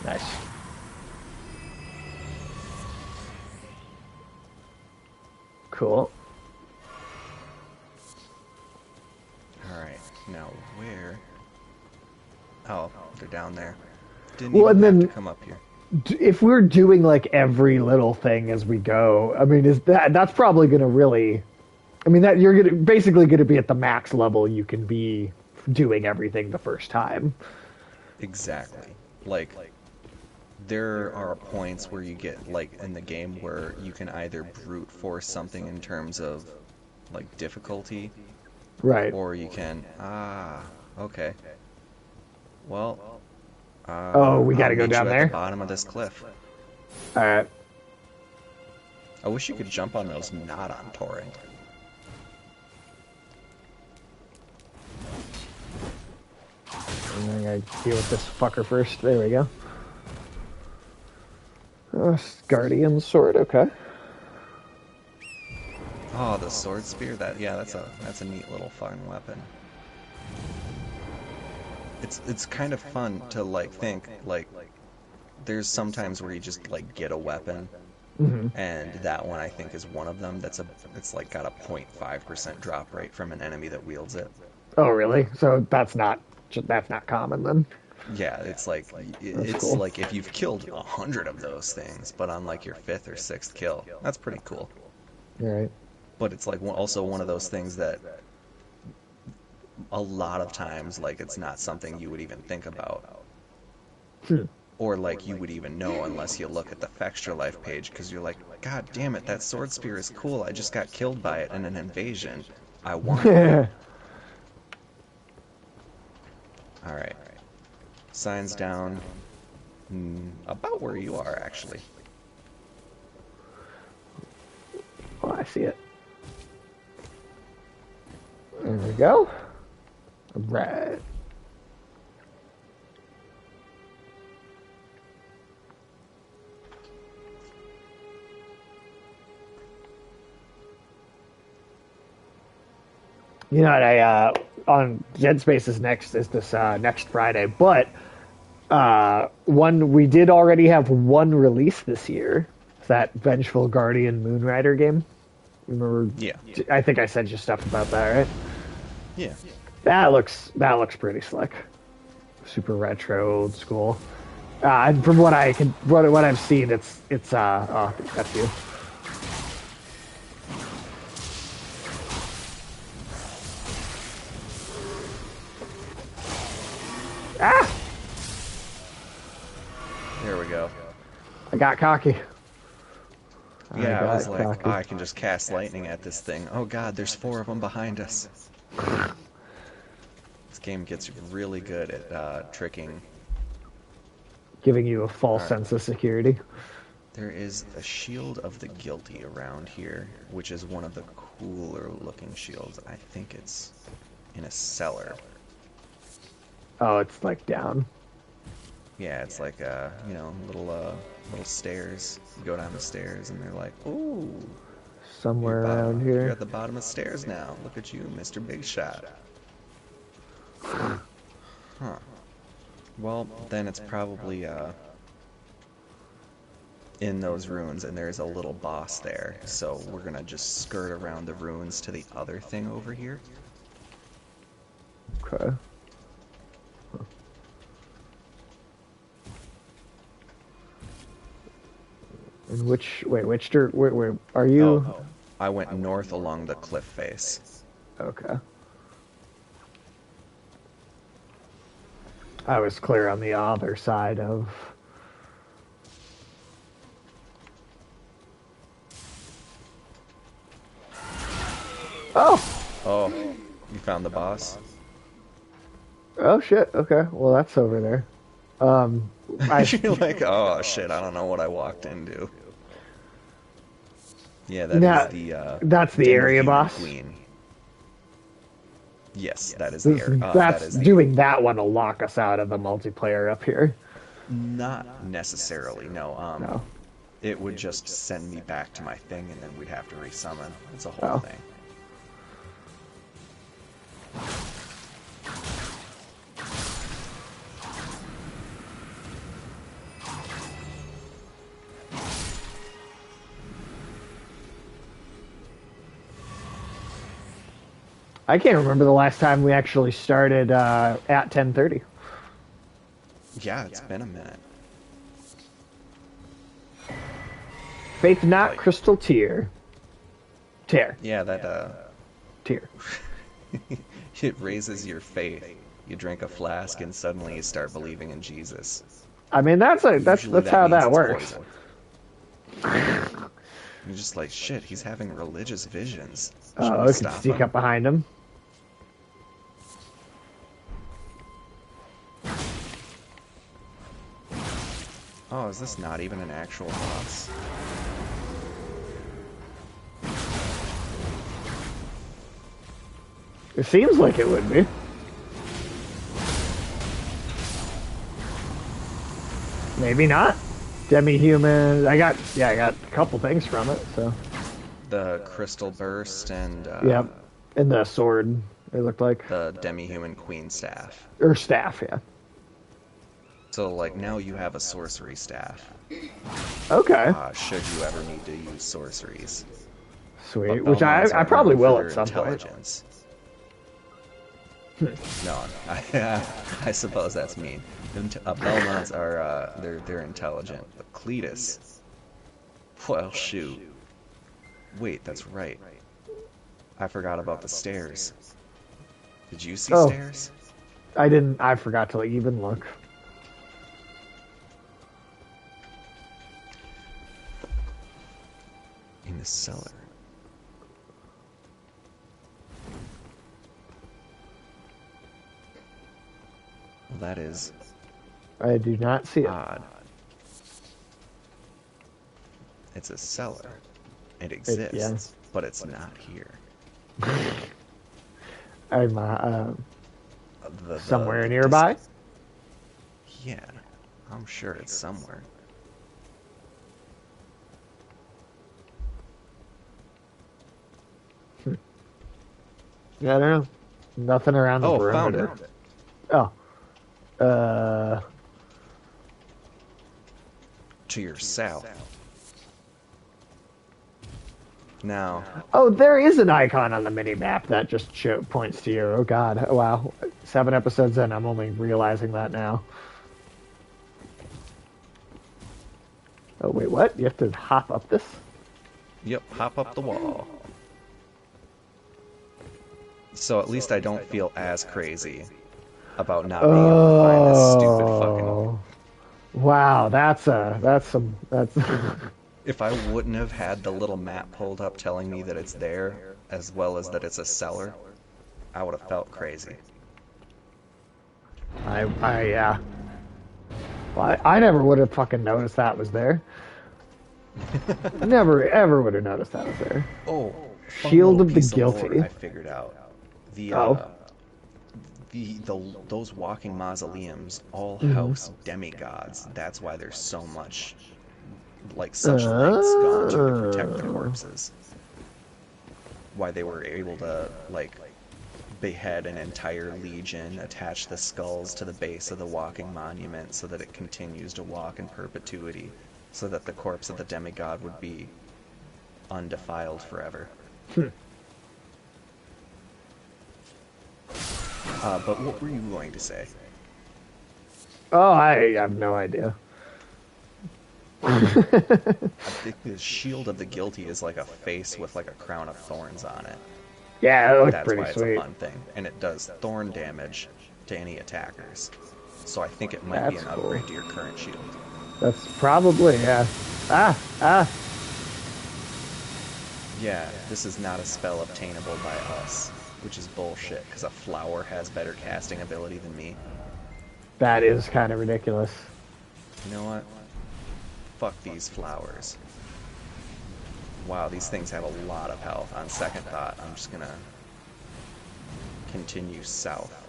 Nice. Cool. Alright, now where? Oh, they're down there. Didn't Well, even and have to then come up here. if we're doing like every little thing as we go, I mean, is that's probably going to really, I mean, that you're gonna basically going to be at the max level you can be doing everything the first time. Exactly. Like, there are points where you get, like, in the game where you can either brute force something in terms of, like, difficulty, Right. or you can, okay. Well, Oh, we got I'll to go meet down you at the there. bottom of this cliff. All right. I wish you could jump on those not on torrent. And then I gotta deal with this fucker first. There we go. Guardian sword. Okay. Oh, the sword spear. That's a neat little fun weapon. It's kind of fun to like think like there's sometimes where you just like get a weapon, Hmm. and that one I think is one of them. It's like got a 0.5% drop rate from an enemy that wields it. Oh, really? So that's not common then. Yeah, That's it's cool. like if you've killed 100 of those things, but on like your fifth or sixth kill, that's pretty cool. All right. But it's like also one of those things that a lot of times like it's not something you would even think about, Hmm. or like you would even know unless you look at the Fextra Life page, because you're like, God damn it, that sword spear is cool. I just got killed by it in an invasion. I want it. All right. Signs down. About where you are, actually. Oh, I see it. There we go. All right. You know what? I on Dead Space is this next Friday, but one we did already have one release this year. It's that Vengeful Guardian Moonrider game. Remember? Yeah. I think I sent you stuff about that, right? Yeah. That looks pretty slick. Super retro, old school. And from what what I've seen, it's oh, that's you. Ah! There we go. I got cocky. Yeah, I was like, cocky. oh, I can just cast lightning at this thing. Oh God, there's 4 of them behind us. This game gets really good at tricking. Giving you a false Alright. sense of security. There is a Shield of the Guilty around here, which is one of the cooler looking shields. I think it's in a cellar. Oh, it's like down. Yeah, it's like little stairs. You go down the stairs and they're like, ooh, Somewhere around you're here. at the bottom of the stairs now. Look at you, Mr. Big Shot. Huh. Well, then it's probably in those ruins, and there's a little boss there. So we're gonna just skirt around the ruins to the other thing over here. Okay. And where are you? Oh, I went north along the cliff face. Okay. I was clear on the other side of. Oh! Oh, you found the boss? Oh shit, okay. Well, that's over there. You're like, oh shit, I don't know what I walked into. Yeah, that Now, is the that's the area Demon boss? Queen. Yes, that is the This, area. That that's is the doing that one will lock us out of the multiplayer up here. Not necessarily, no. No. It would just send me back to my thing, and then we'd have to resummon. It's a whole Oh. thing. I can't remember the last time we actually started at 10:30. Yeah, it's been a minute. Faith not Like- crystal tear. Tear. Yeah, that Tear. it raises your faith. You drink a flask, and suddenly you start believing in Jesus. I mean, that's Usually that's how means that it's works. poison. You're just like, shit, he's having religious visions. Should Oh, we I can stop sneak him? up behind him. Oh, is this not even an actual boss? It seems like it would be. Maybe not. Demi-human. I got a couple things from it. So. The crystal burst and Yep. And the sword. It looked like, the demi-human queen staff. or staff. Yeah. So, like, now you have a sorcery staff. Okay. Should you ever need to use sorceries. Sweet. But Which Belmonts I are probably known will for at their some point. intelligence. No, I suppose that's mean. Belmonts are they're intelligent, but Cletus, well, shoot. Wait, that's right. I forgot about the stairs. Did you see Oh. stairs? I didn't. I forgot to even look. In the cellar. Well, that is I do not see it. odd. It's a cellar. It exists, yeah. but it's not here. I'm somewhere nearby. Yeah, I'm sure it's somewhere. Yeah, I don't know. Nothing around the Oh, found perimeter. it. Oh. To your south. Now, Oh, there is an icon on the mini map that just points to you. Oh God! Wow. 7 episodes in, I'm only realizing that now. Oh wait, what? You have to hop up this? yep, hop up the wall. So at least I don't feel as crazy about not being able to find this stupid fucking... Oh. Wow, that's If I wouldn't have had the little map pulled up telling me that it's there, as well as that it's a cellar, I would have felt crazy. yeah. Well, I never would have fucking noticed that was there. Never ever would have noticed that was there. Oh, fun Shield little of the piece Guilty. lore I figured out. The Oh. those walking mausoleums all Mm-hmm. house demigods. That's why there's so much, like, such lengths gone to protect the corpses. Why they were able to, like, behead an entire legion, attach the skulls to the base of the walking monument so that it continues to walk in perpetuity, so that the corpse of the demigod would be undefiled forever. But what were you going to say? Oh, I have no idea. I think the Shield of the Guilty is like a face with like a crown of thorns on it. Yeah, it looked That's pretty why it's sweet. a fun thing. And it does thorn damage to any attackers. So I think it might be That's an cool. upgrade to your current shield. That's probably, yeah. Ah. Yeah, this is not a spell obtainable by us, which is bullshit, because a flower has better casting ability than me. That is kind of ridiculous. You know what? Fuck these flowers. Wow, these things have a lot of health. On second thought, I'm just gonna continue south.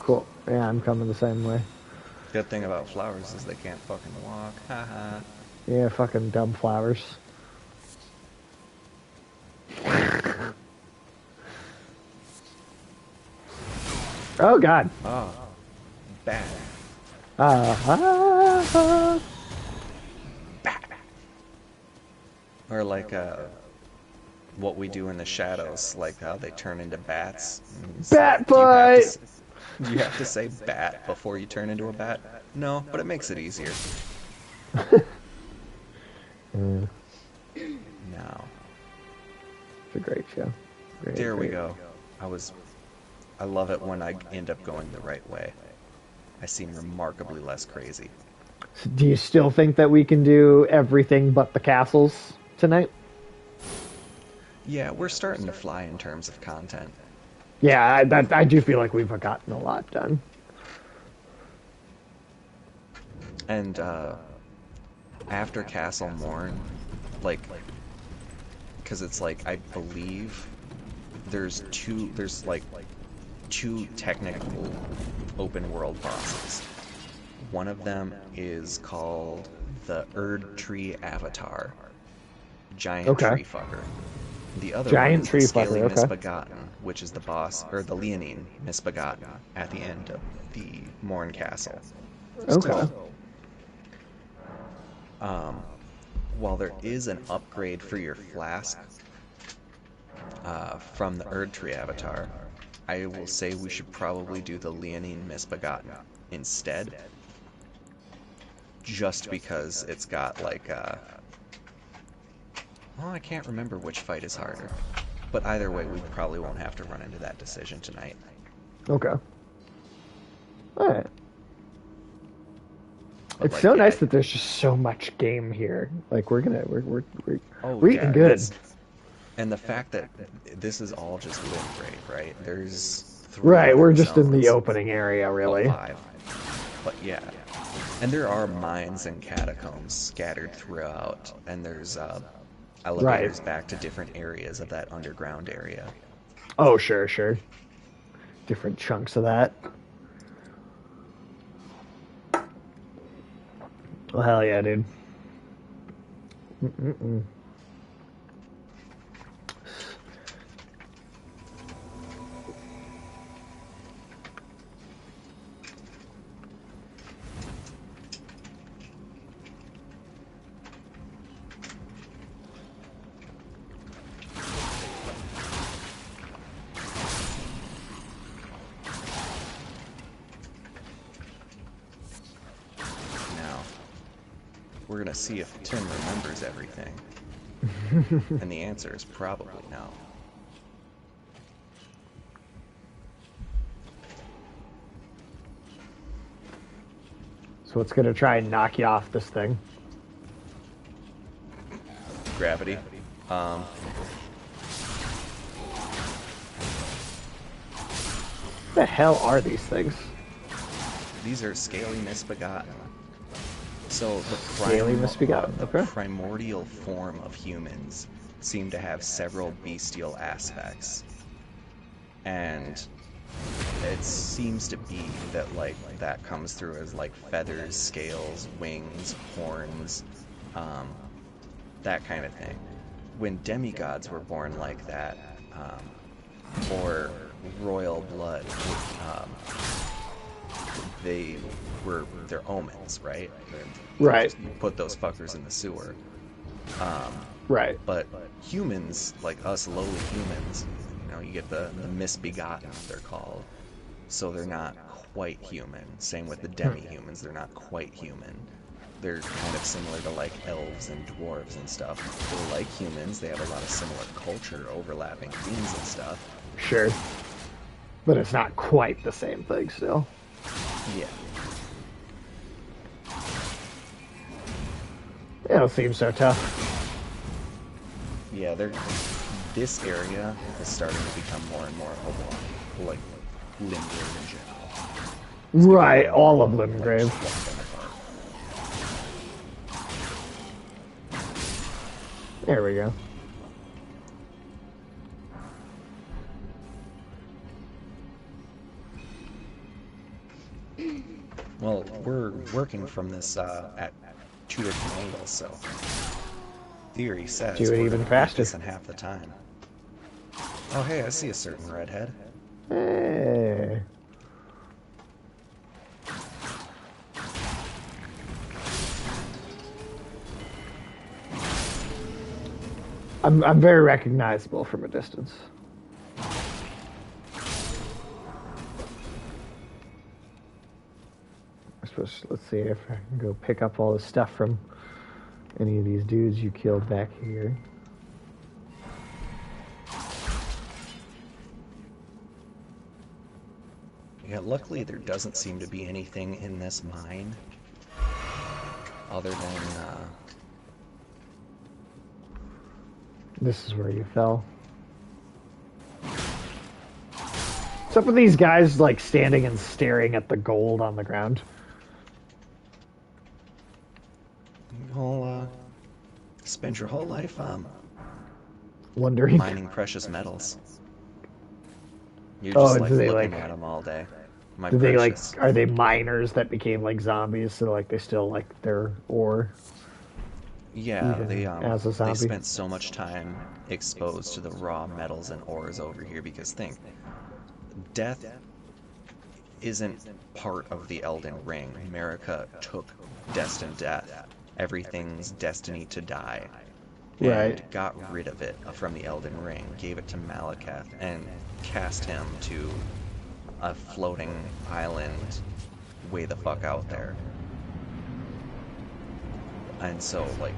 Cool. Yeah, I'm coming the same way. Good thing about flowers is they can't fucking walk. Haha. Yeah, fucking dumb flowers. Oh God. Oh, bat. Ah. Bat. Or like what we do in the shadows, like how they turn into bats. It's Bat like, fight. do you have to say bat before you turn into a bat? No, but it makes it easier. Mm, Now, it's a great show. Great, there we great. go. I love it when I end up going the right way. I seem remarkably less crazy. So do you still think that we can do everything but the castles tonight? Yeah, we're starting to fly in terms of content. Yeah, I do feel like we've gotten a lot done. And after Castle Morn, like, because it's like, I believe there's like two technical open world bosses. One of them is called the Erd Tree Avatar, giant Okay. tree fucker. The other one Giant is tree the fucker, Scaly okay. Misbegotten, which is the boss, or the Leonine Misbegotten at the end of the Morn Castle. Okay. So, while there is an upgrade for your flask from the Erd Tree Avatar, I will say we should probably do the Leonine Misbegotten instead, just because it's got like well, I can't remember which fight is harder. But either way, we probably won't have to run into that decision tonight. Okay. All right. But It's like, so yeah, nice that there's just so much game here. Like we're oh we're yeah, eating good. and the fact that this is all just Limgrave, right? There's 3 Right, we're other just in the zones. opening area, Well, really. 5. But yeah. And there are mines and catacombs scattered throughout, and there's elevators back to different areas of that underground area. Oh, sure, sure. Different chunks of that. Well, hell yeah, dude. Mm-mm-mm. Now, we're gonna see if Tim remembers everything. And the answer is probably no. So it's gonna try and knock you off this thing. Gravity. What the hell are these things? These are Scaly Misbegotten. So the Scaly Misbegotten, okay. primordial form of humans seem to have several bestial aspects. And it seems to be that like that comes through as like feathers, scales, wings, horns, that kind of thing. When demigods were born like that, or royal blood, they're omens, right? Right. Just put those fuckers in the sewer. Right. But humans, like us lowly humans, you get the misbegotten, they're called. So they're not quite human. Same with the demi-humans, they're not quite human. They're kind of similar to like elves and dwarves and stuff. They're like humans, they have a lot of similar culture, overlapping themes and stuff. Sure. But it's not quite the same thing still. Yeah. It don't seem so tough. Yeah, this area is starting to become more and more of like Limgrave in general. Right, all of Limgrave. There we go. working from this at 2 different angles, so theory says Do it we're even gonna beat faster. this in half the time. Oh hey, I see a certain redhead. Hey. I'm very recognizable from a distance. I suppose let's see if I can go pick up all the stuff from any of these dudes you killed back here. Yeah, luckily there doesn't seem to be anything in this mine other than This is where you fell. What's up with these guys like standing and staring at the gold on the ground? you'll spend your whole life Wondering. mining precious metals. You're Oh, just like do they looking like? at them all day. My Do they like? precious. Are they miners that became like zombies? So like they still like their ore Yeah, even as a they zombie? spent so much time exposed to the raw metals and ores over here because think, death isn't part of the Elden Ring. America took destined death. Everything's destiny to die. And Right. got rid of it from the Elden Ring, gave it to Malekith, and cast him to a floating island way the fuck out there. And so, like,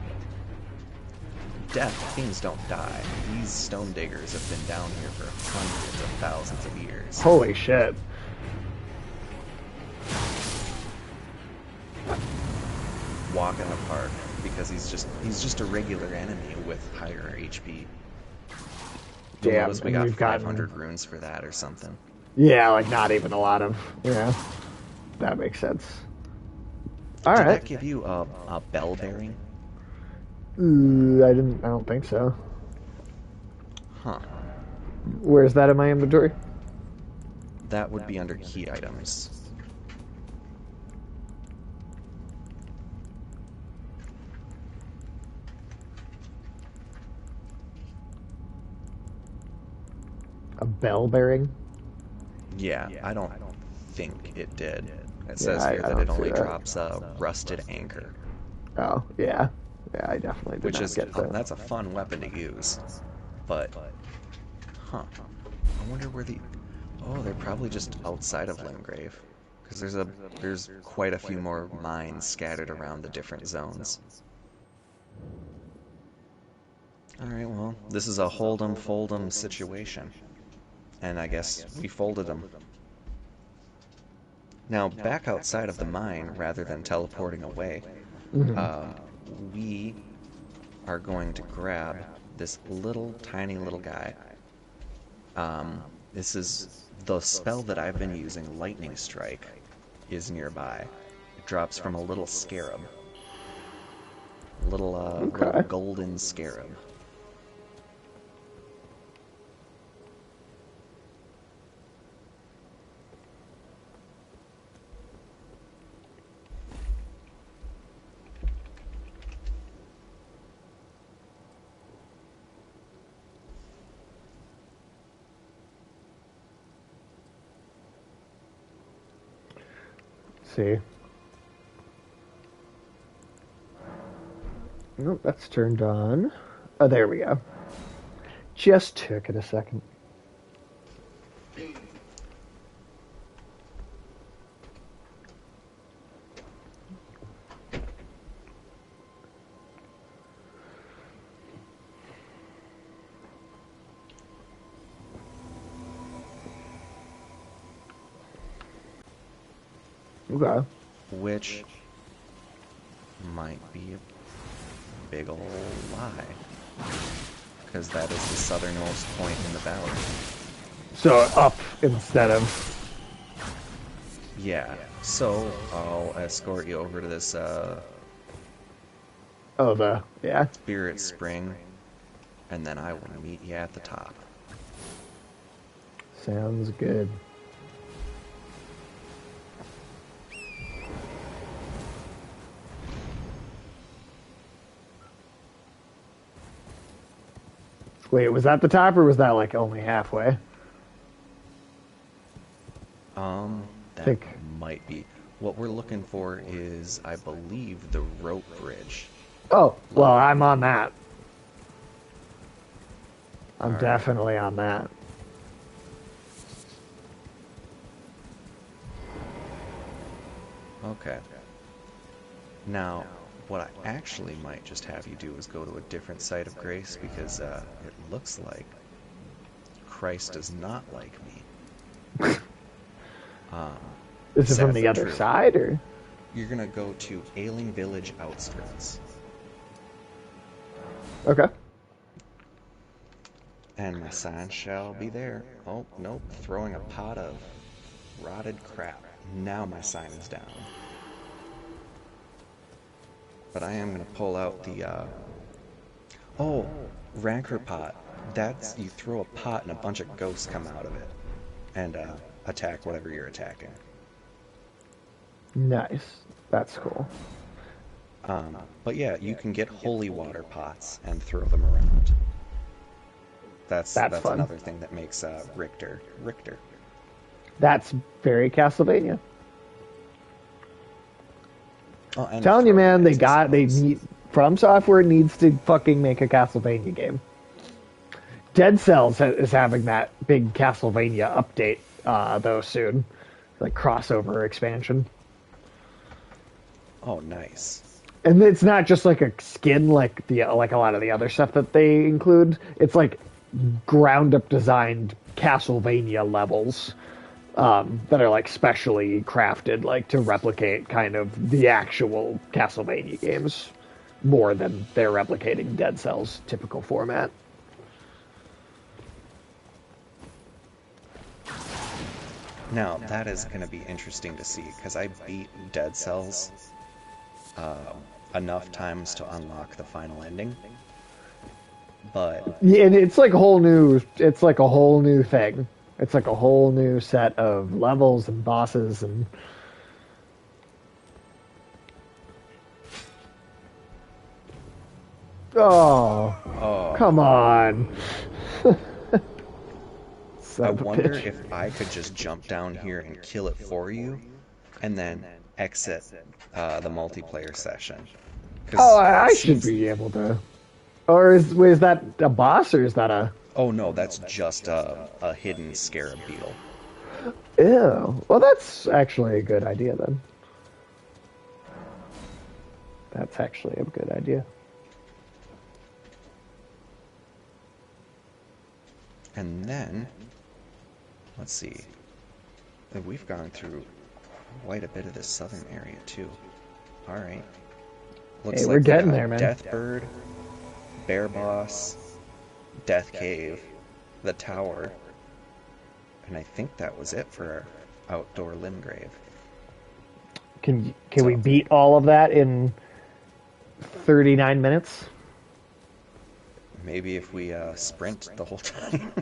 death, things don't die. These stone diggers have been down here for hundreds of thousands of years. Holy shit. Walk in the park because he's just a regular enemy with higher HP. You'll Damn. notice we And got we've 500 gotten. runes for that or something. Yeah, like not even a lot of. Yeah. That makes sense. All Did right. that give you a bell bearing? I didn't. I don't think so. Huh. Where's that in my inventory? That would be under key items. A bell bearing? Yeah, I don't think it did. It Yeah, says here I that it don't see only that. drops a rusted anchor, Oh, yeah. Yeah, I definitely did which not is get that. that's a fun weapon to use. But, huh? I wonder where the. Oh, they're probably just outside of Limgrave, because there's quite a few more mines scattered around the different zones. All right, well, this is a hold 'em fold 'em situation, and I guess we folded them. Now, back outside of the mine, rather than teleporting away, Mhm. uh, we are going to grab this little tiny little guy. This is the spell that I've been using, Lightning Strike, is nearby. It drops from a little scarab. Little Okay. golden scarab. See. Nope, that's turned on. Oh, there we go. Just took it a second. Okay. Which might be a big ol' lie, because that is the southernmost point in the valley. So up instead of. Yeah, so I'll escort you over to this Oh, the. Yeah. Spirit Spring, and then I will meet you at the top. Sounds good. Wait, was that the top or was that like only halfway? I That think. might be. What we're looking for is, I believe, the rope bridge Oh, well, level. I'm on that. All I'm right. definitely on that. Okay. Now, what I actually might just have you do is go to a different site of grace because it looks like Christ does not like me. Um, Is it from Sad the but other true. side or? You're gonna go to Ailing Village outskirts, Okay. and my sign shall be there. Oh, nope, throwing a pot of rotted crap. Now my sign is down. But I am gonna pull out the, oh, Rancor pot. That's, you throw a pot and a bunch of ghosts come out of it and attack whatever you're attacking. Nice. That's cool. But yeah, you can get holy water pots and throw them around. That's That's fun. another thing that makes Richter Richter. That's very Castlevania. Oh, and Telling you, throwing man, knives, I they suppose. need From Software needs to fucking make a Castlevania game. Dead Cells is having that big Castlevania update though soon, like crossover expansion. Oh, nice. And it's not just like a skin like a lot of the other stuff that they include. It's like ground up designed Castlevania levels that are like specially crafted like to replicate kind of the actual Castlevania games more than they're replicating Dead Cells typical format. Now, that is going to be interesting to see because I beat Dead Cells uh, enough times to unlock the final ending. But, Yeah, and it's like a whole new. It's like a whole new thing. It's like a whole new set of levels and bosses and. Oh, oh, come on! I Son of a wonder bitch. if I could just jump down here and kill it for you and then exit the multiplayer session. Oh, Because it I should seems. be able to. Or is that a boss or is that a? Oh no, that's just a hidden scarab beetle. Ew. Well, that's actually a good idea then. That's actually a good idea. And then, let's see. We've gone through quite a bit of this southern area too. All right. Hey, Looks we're like we getting got there, man. Deathbird, Bear Boss, Death Cave, the Tower, and I think that was it for our outdoor Limgrave. Can we So beat all of that in 39 minutes? maybe if we sprint the whole time.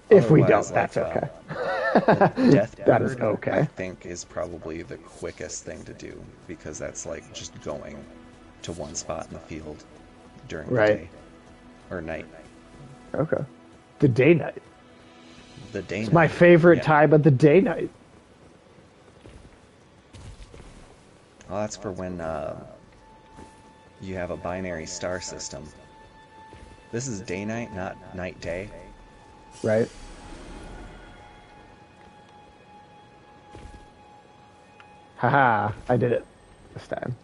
If we don't, Otherwise, like that's okay. That is Deathbird, I okay. think is probably the quickest thing to do because that's like just going to one spot in the field during the Right. day or night. Okay. The day night. The day It's my night. favorite Yeah. time of the day night. Well, that's for when you have a binary star system. This is day night, not night day. Right? Haha, I did it this time.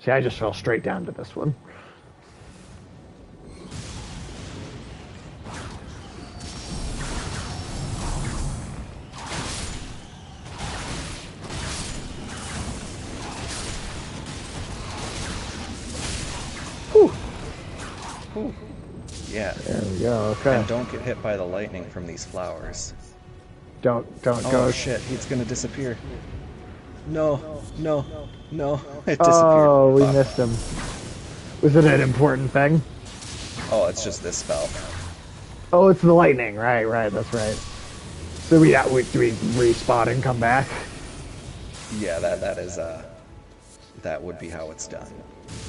See, I just fell straight down to this one. Whew, Yeah. there we go. Okay. And don't get hit by the lightning from these flowers. Don't Oh go. shit, it's gonna disappear. No, no, no. It disappeared. Oh, we Fuck. missed him. Was it an important thing? Oh, it's just this spell. Oh, it's the lightning. Right, that's right. So do we respawn and come back? Yeah, that is that would be how it's done.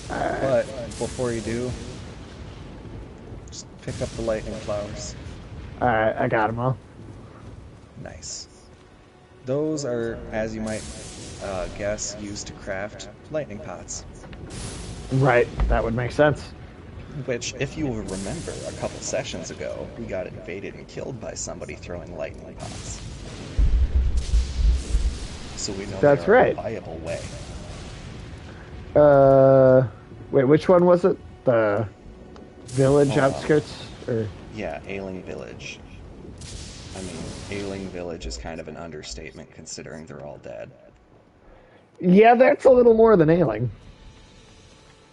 But before you do, just pick up the lightning flowers. Alright, I got them all. Nice. Those are, as you might guess, used to craft lightning pots. Right, that would make sense. Which, if you will remember, a couple sessions ago, we got invaded and killed by somebody throwing lightning pots. So we know That's they're right. a viable way. Wait, which one was it? The village outskirts? Or Yeah, Ailing Village. I mean, Ailing Village is kind of an understatement considering they're all dead. yeah, that's a little more than ailing.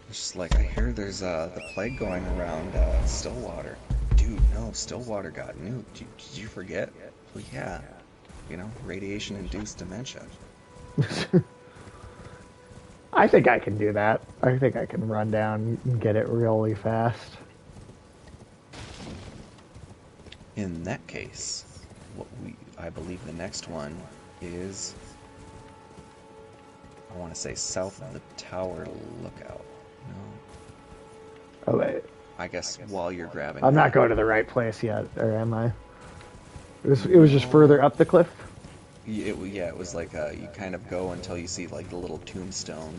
It's just like, I hear there's the plague going around Stillwater. Dude, no, Stillwater got nuked. Did you forget? Well, yeah. You know, radiation-induced dementia. I think I can do that. I think I can run down and get it really fast. In that case, I believe the next one is, I want to say south of the tower lookout. No. Oh, wait. I guess while you're grabbing I'm that, not going to the right place yet, or am I? It was just further up the cliff? it was like you kind of go until you see like the little tombstone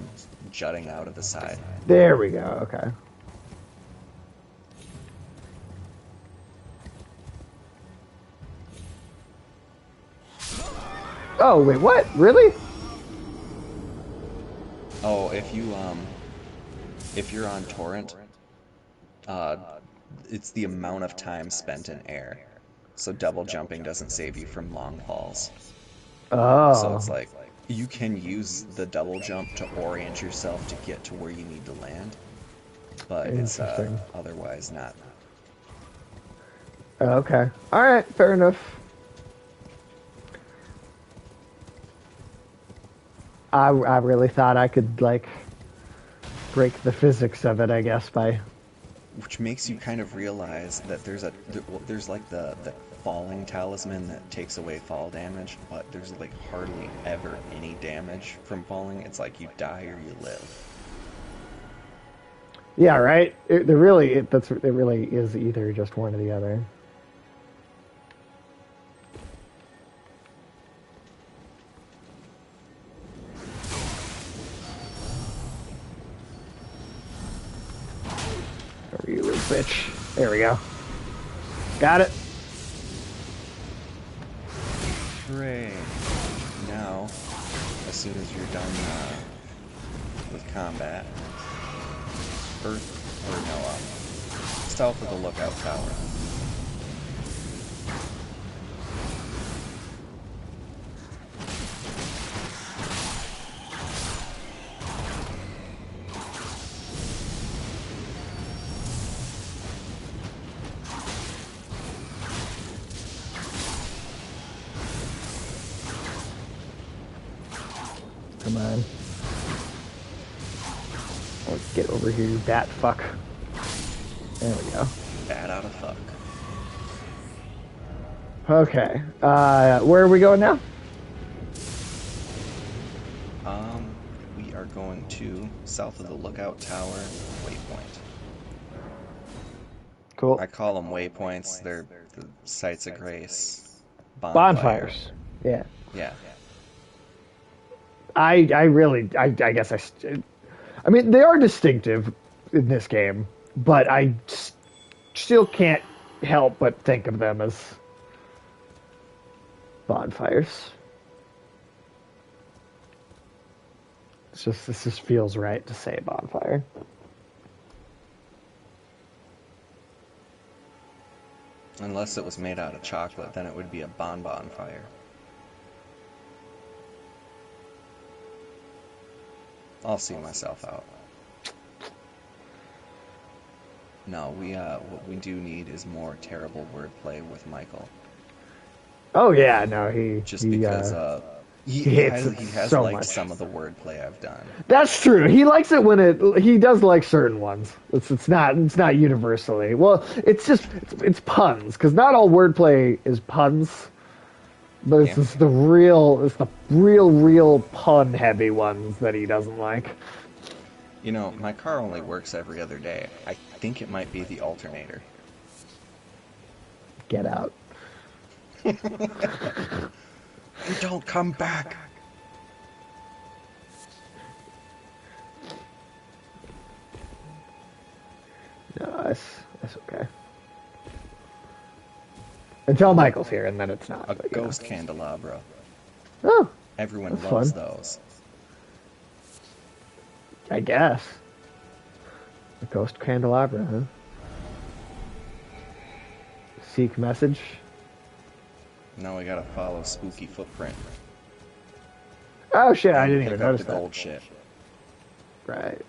jutting out of the side. There we go, okay. Oh, wait, what? Really? Oh, if you're on torrent, it's the amount of time spent in air. So double jumping doesn't save you from long falls. Oh. So it's like you can use the double jump to orient yourself to get to where you need to land, but it's Interesting. otherwise not. Okay. Alright, fair enough. I really thought I could, like, break the physics of it, I guess, by... Which makes you kind of realize that there's like the falling talisman that takes away fall damage, but there's like hardly ever any damage from falling. It's like you die or you live. Yeah, right? It really is either just one or the other. Where you little bitch. There we go. Got it. Hooray. Now, as soon as you're done with combat, south of the lookout tower. Come on. Let's get over here, you bat fuck. There we go. Bat out of fuck. Okay. Where are we going now? We are going to south of the lookout tower waypoint. Cool. I call them waypoints. They're the sites of grace. Bonfires. Yeah. Yeah. I guess I mean, they are distinctive in this game, but I still can't help but think of them as bonfires. This just feels right to say bonfire. Unless it was made out of chocolate, then it would be a bonfire. I'll see myself out. No, what we do need is more terrible wordplay with Michael. Oh yeah, no, he Because he hits has so liked much. some of the wordplay I've done. That's true. He likes it when he does like certain ones. It's not universally. Well, it's puns because not all wordplay is puns, But Yeah. it's the real pun heavy ones that he doesn't like. You know, my car only works every other day. I think it might be the alternator. Get out. You don't come back. No, that's okay. Until Michael's here, and then it's not. A But, ghost candelabra. Oh, Everyone that's loves fun. those. I guess. A ghost candelabra, huh? Seek message. Now we gotta follow spooky footprint Oh shit! I and didn't even pick up notice the that. gold shit. Right.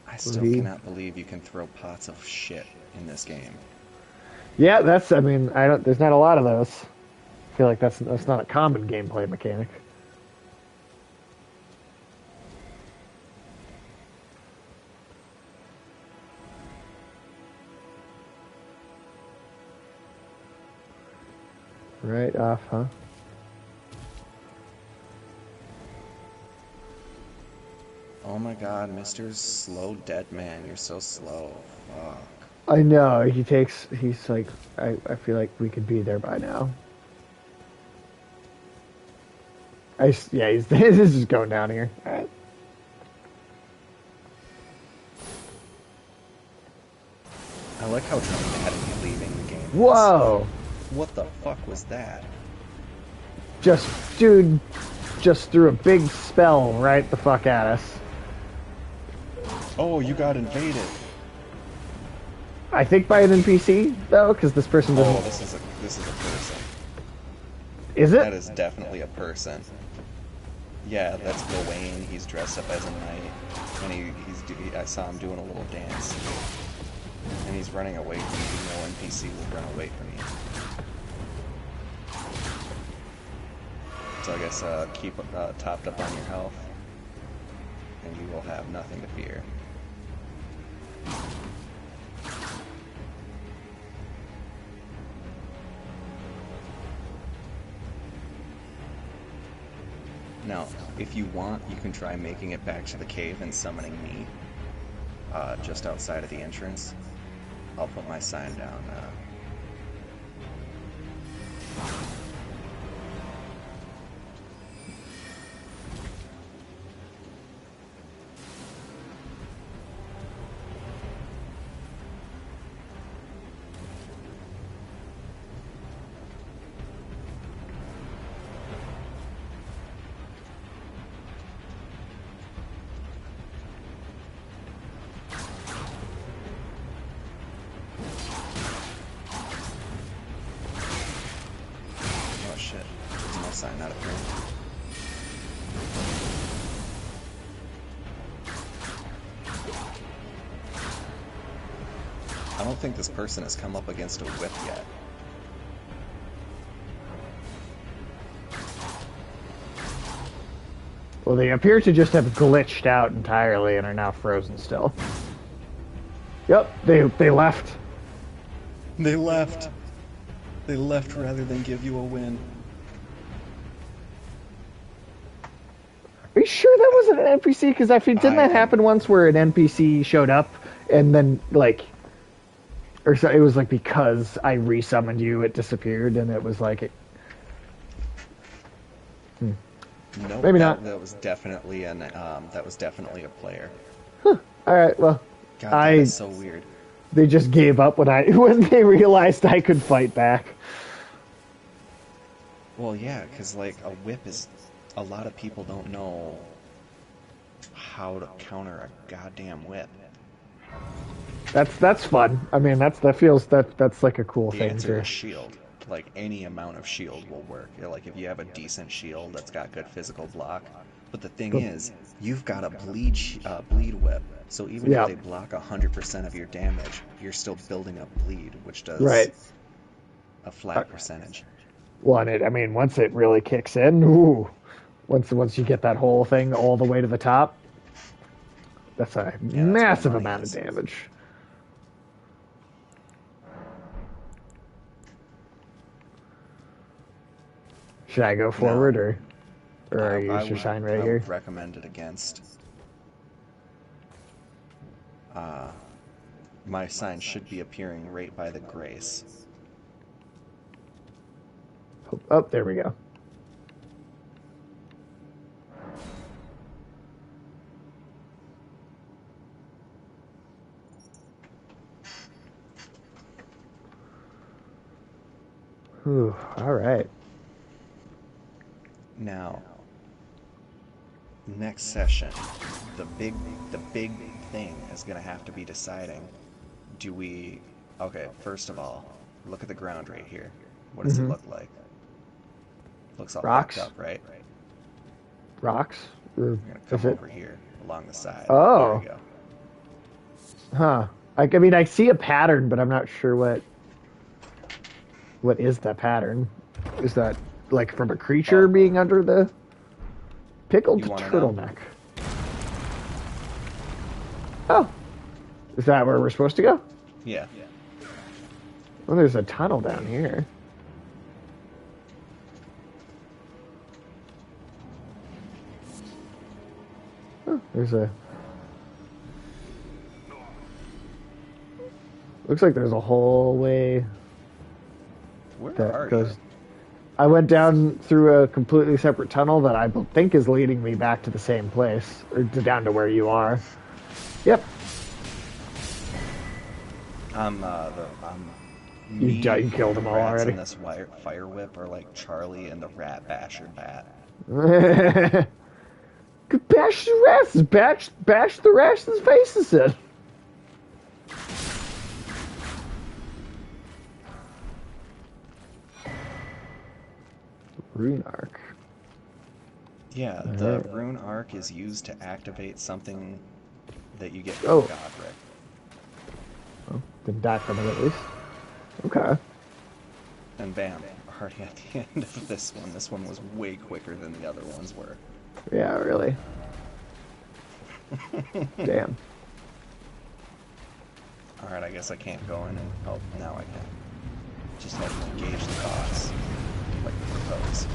I still Leave. cannot believe you can throw pots of shit in this game. Yeah, that's. I mean, I don't. There's not a lot of those. I feel like that's not a common gameplay mechanic. Right off, huh? Oh my god, Mr. Slow Dead Man, you're so slow. Fuck. I know. He takes. He's like. I feel like we could be there by now. Yeah. He's. This is going down here. All right. I like how dramatic leaving the game is. Whoa! What the fuck was that? Dude, just threw a big spell right the fuck at us. Oh, you got invaded. I think by an NPC though, because this person doesn't. Oh, this is a person. Is That it? is definitely a person. Yeah, that's Gawain. He's dressed up as a knight, and I saw him doing a little dance, and he's running away from you. No NPC will run away from you. So I guess keep topped up on your health, and you will have nothing to fear. Now, if you want, you can try making it back to the cave and summoning me just outside of the entrance. I'll put my sign down. Oh shit, there's no sign not appearing. I don't think this person has come up against a whip yet. Well, they appear to just have glitched out entirely and are now frozen still. Yep, they left. They left. They left rather than give you a win. Are you sure that wasn't an NPC? Because I feel didn't I that happen once where an NPC showed up and then like, or so it was like because I resummoned you, it disappeared, and it was like, Nope, Maybe not. That was definitely a player. all right, well, God, that is so weird. they just gave up when they realized I could fight back. Well, yeah, because like a whip is, a lot of people don't know how to counter a goddamn whip. That's fun. I mean, that's like a cool The thing. answer To, is shield. Like any amount of shield will work. Like if you have a decent shield that's got good physical block. But the thing is, you've got a bleed whip. So even Yeah. if they block 100% of your damage, you're still building up bleed, which does right. a flat percentage. Well, and I mean, once it really kicks in, ooh, once you get that whole thing all the way to the top, that's a where massive money amount is. of damage. Should I go No, forward or I use your would sign right I here? would recommend it against. Uh, my sign should be appearing right by the grace. Oh, there we go. Whew, all right. Now, next session, the big thing is gonna have to be deciding, do we, okay, first of all, look at the ground right here. What does it Mm-hmm. look like? Looks all packed Rocks? up, right? Rocks? Or We're gonna is come it? over here along the side. There we Oh, go. huh. I mean, I see a pattern, but I'm not sure what is that pattern. Is that like from a creature Oh, being under the pickled you want to know? turtleneck? Oh, is that where we're supposed to go? Yeah. Well, there's a tunnel down here. Oh, there's a. Looks like there's a whole way Where that are goes. you? I went down through a completely separate tunnel that I think is leading me back to the same place, or down to where you are. Yep. I'm You, me, you killed them all rats, already. and this fire whip are like Charlie and the rat basher bat. Bash the rats, bash the rats' faces in. Rune arc. Yeah, All the right. rune arc is used to activate something that you get Oh. from Godric. Well, didn't die from it at least. Okay. And bam, already at the end of this one. This one was way quicker than the other ones were. Yeah, really. Damn. Alright, I guess I can't go in and... Oh, now I can. Just have to engage the boss. Like propose.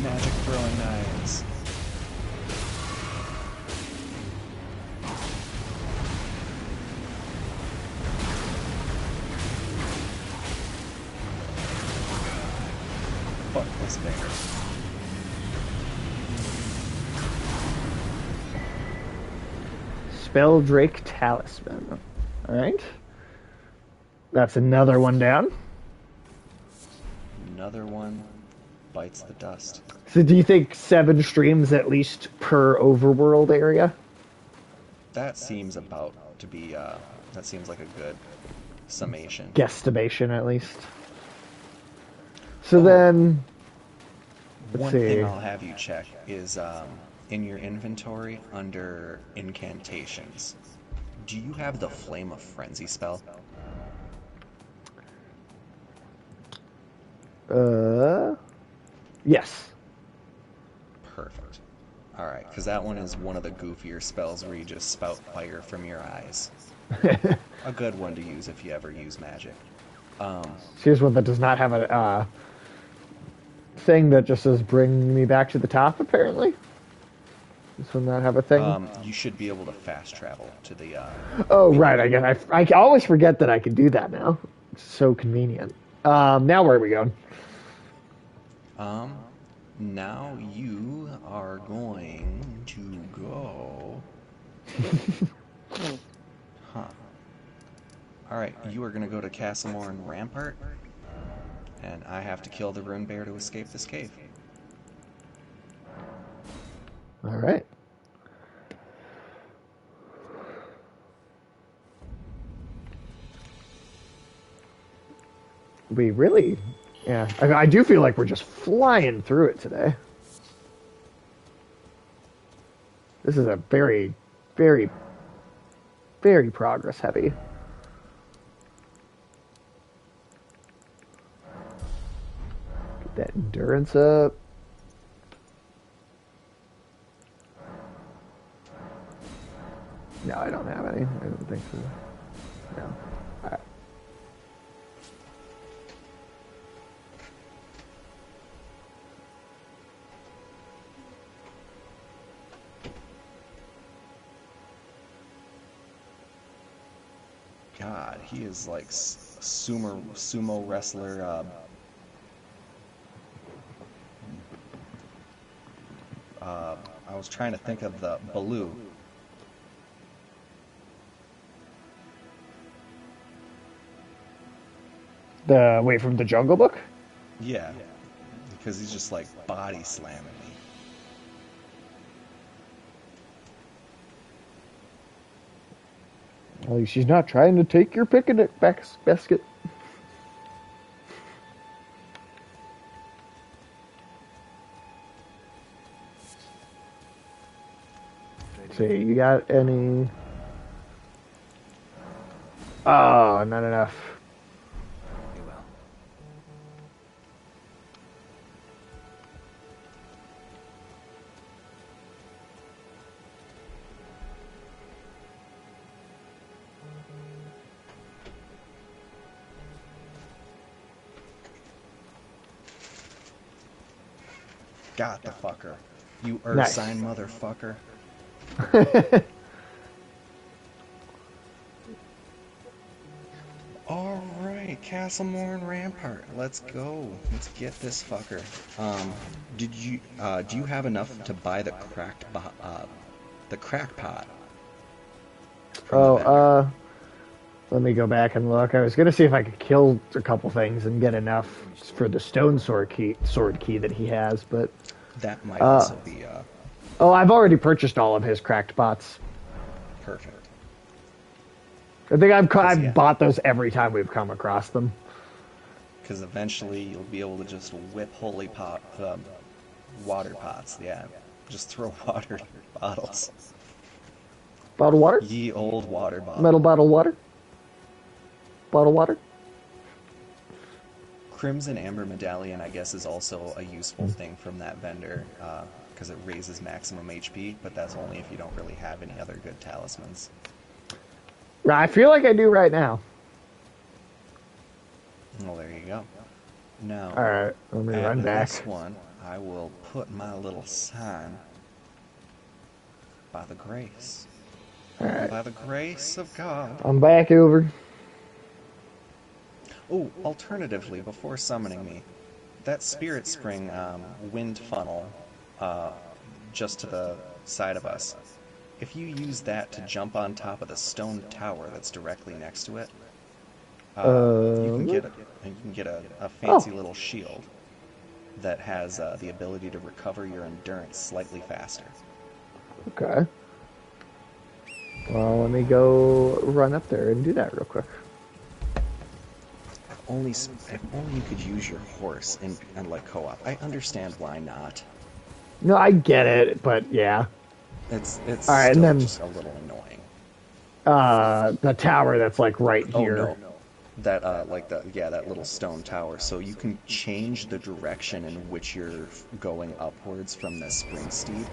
Magic throwing knives. Fuck this bear. Spell Drake Talisman. Alright. That's another one down. Another one bites the dust. So do you think 7 streams at least per overworld area? That seems about to be, that seems like a good summation. Guesstimation at least. So Oh. then, let's One see. thing I'll have you check is in your inventory under incantations. Do you have the Flame of Frenzy spell? Yes. Perfect. Alright, because that one is one of the goofier spells where you just spout fire from your eyes. A good one to use if you ever use magic. Here's one that does not have a thing that just says "bring me back to the top." Apparently, this one not have a thing. You should be able to fast travel to the. Oh right, I guess I always forget that I can do that now. It's so convenient. Now where are we going? Now you are going to go. Huh. Alright, you are going to go to Castlemore and Rampart, and I have to kill the rune bear to escape this cave. All right. We really, yeah. I do feel like we're just flying through it today. This is a very, very, very progress heavy. that endurance up. No, I don't have any. I don't think so. No. Alright. God, he is like sumo wrestler. I was trying to think of the Baloo. The wait from the Jungle Book? Yeah, because he's just like body slamming me. At least she's not trying to take your picnic basket. See, you got any? Oh, not enough. Very well. Got the fucker. You Nice. Ursine motherfucker. Alright, Castlemore Rampart. Let's go. Let's get this fucker. Do you have enough to buy the crack pot from the vendor? Oh, let me go back and look. I was gonna see if I could kill a couple things and get enough for the stone sword key that he has, but That might also be oh, I've already purchased all of his cracked pots. perfect. I think I've yeah. bought those every time we've come across them. Because eventually you'll be able to just whip holy pot, water pots. Yeah, just throw water bottles. Bottled water? Ye old water bottle. Metal bottled water? Bottled water? Crimson Amber Medallion, I guess, is also a useful thing from that vendor, because it raises maximum HP, but that's only if you don't really have any other good talismans. I feel like I do right now. Well, there you go. Now, Alright, let me run at back. this one, I will put my little sign by the grace. Alright, By the grace of God. I'm back over. Oh, alternatively, before summoning me, that Spirit Spring wind funnel just to the side of us, if you use that to jump on top of the stone tower that's directly next to it, you can get a fancy little shield that has the ability to recover your endurance slightly faster. Okay. Well, let me go run up there and do that real quick. If only you could use your horse in like co-op. I understand why not. No, I get it, but yeah. It's All right, still and then just a little annoying. the tower that's like right here. Oh no. That that little stone tower. So you can change the direction in which you're going upwards from the spring steed.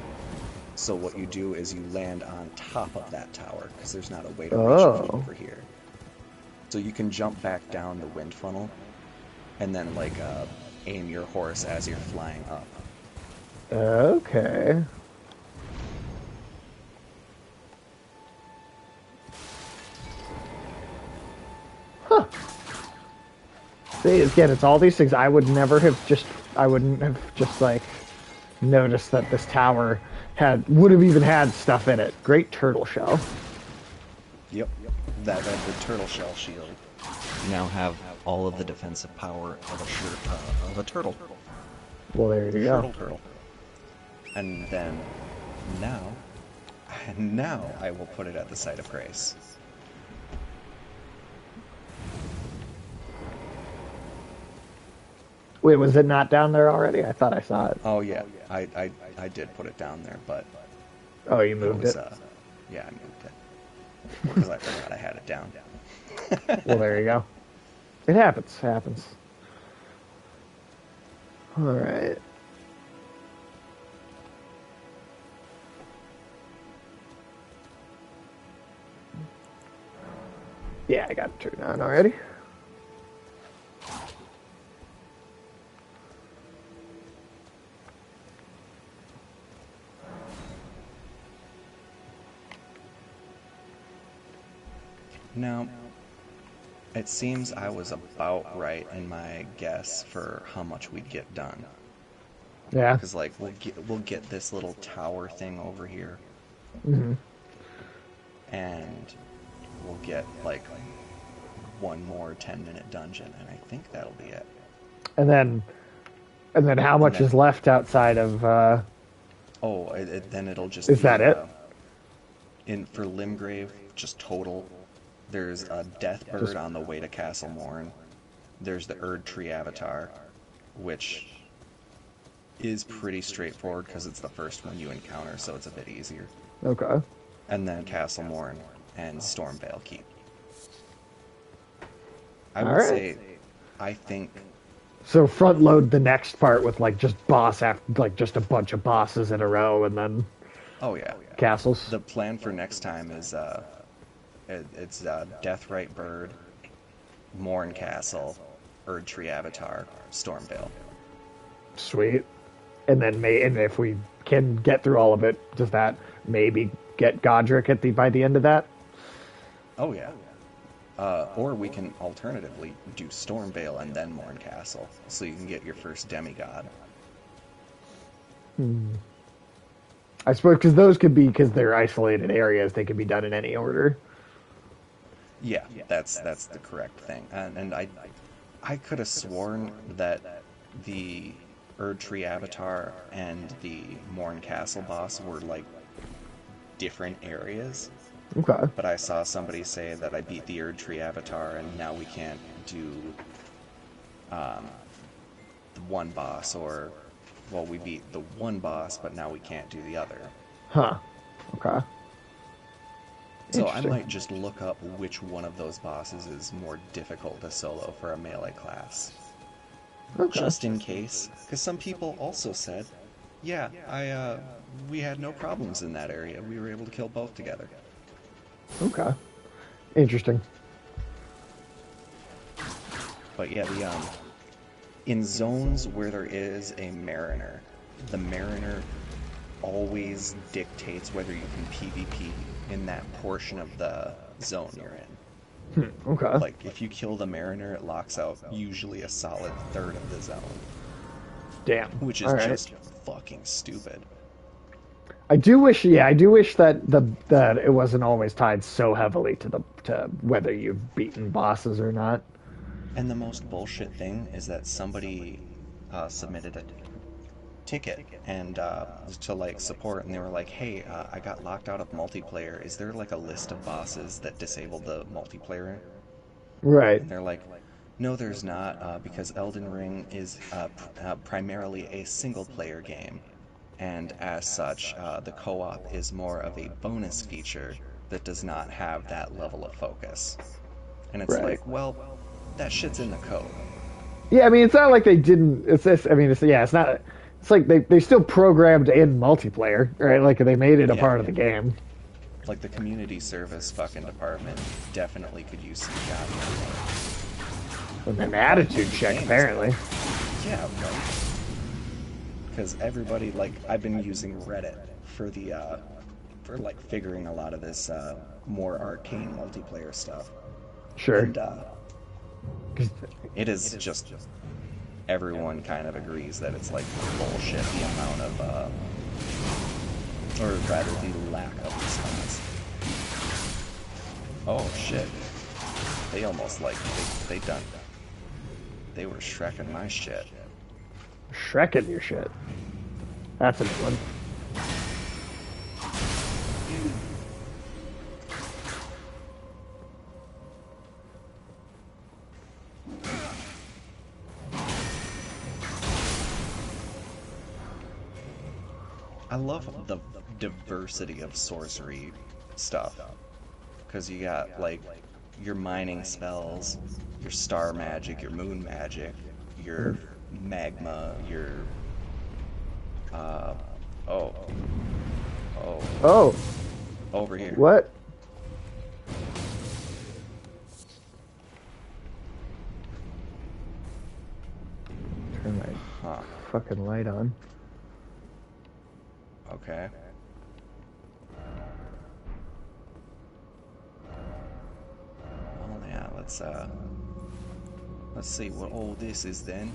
So what you do is you land on top of that tower because there's not a way to reach it from over here. So you can jump back down the wind funnel and then like aim your horse as you're flying up. Okay. Huh. See, again, it's all these things I wouldn't have just like noticed that this tower would have even had stuff in it. Great turtle shell. Yep. That the turtle shell shield. You now have all of the defensive power of a turtle. Well, there you go. Turtle. And then now I will put it at the site of grace. Wait, was it not down there already? I thought I saw it. Oh yeah, I did put it down there, but Oh, you moved it. Yeah, I moved it because I forgot I had it down. Well, there you go. It happens. All right. Yeah, I got it turned on already. Now, it seems I was about right in my guess for how much we'd get done. Yeah. Because like we'll get this little tower thing over here, Mm-hmm. and we'll get like one more 10-minute dungeon, and I think that'll be it. And then, how And much then is left outside of? oh, then it'll just Is be that it? in for Limgrave, just total. There's a Death Just Bird on the way to Castle Morn. There's the Erd Tree Avatar, which is pretty straightforward because it's the first one you encounter, so it's a bit easier. okay. And then Castle Morn and Stormvale Keep. I All would right. say, I think, So front load the next part with like just boss after like just a bunch of bosses in a row, and then oh yeah, castles. the plan for next time is it's Deathrite Bird, Morn Castle, Erd Tree Avatar, Stormvale. Sweet. And then and if we can get through all of it, does that maybe get Godric at the by the end of that? Oh yeah. Or we can alternatively do Stormvale and then Morn Castle, so you can get your first demigod. I suppose because those could be because they're isolated areas, they could be done in any order. Yeah, that's the correct thing. And I could have sworn that the Erd Tree Avatar and the Morn Castle boss were like different areas, Okay. but I saw somebody say that I beat the Erd Tree Avatar and now we can't do the one boss, or well, we beat the one boss, but now we can't do the other. Huh. Okay. So I Interesting. might just look up which one of those bosses is more difficult to solo for a melee class. Okay. Just in case. Because some people also said, yeah, we had no problems in that area. We were able to kill both together. Okay. Interesting. But yeah, in zones where there is a Mariner, the Mariner always dictates whether you can PvP in that portion of the zone you're in. Okay. Like, if you kill the Mariner, it locks out usually a solid third of the zone, Damn. which is All right. just fucking stupid. I do wish that that it wasn't always tied so heavily to whether you've beaten bosses or not. And the most bullshit thing is that somebody submitted a ticket and to like support, and they were like, "Hey, I got locked out of multiplayer. Is there like a list of bosses that disabled the multiplayer?" Right. And they're like, "No, there's not, because Elden Ring is primarily a single-player game, and as such, the co-op is more of a bonus feature that does not have that level of focus." And it's Right. like, well, that shit's in the code. Yeah, I mean, it's not like they didn't. It's this. I mean, it's not. It's like they still programmed in multiplayer, right? Like they made it a Yeah. part of the game. Like the community service fucking department definitely could use some goddamn. And an attitude check, apparently. Yeah, right. Because everybody, like, I've been using Reddit for the for like figuring a lot of this more arcane multiplayer stuff. Sure. And it is just everyone kind of agrees that it's like bullshit the amount of or rather the lack of response. Oh shit. They almost like they were Shrekking my shit. Shrekking your shit. That's a good one. I love the diversity of sorcery stuff, because you got like your mining spells, your star magic, your moon magic, your magma, your uh oh oh Oh, over here. what? Turn my Huh. fucking light on. Okay. Well, yeah, let's see what all this is then.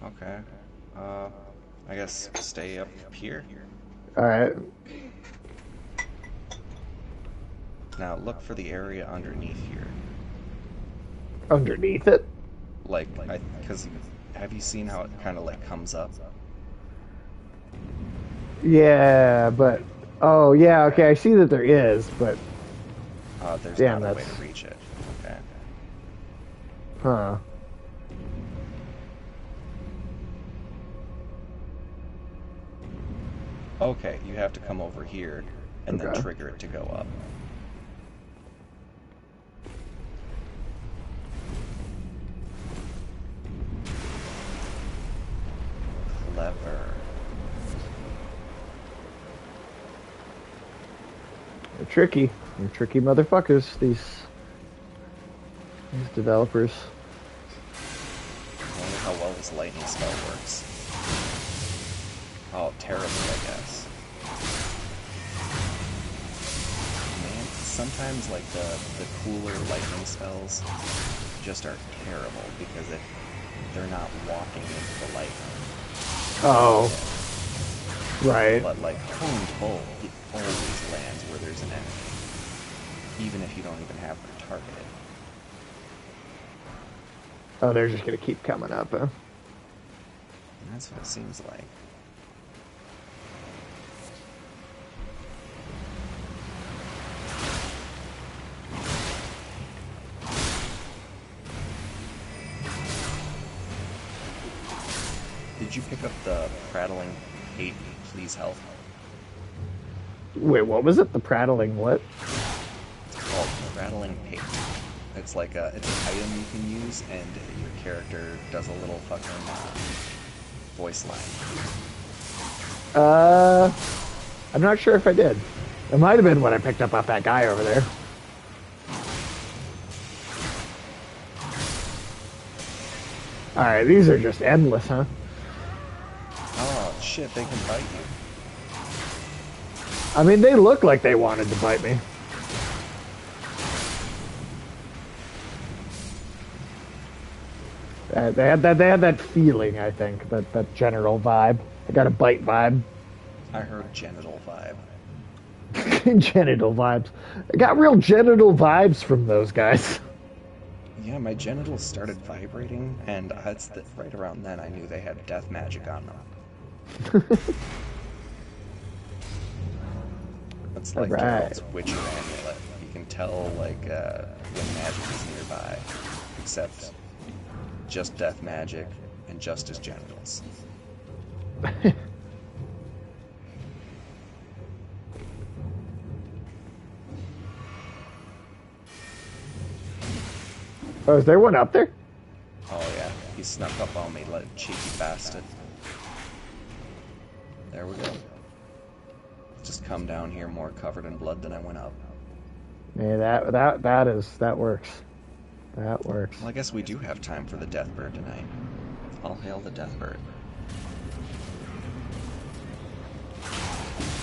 Okay. Uh, I guess stay up here. All right, Now look for the area underneath here. underneath it. Like, because have you seen how it kind of like comes up? Yeah, but oh yeah, okay. I see that there is, but There's damn, not a way that's to reach it. Okay. huh. Okay, you have to come over here and then Okay. trigger it to go up. Clever. They're tricky. They're tricky motherfuckers. These developers. I wonder how well this lightning spell works. Oh, terribly, I guess. Man, sometimes like the cooler lightning spells just are terrible because they're not walking into the light. Oh, right. But like Coned Bolt, it always lands where there's an enemy, even if you don't even have them targeted. Oh, they're just gonna keep coming up, huh? And that's what it seems like. Did you pick up the prattling hate, please help? Wait, what was it? The prattling what? It's called prattling hate. It's like it's an item you can use, and your character does a little fucking voice line. I'm not sure if I did. It might have been when I picked up off that guy over there. All right, these are just endless, huh? Oh shit, they can bite you. I mean, they look like they wanted to bite me. They had that feeling, I think, that general vibe. They got a bite vibe. I heard genital vibe. Genital vibes. I got real genital vibes from those guys. Yeah, my genitals started vibrating, and right around then I knew they had death magic on them. It's like Alright. Geralt's Witcher amulet. You can tell, like, when magic is nearby. Except just death magic and just his genitals. Oh, is there one up there? Oh yeah, he snuck up on me, like cheeky bastard. There we go. Just come down here more covered in blood than I went up. Yeah, that works. That works. Well, I guess we do have time for the Deathbird tonight. All hail the Deathbird.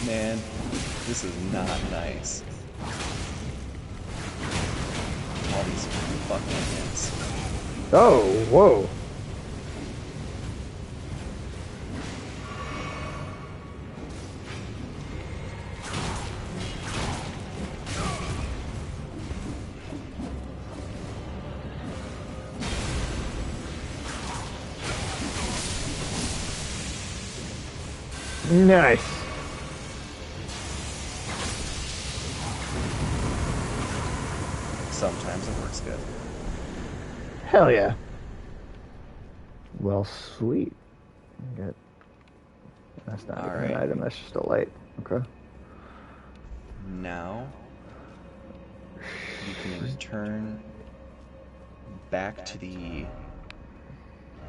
Man, this is not nice. All these fucking hits. Oh, whoa. Nice. Sometimes it works good. Hell yeah. Well, sweet. Good. That's not even an item, that's just a light. Okay. Now, you can return back to the,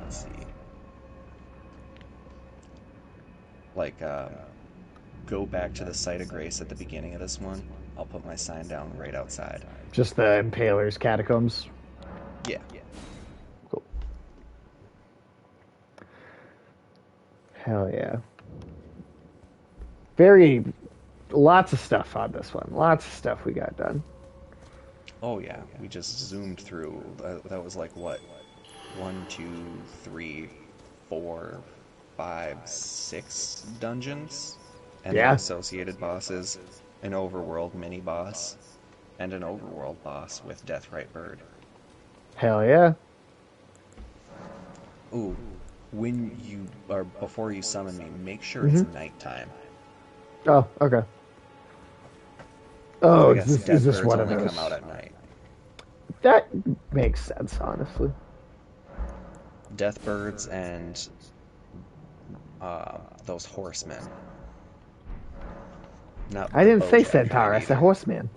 let's see, like, go back to the site of grace at the beginning of this one. I'll put my sign down right outside. Just the Impaler's catacombs. Yeah. Cool. Hell yeah. Lots of stuff on this one. Lots of stuff we got done. Oh yeah, we just zoomed through. That was like what? 1, 2, 3, 4, 5, 6 dungeons, and their Yeah. associated bosses, an overworld mini boss, and an overworld boss with Deathrite Bird. Hell yeah. Ooh, when you or before you summon me, make sure it's Mm-hmm. nighttime. Oh, okay. 'Cause Oh, I is guess this, is death this birds one of only those? come out at night. That makes sense, honestly. Death birds and those horsemen. Not I the didn't say Bojack centaur, kind I said either. horseman.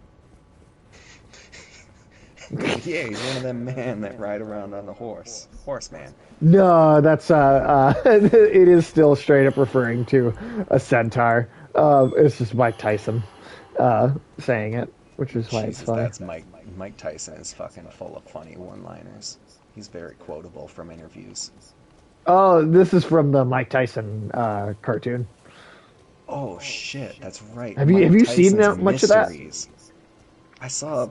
Yeah, he's one of them men that ride around on the horse. Horseman. No, that's it is still straight up referring to a centaur. It's just Mike Tyson saying it, which is why it's Jesus, funny. that's Mike. Mike Tyson is fucking full of funny one-liners. He's very quotable from interviews. Oh, this is from the Mike Tyson cartoon. Oh shit, that's right. Have Mike you seen Tyson's much of that? Mysteries. I saw,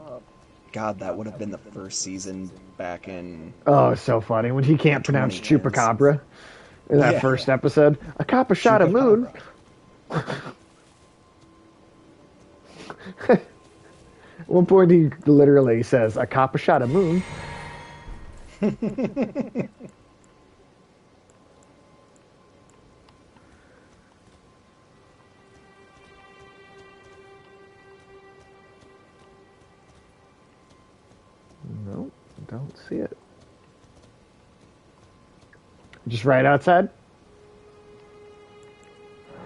God, that would have been the first season back in Oh, it's so funny when he the can't pronounce 2010s. chupacabra in that Yeah, first episode. A copper shot a moon. Chupacabra. At one point, he literally says, "A copper shot a moon." No, don't see it. Just right outside.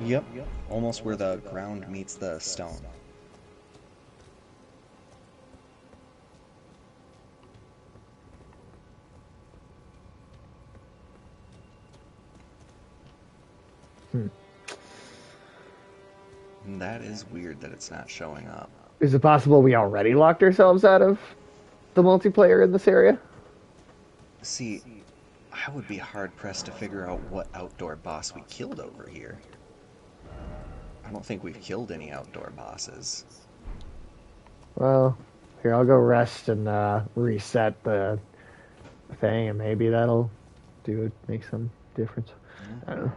Yep, almost where the ground meets the stone. Hmm. And that is weird that it's not showing up. Is it possible we already locked ourselves out of the multiplayer in this area? See, I would be hard pressed to figure out what outdoor boss we killed over here. I don't think we've killed any outdoor bosses. Well, here, I'll go rest and reset the thing, and maybe that'll make some difference. I don't know.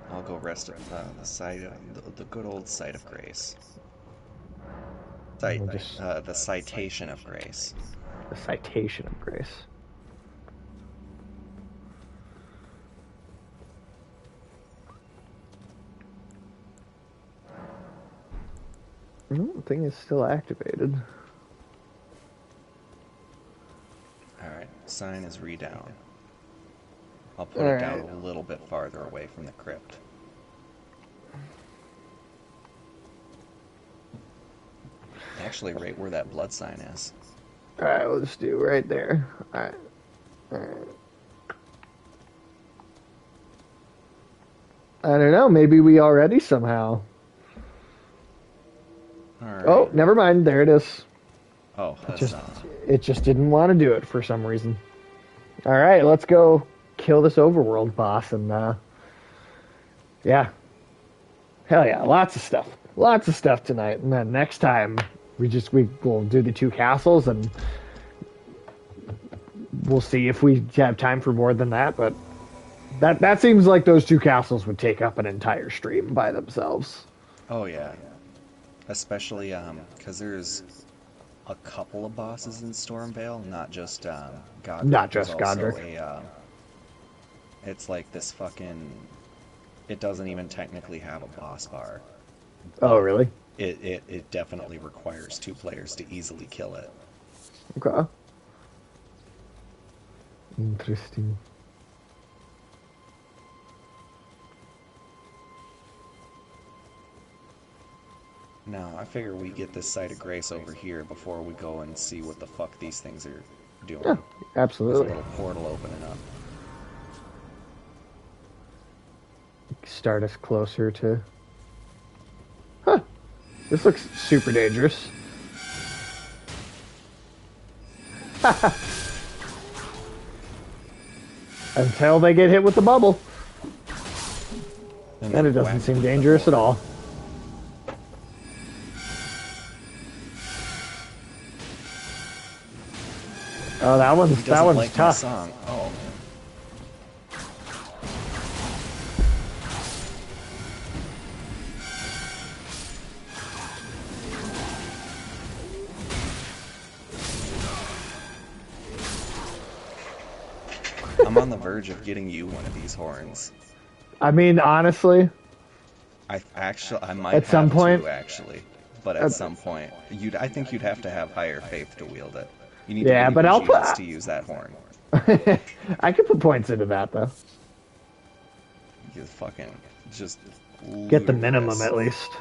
I'll go rest at the site of the good old site of grace. We'll just The citation of grace. the citation of grace. The thing is still activated. Alright, sign is re-down. I'll put All it down right. a little bit farther away from the crypt. Actually, right where that blood sign is. All right, we'll just do right there. All right. All right. I don't know. Maybe we already somehow. Alright. Oh, never mind. There it is. Oh, that's Just not. it just didn't want to do it for some reason. All right, let's go kill this overworld boss and yeah. Hell yeah, lots of stuff tonight. And then next time we'll do the two castles and we'll see if we have time for more than that. But that seems like those two castles would take up an entire stream by themselves. Oh yeah. Especially because there's a couple of bosses in Stormvale, not just Godric. Not There's just also Godric. it's like this fucking. It doesn't even technically have a boss bar. Oh, really? It definitely requires 2 players to easily kill it. Okay. Interesting. Now, I figure we get this site of grace over here before we go and see what the fuck these things are doing. Yeah, There's a absolutely. little portal opening up. Start us closer to. Huh. This looks super dangerous. Until they get hit with the bubble. And And then it doesn't whacked seem with the dangerous at orb. all. Oh, that He one's doesn't like my tough. song. Oh. I'm on the verge of getting you one of these horns. I mean, honestly, I might at some have point, two actually, but at uh, some point, I think you'd have to have higher faith to wield it. You need to yeah, believe but in I'll put. Jesus to use that horn. I could put points into that though. You fucking just Get the minimum ludicrous. at least.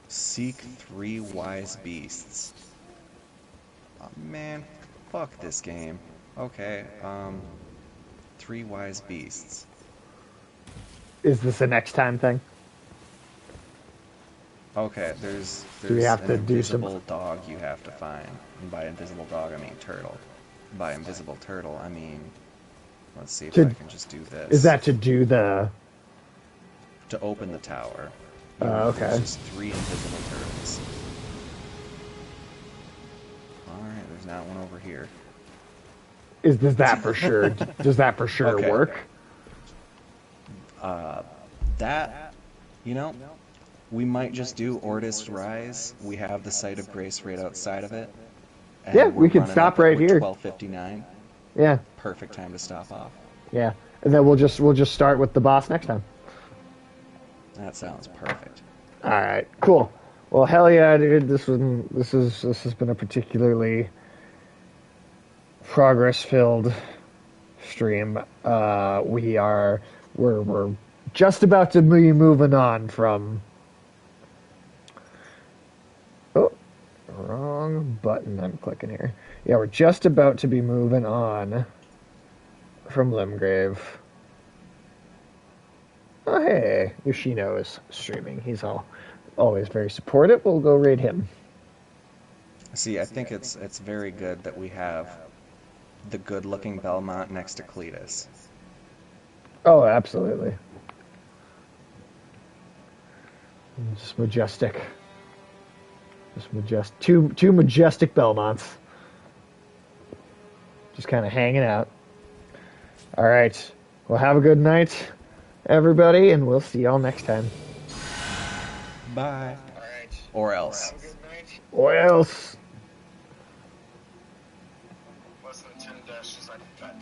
Seek 3 wise beasts. Oh, man, fuck this game. Okay, 3 wise beasts. Is this a next time thing? Okay, there's Do we there's have an to do some? invisible dog you have to find. And by invisible dog, I mean turtle. By invisible turtle, I mean, let's see if I To can just do is this. that to do the? To open the tower, there's Okay. just 3 invisible turtles. Alright, there's not one over here. Does that for sure? Does that for sure Okay, work? that, you know, we might just do Ortis Rise. We have the Site of Grace right outside of it. Yeah, And we're we can running stop up right with here. 12:59. Yeah, Perfect time to stop off. yeah, and then we'll just start with the boss next time. That sounds perfect. All right, cool. Well, hell yeah, dude. This has been a particularly progress filled stream. We're just about to be moving on from. Oh, wrong button. I'm clicking here. Yeah, we're just about to be moving on from Limgrave. Oh hey, Yoshino is streaming. He's always very supportive. We'll go raid him. See, I think it's very good that we have the good-looking Belmont next to Cletus. Oh, absolutely. Just majestic. Just majestic. Two majestic Belmonts. Just kind of hanging out. All right. Well, have a good night, everybody, and we'll see y'all next time. Bye. Or else. Or else. Less than 10 dashes, I bet.